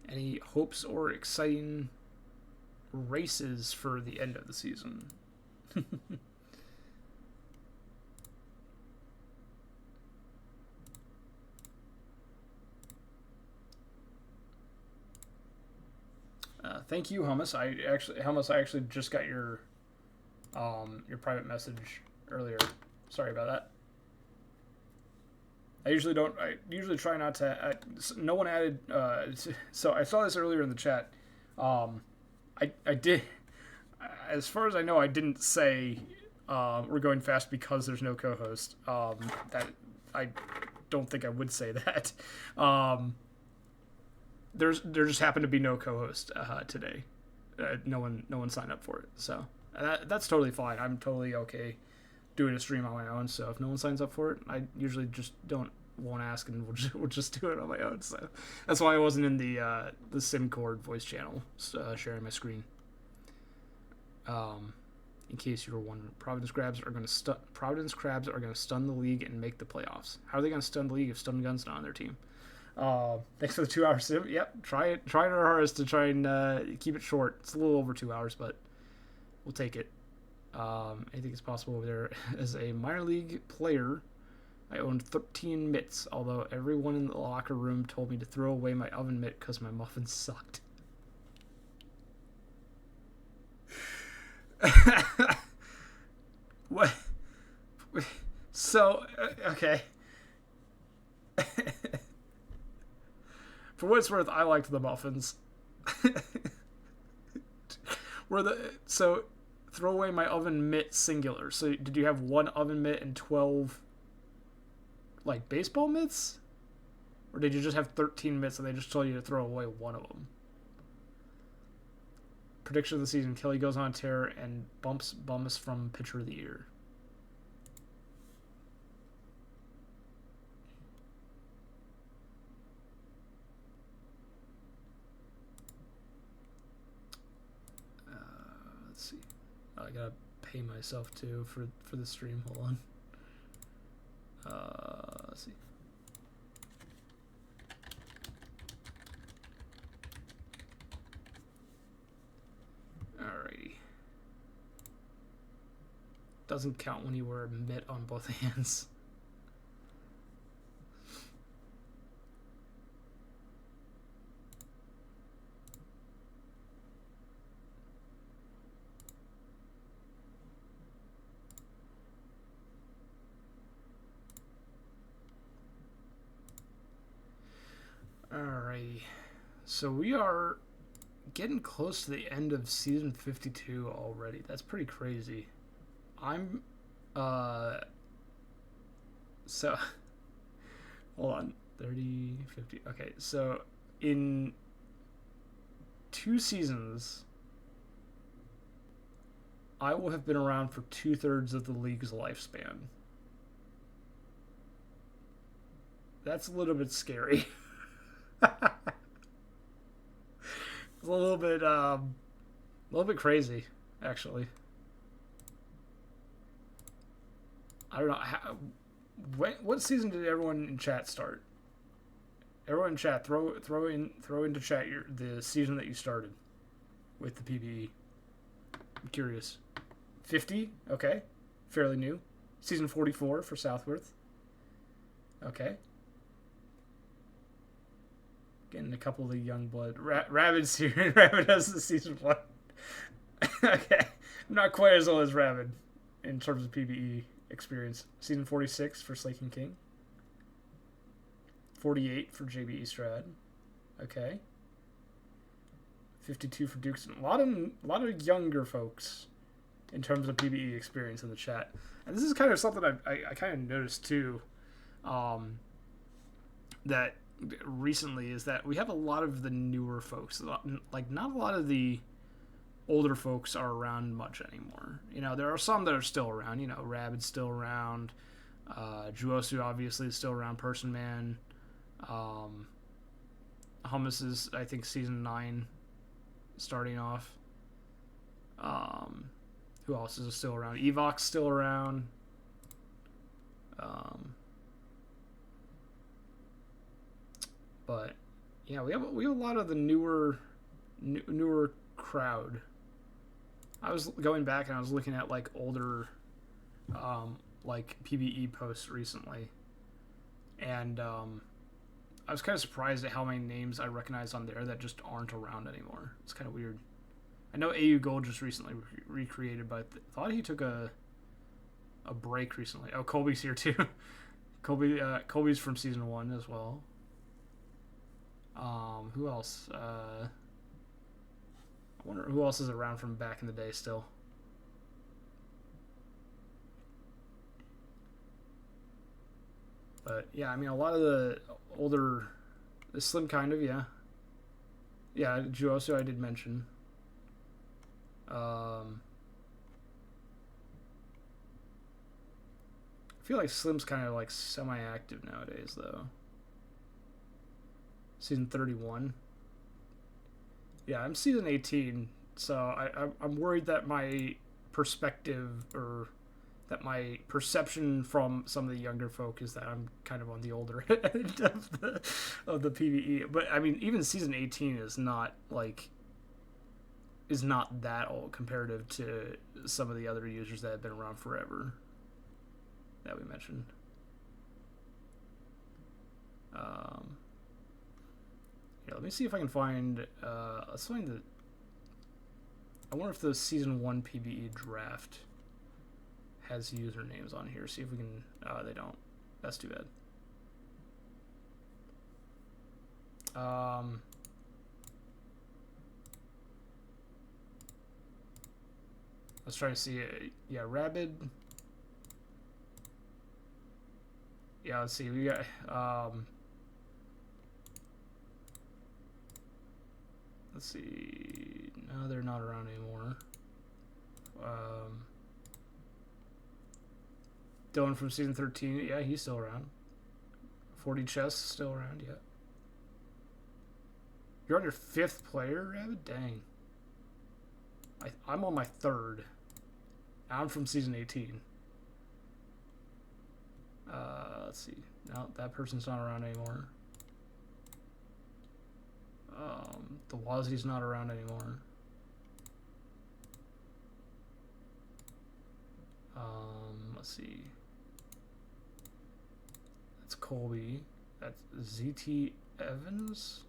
Any hopes or exciting races for the end of the season? Thank you, Hummus. I actually just got your private message earlier. Sorry about that. I usually don't. I usually try not to. No one added. So I saw this earlier in the chat. I did. As far as I know, I didn't say we're going fast because there's no co-host. That I don't think I would say that. There just happened to be no co-host today. No one signed up for it, so that's totally fine. I'm totally okay doing a stream on my own. So if no one signs up for it, I usually just won't ask, and we'll just do it on my own. So that's why I wasn't in the SimCord voice channel sharing my screen. In case you were wondering, Providence Crabs are going to stun the league and make the playoffs. How are they going to stun the league if Stun Gun's not on their team? Thanks for the 2 hour sim. Yep, trying our hardest to try and keep it short. It's a little over 2 hours, but we'll take it. I think it's possible over there. As a minor league player, I owned 13 mitts, although everyone in the locker room told me to throw away my oven mitt because my muffins sucked. What? So, okay. For what it's worth, I liked the muffins. So throw away my oven mitt singular. So did you have one oven mitt and 12 like baseball mitts? Or did you just have 13 mitts and they just told you to throw away one of them? Prediction of the season: Kelly goes on tear and bumps Bummus from pitcher of the year. Let's see. I gotta pay myself too for the stream. Hold on. Let's see. Alrighty. Doesn't count when you wear a mitt on both hands. Alrighty. So we are getting close to the end of season 52 already. That's pretty crazy. I'm so hold on. 30, 50. Okay, so in 2 seasons I will have been around for 2/3 of the league's lifespan. That's a little bit scary. It's a little bit crazy, actually. I don't know what season did everyone in chat start? Everyone in chat, throw into chat the season that you started with the PBE. I'm curious. 50, okay, fairly new. Season 44 for Southworth. Okay. Getting a couple of the young blood. Rabid's here. Rabid has the season 1. Okay. I'm not quite as old as Rabid in terms of PBE experience. Season 46 for Slaking King. 48 for JBE Strad. Okay. 52 for Dukes. A lot of younger folks in terms of PBE experience in the chat. And this is kind of something I kind of noticed too. That recently is that we have a lot of the newer folks. Like, not a lot of the older folks are around much anymore. You know, there are some that are still around. You know, Rabid's still around. Juosu obviously is still around. Person Man. Hummus is, I think, season 9 starting off. Who else is still around? Evok's still around. But yeah, we have a lot of the newer crowd. I was going back and I was looking at like older like PBE posts recently, and I was kind of surprised at how many names I recognized on there that just aren't around anymore. It's kind of weird. I know AU Gold just recently recreated, but I thought he took a break recently. Oh, Colby's here too. Colby's from season 1 as well. Who else? I wonder who else is around from back in the day still. But yeah, I mean, a lot of the older, the Slim kind of, yeah. Yeah, Juoso I did mention. I feel like Slim's kind of like semi-active nowadays, though. Season 31. Yeah, I'm season 18, so I'm worried that my perspective or that my perception from some of the younger folk is that I'm kind of on the older end of the PvE. But I mean, even season 18 is not that old comparative to some of the other users that have been around forever that we mentioned. Yeah, let me see if I can find. Let's find the. I wonder if the season 1 PvE draft has usernames on here. See if we can. They don't. That's too bad. I was trying to see it. Yeah, Rabid. Yeah, let's see. We got. Let's see. No, they're not around anymore. Dylan from season 13. Yeah, he's still around. 40 Chess still around. Yeah. You're on your 5th player, Rabbit? Dang. I'm on my 3rd. I'm from season 18. Let's see. No, that person's not around anymore. The Wazzy's not around anymore. Let's see. That's Colby. That's ZT Evans.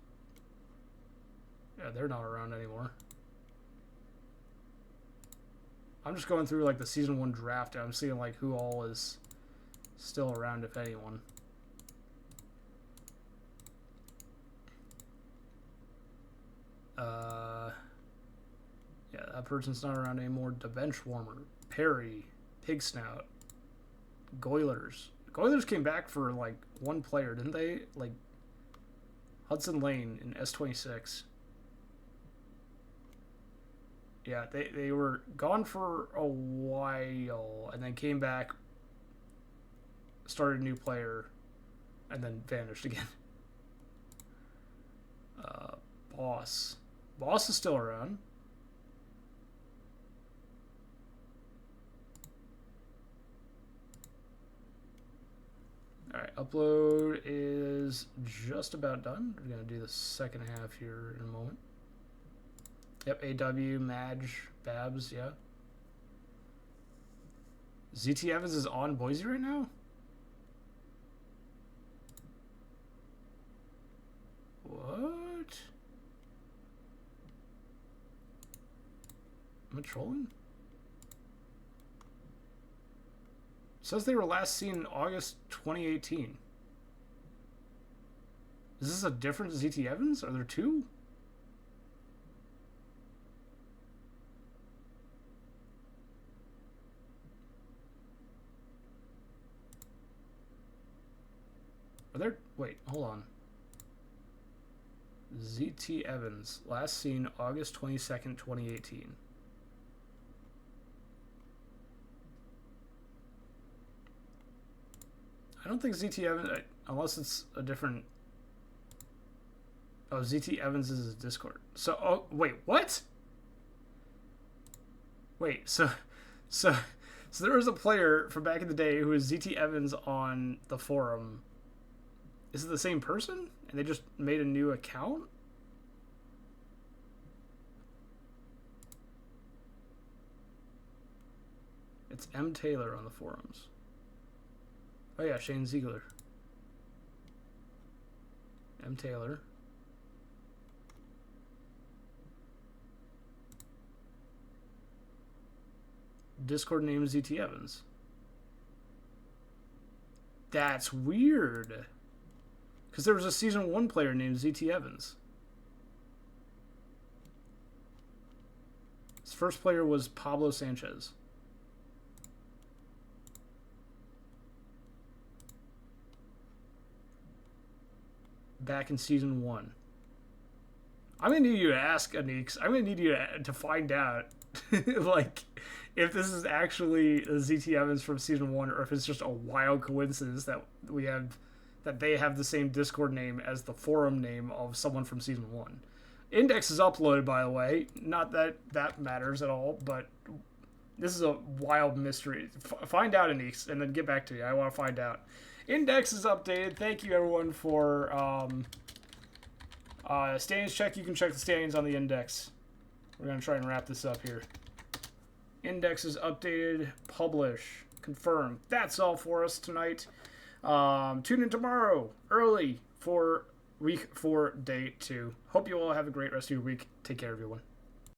Yeah, they're not around anymore. I'm just going through like the season 1 draft and I'm seeing like who all is still around, if anyone. Yeah, that person's not around anymore. The Benchwarmer, Perry, Pig Snout, Goilers. Goilers came back for like 1 player, didn't they? Like Hudson Lane in S26. Yeah, they were gone for a while and then came back, started a new player, and then vanished again. Boss. Boss is still around. Alright, upload is just about done. We're going to do the second half here in a moment. Yep, AW, Madge, Babs, yeah. ZT Evans is on Boise right now? What? Am I trolling? It says they were last seen in August 2018. Is this a different ZT Evans? Are there 2? Are there... Wait, hold on. ZT Evans, last seen August 22nd, 2018. I don't think ZT Evans, unless it's a different... Oh, ZT Evans is his Discord. So, oh, wait, what? Wait, so there was a player from back in the day who was ZT Evans on the forum. Is it the same person? And they just made a new account? It's M. Taylor on the forums. Oh yeah, Shane Ziegler. M. Taylor. Discord name is ZT Evans. That's weird. Because there was a Season 1 player named ZT Evans. His first player was Pablo Sanchez. Back in Season 1. I'm going to need you to ask, Aneeks. I'm going to need you to find out, like, if this is actually ZT Evans from Season 1 or if it's just a wild coincidence that they have the same Discord name as the forum name of someone from Season 1. Index is uploaded, by the way. Not that that matters at all, but this is a wild mystery. Find out, Aneeks, and then get back to me. I want to find out. Index is updated. Thank you, everyone, for standings check. You can check the standings on the index. We're going to try and wrap this up here. Index is updated. Publish. Confirm. That's all for us tonight. Tune in tomorrow early for week 4, day 2. Hope you all have a great rest of your week. Take care, everyone.